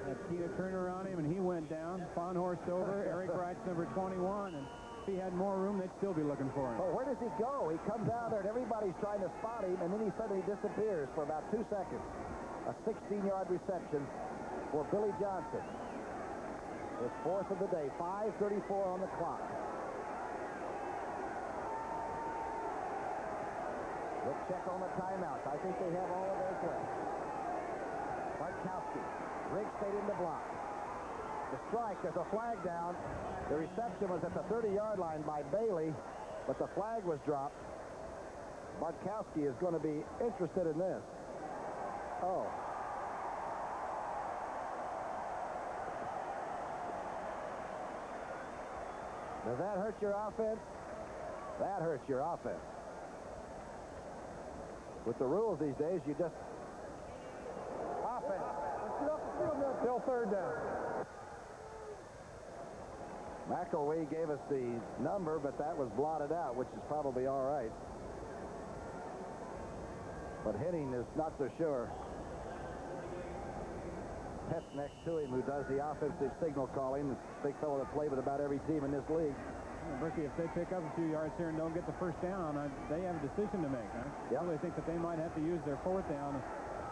Had Tina Turner on him, and he went down. Fawnhorst over. Eric Wright's number 21, and if he had more room, they'd still be looking for him. Oh, where does he go? He comes out there, and everybody's trying to spot him, and then he suddenly disappears for about 2 seconds. A 16-yard reception for Billy Johnson. His 4th of the day. 5:34 on the clock. Let's check on the timeouts. I think they have all of those left. Bartkowski. Riggs stayed in the block. The strike, there's a flag down. The reception was at the 30-yard line by Bailey, but the flag was dropped. Bartkowski is going to be interested in this. Oh. Does that hurt your offense? That hurts your offense. With the rules these days, you just... Offense. Still 3rd down. McElwee gave us the number, but that was blotted out, which is probably all right. But Henning is not so sure. Pet's next to him, who does the offensive signal calling. Big fellow that played with about every team in this league. Berkey, if they pick up a few yards here and don't get the 1st down, they have a decision to make. Yep. I really think that they might have to use their 4th down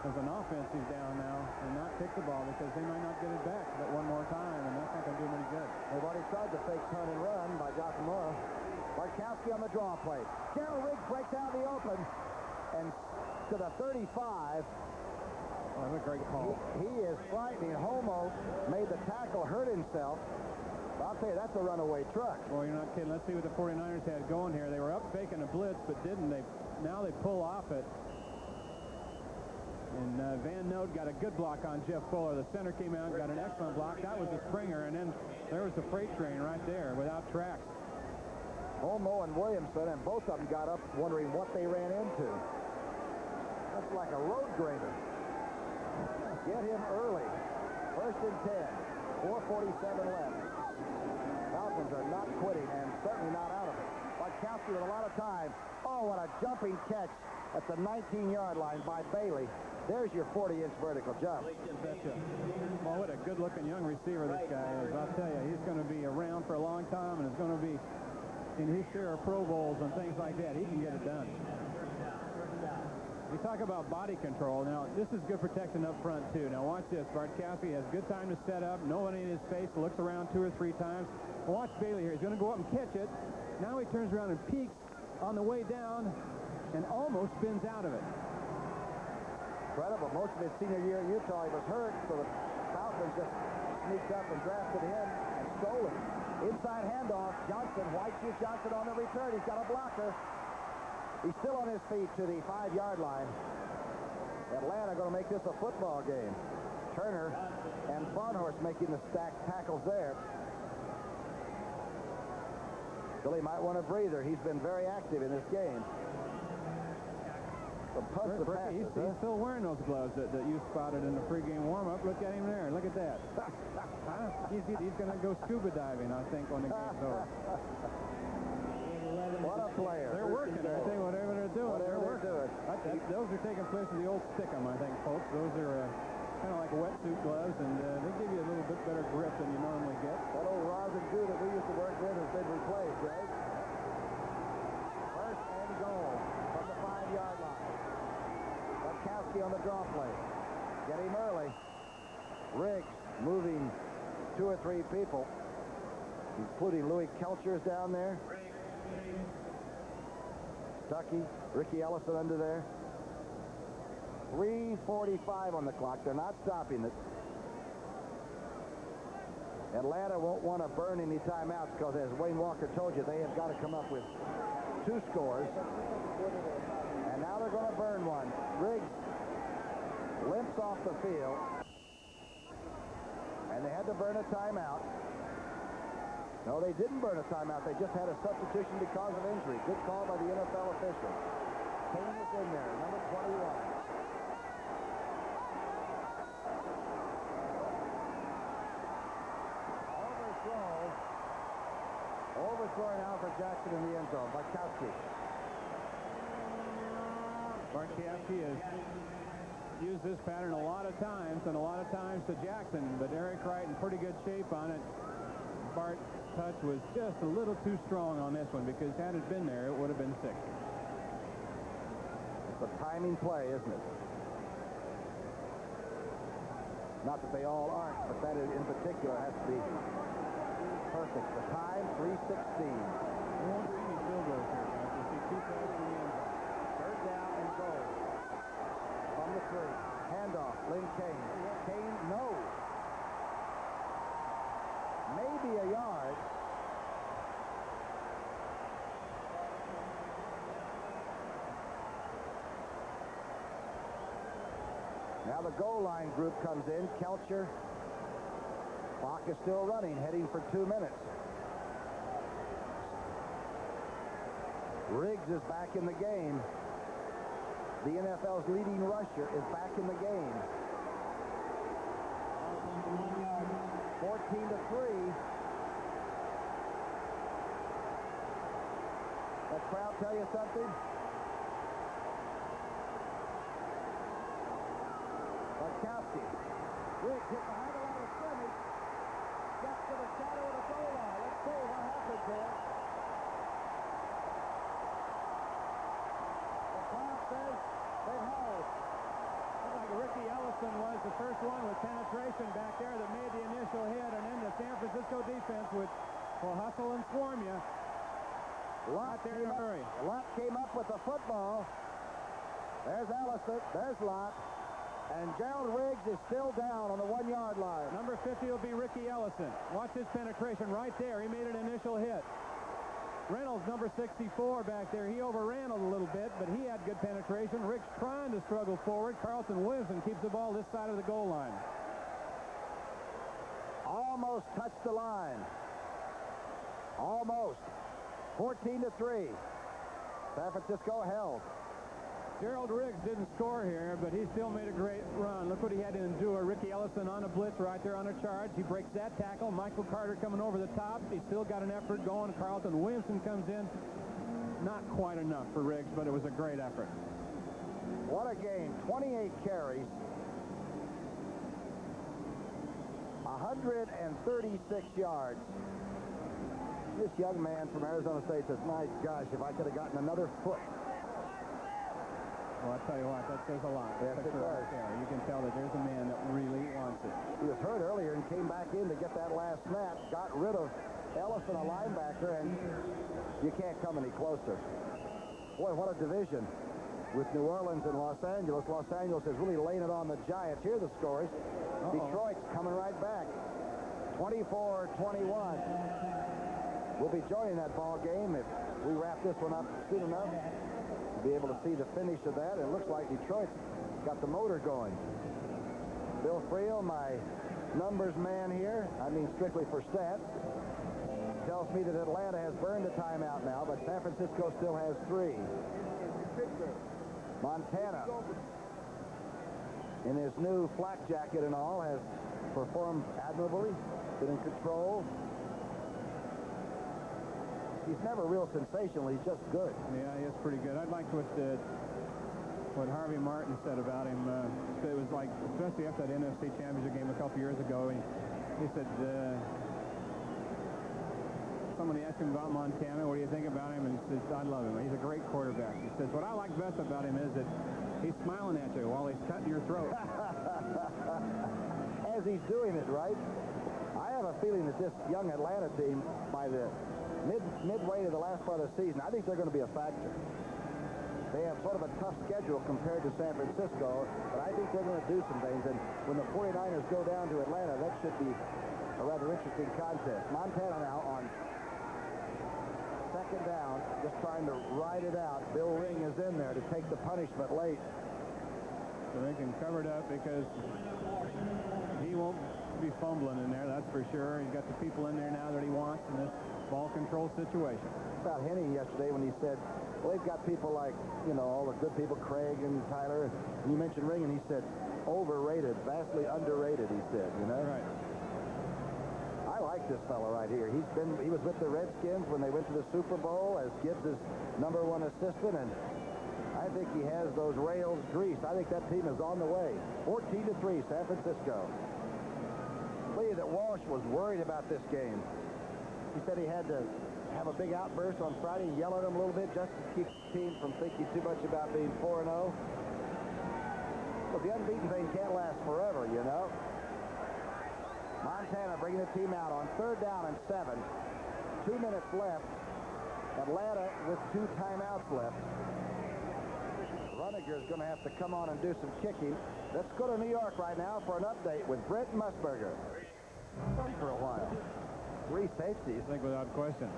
as an offensive down now and not pick the ball, because they might not get it back that one more time, and that's not going to do them any good. They've already tried to fake turn and run by Jotham. Bartkowski on the draw play. Gerald Riggs breaks out the open and to the 35. Oh, that's a great call. He is frightening. Homo made the tackle, hurt himself. But I'll tell you, that's a runaway truck. Well, you're not kidding. Let's see what the 49ers had going here. They were up faking a blitz, but didn't. Now they pull off it. And Van Note got a good block on Jeff Fuller. The center came out and got an excellent block. That was the Springer, and then there was the freight train right there without tracks. Homo and Williamson, and both of them got up wondering what they ran into. That's like a road grader. Get him early. 1st and 10. 4:47 left. Falcons are not quitting, and certainly not out of it. Bartkowski with a lot of time. Oh, what a jumping catch at the 19-yard line by Bailey. There's your 40-inch vertical jump. Well, what a good-looking young receiver this guy is. I'll tell you, he's going to be around for a long time, and is going to be in his share of Pro Bowls and things like that. He can get it done. You talk about body control. Now, this is good protection up front, too. Now, watch this. Bartkowski has good time to set up. No one in his face. Looks around 2 or 3 times. Watch Bailey here. He's going to go up and catch it. Now he turns around and peeks on the way down and almost spins out of it. Incredible. Most of his senior year at Utah, he was hurt, so the Falcons just sneaked up and drafted him and stole him. Inside handoff. Johnson. White shoots Johnson on the return. He's got a blocker. He's still on his feet to the 5-yard line. Atlanta going to make this a football game. Turner and Barnhorst making the stacked tackles there. Billy might want a breather. He's been very active in this game. He's still wearing those gloves that you spotted in the pregame warm-up. Look at him there. Look at that. He's going to go scuba diving, I think, when the game's over. What a player. They're working, I think, whatever they're doing. They're working. Those are taking place of the old stickum, I think, folks. Those are kind of like wetsuit gloves, and they give you a little bit better grip than you normally get. That old rosin goo that we used to work with has been replaced, right? First and goal from the 5-yard line. Bartkowski on the draw play. Get him early. Riggs moving 2 or 3 people, including Louis Kelcher's down there. Stuckey, Ricky Ellison under there. 3:45 on the clock. They're not stopping it. Atlanta won't want to burn any timeouts because, as Wayne Walker told you, they have got to come up with 2 scores. And now they're going to burn one. Riggs limps off the field. And they had to burn a timeout. No, they didn't burn a timeout. They just had a substitution because of injury. Good call by the NFL official. Kane is in there, number 21. Overthrow now for Jackson in the end zone. Bartkowski. Bartkowski has used this pattern a lot of times, and a lot of times to Jackson, but Eric Wright in pretty good shape on it. Bart's touch was just a little too strong on this one, because had it been there, it would have been 6. It's a timing play, isn't it? Not that they all aren't, but that in particular has to be perfect. The time, 3:16. We won't see any field goals here, guys. We'll see 2 passes in the end zone. 3rd down and goal. From the 3. Handoff, Lynn Kane. Kane, no. Maybe a yard. Now the goal line group comes in. Kelcher. Clock is still running, heading for 2 minutes. Riggs is back in the game. The NFL's leading rusher is back in the game. 14-3. That crowd tell you something? Bartkowski. Riggs hit behind the line of scrimmage. Gets to the shadow of the goal line. Let's see what happens here. The crowd says they hold. Like Ricky Ellison was the first one with penetration back there that made the initial hit, and then the San Francisco defense will hustle and swarm you. Lott there in a hurry. Lott came up with the football. There's Ellison. There's Lott. And Gerald Riggs is still down on the 1-yard line. Number 50 will be Ricky Ellison. Watch his penetration right there. He made an initial hit. Reynolds, number 64 back there. He overran a little bit, but he had good penetration. Riggs trying to struggle forward. Carlton Williamson keeps the ball this side of the goal line. Almost touched the line. Almost. 14-3. San Francisco held. Gerald Riggs didn't score here, but he still made a great run. Look what he had to endure. Ricky Ellison on a blitz right there on a charge. He breaks that tackle. Michael Carter coming over the top. He's still got an effort going. Carlton Williamson comes in. Not quite enough for Riggs, but it was a great effort. What a game. 28 carries. 136 yards. This young man from Arizona State says, my gosh, if I could have gotten another foot. Well, I tell you what, that says a lot. Yes, it does. You can tell that there's a man that really wants it. He was hurt earlier and came back in to get that last snap. Got rid of Ellison, a linebacker, and you can't come any closer. Boy, what a division with New Orleans and Los Angeles. Los Angeles is really laying it on the Giants. Here are the scores. Detroit's coming right back. 24-21. We'll be joining that ball game if we wrap this one up soon enough to be able to see the finish of that. It looks like Detroit's got the motor going. Bill Friel, my numbers man here, I mean strictly for stats, tells me that Atlanta has burned a timeout now, but San Francisco still has 3. Montana, in his new flak jacket and all, has performed admirably, been in control. He's never real sensational. He's just good. Yeah, he is pretty good. I'd like what Harvey Martin said about him. It was like, especially after that NFC Championship game a couple years ago, he said, somebody asked him about Montana, what do you think about him? And he says, I love him. He's a great quarterback. He says, what I like best about him is that he's smiling at you while he's cutting your throat. As he's doing it, right? I have a feeling that this young Atlanta team, by the midway to the last part of the season, I think they're going to be a factor. They have sort of a tough schedule compared to San Francisco, but I think they're going to do some things. And when the 49ers go down to Atlanta, that should be a rather interesting contest. Montana now on second down, just trying to ride it out. Bill Ring is in there to take the punishment late. So they can cover it up because he won't be fumbling in there, that's for sure. He's got the people in there now that he wants in this ball control situation. About Henny yesterday when he said, well, they've got people like, you know, all the good people, Craig and Tyler. And you mentioned Ring, and he said, overrated, vastly underrated, he said, you know? Right. I like this fellow right here. He was with the Redskins when they went to the Super Bowl as Gibbs' #1 assistant, and I think he has those rails greased. I think that team is on the way. 14-3, San Francisco. Lee, that Walsh was worried about this game. He said he had to have a big outburst on Friday, yell at him a little bit just to keep the team from thinking too much about being 4-0. But the unbeaten thing can't last forever, you know. Montana bringing the team out on 3rd down and 7. 2 minutes left. Atlanta with 2 timeouts left. Runniger is going to have to come on and do some kicking. Let's go to New York right now for an update with Brent Musburger. For a while. 3 safeties. I think without question.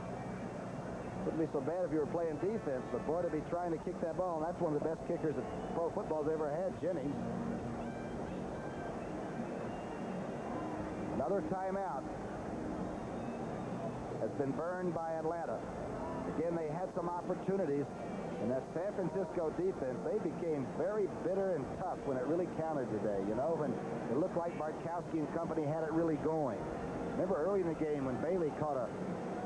Wouldn't be so bad if you were playing defense, but boy, to be trying to kick that ball, and that's one of the best kickers that pro football's ever had, Jennings. Another timeout has been burned by Atlanta. Again, they had some opportunities, and that San Francisco defense, they became very bitter and tough when it really counted today, you know, when it looked like Bartkowski and company had it really going. Remember early in the game when Bailey caught a,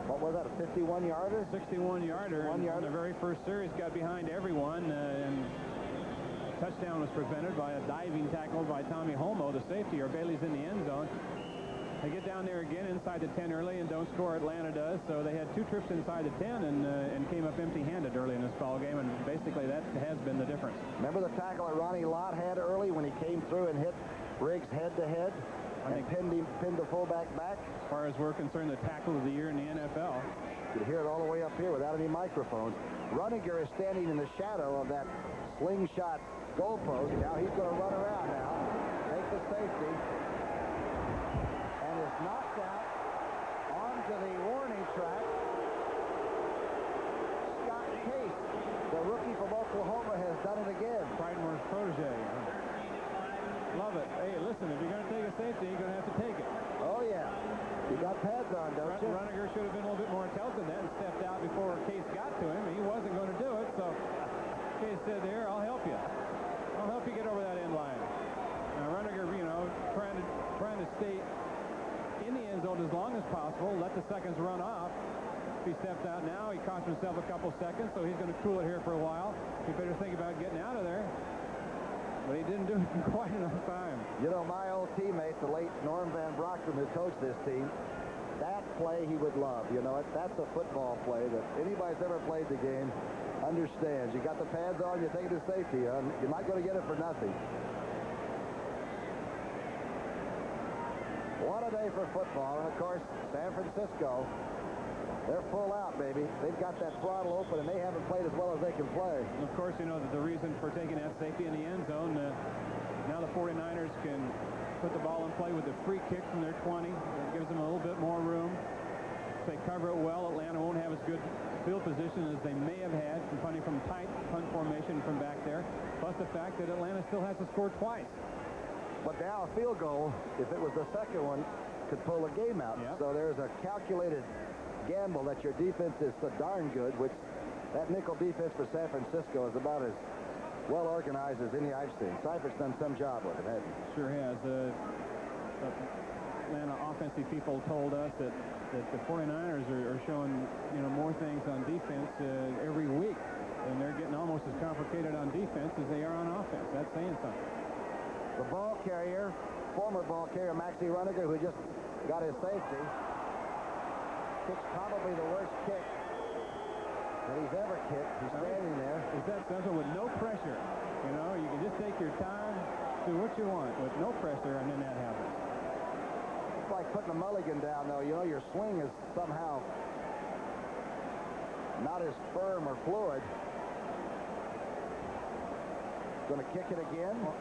what was that, a 51-yarder? 61-yarder. On the very first series, got behind everyone, and touchdown was prevented by a diving tackle by Tommy Holmoe, the safety, or Bailey's in the end zone. They get down there again inside the 10 early and don't score. Atlanta does. So they had 2 trips inside the 10 and came up empty-handed early in this ball game, and basically that has been the difference. Remember the tackle that Ronnie Lott had early when he came through and hit Riggs head-to-head? And pinned the fullback back? As far as we're concerned, the tackle of the year in the NFL. You could hear it all the way up here without any microphones. Runniger is standing in the shadow of that slingshot goalpost. Now he's going to run around now, take the safety, and is knocked out onto the warning track. Scott Case, the rookie from Oklahoma, has done it again. Frightenworth's protege. Love it. Hey, listen, if you're going to take a safety, you're going to have to take it. Oh, yeah. You got pads on, don't you? Runniger should have been a little bit more intelligent than that and stepped out before Case got to him. He wasn't going to do it, so Case said, there, I'll help you. I'll help you get over that end line. Now, Runniger, you know, trying to stay in the end zone as long as possible, let the seconds run off. If he steps out now, he cost himself a couple seconds, so he's going to cool it here for a while. He better think about getting out of there. But he didn't do it in quite enough time. You know, my old teammate, the late Norm Van Brockton, who coached this team, that play he would love. You know, that's a football play that anybody's ever played the game understands. You got the pads on, you take it to safety. You're not going to get it for nothing. What a day for football. And, of course, San Francisco, they're full out, baby. They've got that throttle open, and they haven't played as well as they can play. And of course, you know that the reason for taking that safety in the end zone, now the 49ers can put the ball in play with a free kick from their 20. It gives them a little bit more room. If they cover it well, Atlanta won't have as good field position as they may have had from punting from tight punt formation from back there. Plus the fact that Atlanta still has to score twice. But now a field goal, if it was the second one, could pull a game out. Yep. So there's a calculated gamble that your defense is so darn good, which that nickel defense for San Francisco is about as well organized as any I've seen. Cypher's done some job with it, hasn't he? Sure has. Atlanta offensive people told us that the 49ers are showing, you know, more things on defense every week, and they're getting almost as complicated on defense as they are on offense. That's saying something. The ball carrier, former ball carrier Maxie Runniger, who just got his safety, kicks probably the worst kick that he's ever kicked. He's standing there. Is that something with no pressure? You know, you can just take your time, do what you want with no pressure, and then that happens. It's like putting a mulligan down, though. You know, your swing is somehow not as firm or fluid. Going to kick it again. Well,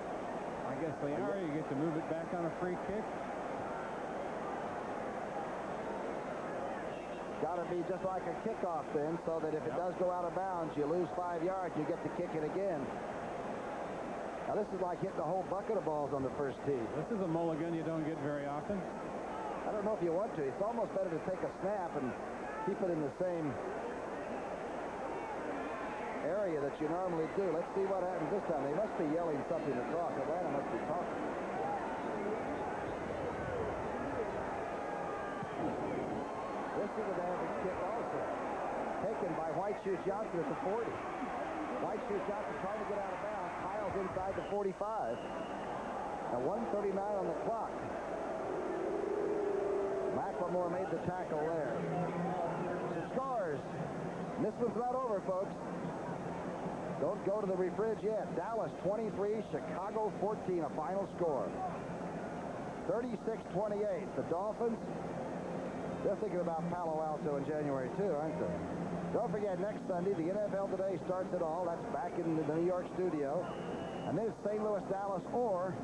I guess they are. You get to move it back on a free kick. Got to be just like a kickoff then, so that if it does go out of bounds, you lose 5 yards, you get to kick it again. Now this is like hitting a whole bucket of balls on the first tee. This is a mulligan you don't get very often. I don't know if you want to. It's almost better to take a snap and keep it in the same area that you normally do. Let's see what happens this time. They must be yelling something across. Atlanta must be talking. This is an average kick also. Taken by White Shoes Johnson at the 40. White Shoes Johnson trying to get out of bounds. Piles inside the 45. Now 1:39 on the clock. McLemore made the tackle there. Scores. And this one's not over, folks. Don't go to the refridge yet. Dallas 23, Chicago 14, a final score. 36-28. The Dolphins, they're thinking about Palo Alto in January, too, aren't they? Don't forget, next Sunday, the NFL Today starts it all. That's back in the New York studio. And then it's St. Louis, Dallas, or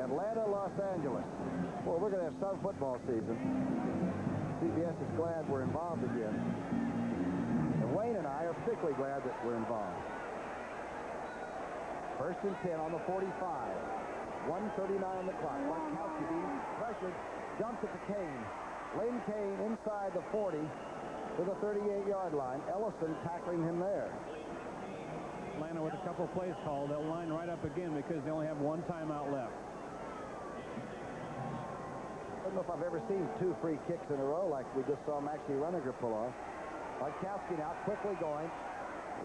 Atlanta, Los Angeles. Well, we're going to have some football season. CBS is glad we're involved again. And Wayne and I are particularly glad that we're involved. First and 10 on the 45. 1:39 on the clock. Gronkowski being pressured. Jumps it to Kane. Lane Kane inside the 40 to the 38-yard line. Ellison tackling him there. Atlanta with a couple of plays called. They'll line right up again because they only have one timeout left. I don't know if I've ever seen 2 free kicks in a row like we just saw Maxie Runniger pull off. Gronkowski now quickly going.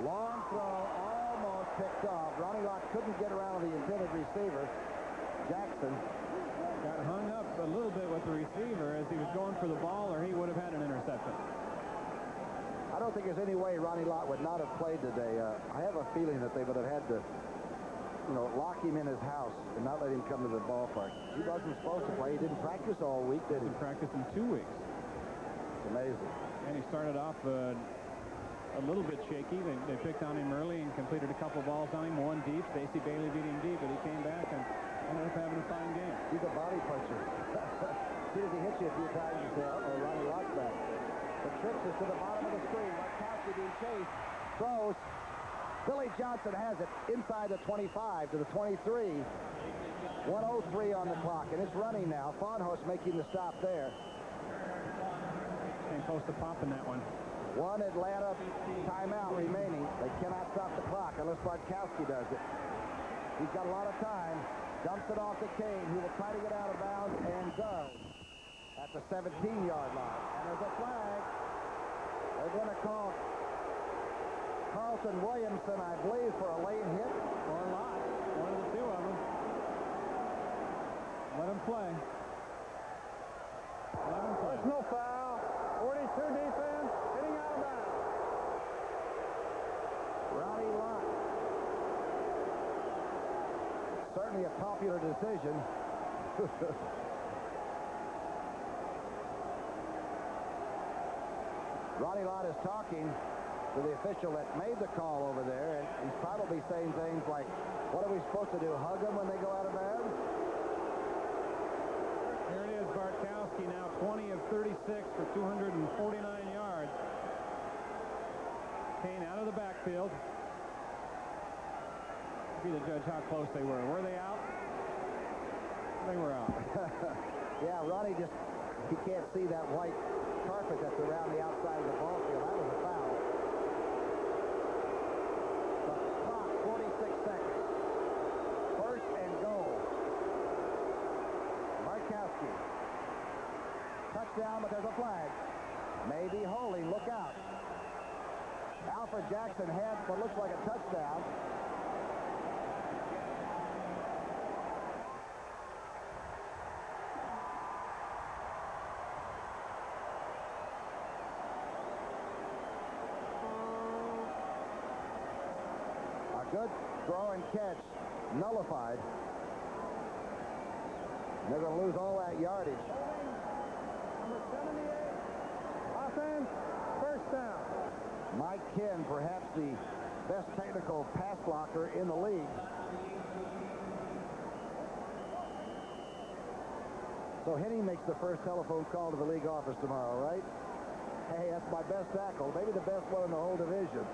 Long throw, almost picked off. Ronnie Lott couldn't get around the intended receiver. Jackson got hung up a little bit with the receiver as he was going for the ball, or he would have had an interception. I don't think there's any way Ronnie Lott would not have played today. I have a feeling that they would have had to, you know, lock him in his house and not let him come to the ballpark. He wasn't supposed to play. He didn't practice all week, did he? Didn't practice in 2 weeks. It's amazing. And he started off a little bit shaky. They picked on him early and completed a couple balls on him. One deep. Stacey Bailey beat him deep, but he came back and ended up having a fine game. He's a body puncher. As soon as he hits you a few times, you say, uh-oh, Ronnie Lott's back. The trips is to the bottom of the screen. Gronkowski being chased. Throws. Billy Johnson has it inside the 25 to the 23. 1:03 on the clock, and it's running now. Farnhorst making the stop there. Came close to popping that one. One Atlanta timeout remaining. They cannot stop the clock unless Gronkowski does it. He's got a lot of time. Dumps it off to Kane, who will try to get out of bounds and does. At the 17-yard line. And there's a flag. They're going to call Carlton Williamson, I believe, for a late hit. Or a lot. One of the two of them. Let him play. Let him play. There's no foul. 42 defense, hitting out of bounds. Ronnie Lott. Certainly a popular decision. Ronnie Lott is talking to the official that made the call over there, and he's probably saying things like, what are we supposed to do, hug them when they go out of bounds? Here it is, Bartkowski now 20 of 36 for 249 yards. Kane out of the backfield. Be the judge how close they were. Were they out? They were out. Yeah, Ronnie just, he can't see that white carpet that's around the outside of the ball field. That was a foul. The clock, 46 seconds. First and goal. Bartkowski. Touchdown, but there's a flag. Maybe holding. Look out. Alfred Jackson had what looks like a touchdown. Good throw and catch, nullified. They're going to lose all that yardage. Number 78, offense, first down. Mike Ken, perhaps the best technical pass blocker in the league. So Henning makes the first telephone call to the league office tomorrow, right? Hey, that's my best tackle, maybe the best one in the whole division.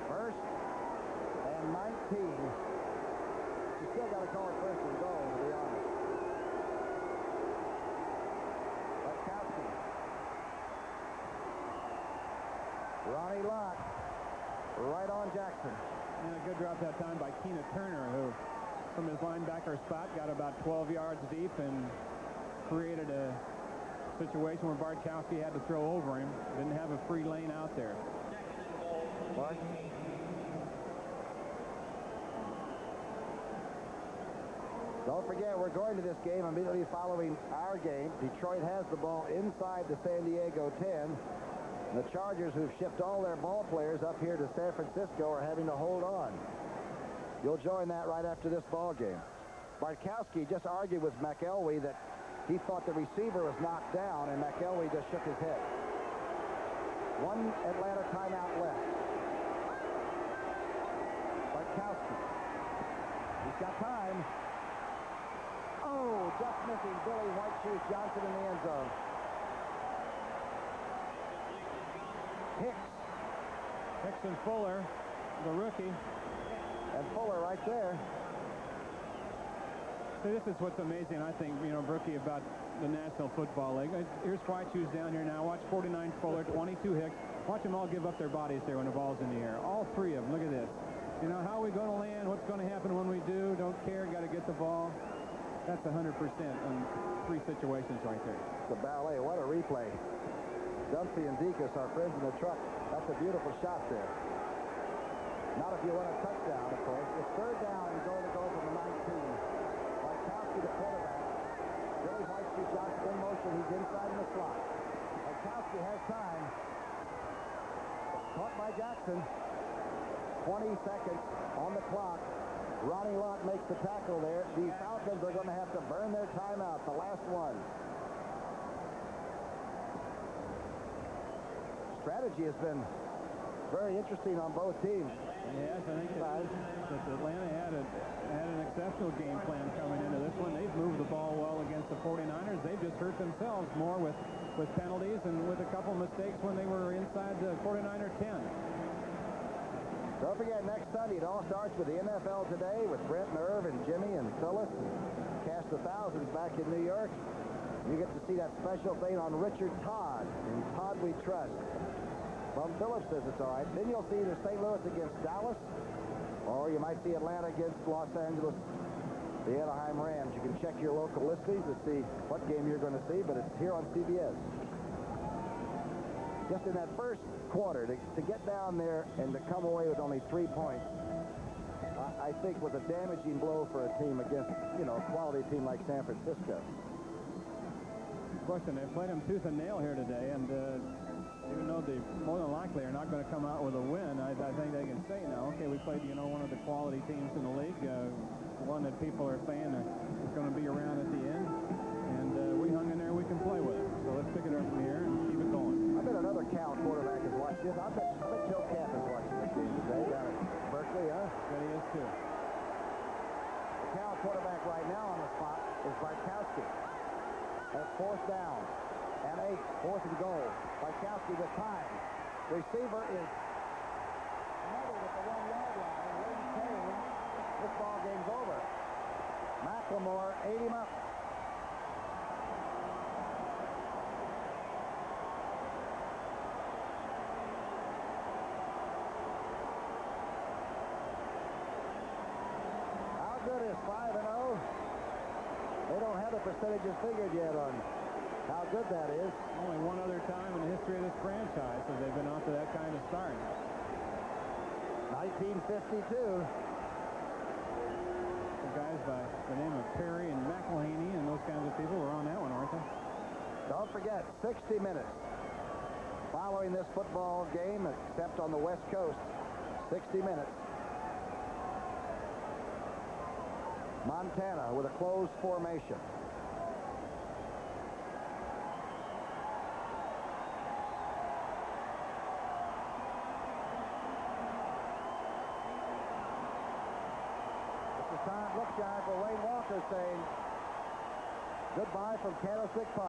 First and 19. You still got to call it first and goal, to be honest. Bartkowski. Ronnie Lott. Right on Jackson. And a good drop that time by Keena Turner, who from his linebacker spot got about 12 yards deep and created a situation where Bartkowski had to throw over him. Didn't have a free lane out there. Bart. Don't forget, we're going to this game immediately following our game. Detroit has the ball inside the San Diego 10. The Chargers, who've shipped all their ball players up here to San Francisco, are having to hold on. You'll join that right after this ball game. Bartkowski just argued with McElwee that he thought the receiver was knocked down, and McElwee just shook his head. One Atlanta timeout left. Bartkowski. He's got time. Oh, just missing Billy White Shoes Johnson in the end zone. Hicks and Fuller, the rookie. And Fuller right there. See, this is what's amazing, I think, Brookie, about the National Football League. Here's White Shoes down here now. Watch 49 Fuller, 22 Hicks. Watch them all give up their bodies there when the ball's in the air. All three of them. Look at this. How are we going to land? What's going to happen when we do? Don't care. Got to get the ball. That's 100% on three situations right there. The ballet. What a replay. Dunphy and Dekas, our friends in the truck. That's a beautiful shot there. Not if you want a touchdown, of course. It's third down and going to go from the 19. Bartkowski, the quarterback. Billy White Shoes Johnson in motion. He's inside in the slot. Bartkowski has time. Caught by Jackson. 20 seconds on the clock. Ronnie Lott makes the tackle there. The Falcons are going to have to burn their timeout, the last one. Strategy has been very interesting on both teams. Yes, I think that Atlanta had an exceptional game plan coming into this one. They've moved the ball well against the 49ers. They've just hurt themselves more with penalties and with a couple mistakes when they were inside the 49er 10. Don't forget, next Sunday, it all starts with the NFL Today with Brent and Irv and Jimmy and Phyllis. Cast the Thousands back in New York. You get to see that special thing on Richard Todd and Todd We Trust. Bum Phillips says it's all right. Then you'll see either St. Louis against Dallas, or you might see Atlanta against Los Angeles, the Anaheim Rams. You can check your local listings to see what game you're going to see, but it's here on CBS. Just in that first quarter, to get down there and to come away with only 3 points, I think was a damaging blow for a team against, a quality team like San Francisco. question. They played them tooth and nail here today, and even though they more than likely are not going to come out with a win, I think they can say now, okay, we played, one of the quality teams in the league, one that people are saying is going to be around at the end, and we hung in there. We can play with it. So let's pick it up from here and keep it going. I bet another Cal quarterback is watching this. I bet Joe Camp is watching this game today down at Berkeley, huh? Bet he is too. The Cal quarterback right now on the spot is Bartkowski. That's 4th down and 8, 4th and goal. Bartkowski with time. Receiver is another at the 1-yard line. Lady Kane. This ball game's over. McLemore ate him up. How good is 5-0? They don't have the percentages figured yet on how good that is. Only one other time in the history of this franchise that they've been off to that kind of start. 1952. The guys by the name of Perry and McElhaney and those kinds of people were on that one, aren't they? Don't forget, 60 minutes following this football game, except on the West Coast. 60 minutes. Montana with a closed formation. It's the time, look, John, for Wayne Walker saying goodbye from Candlestick Park.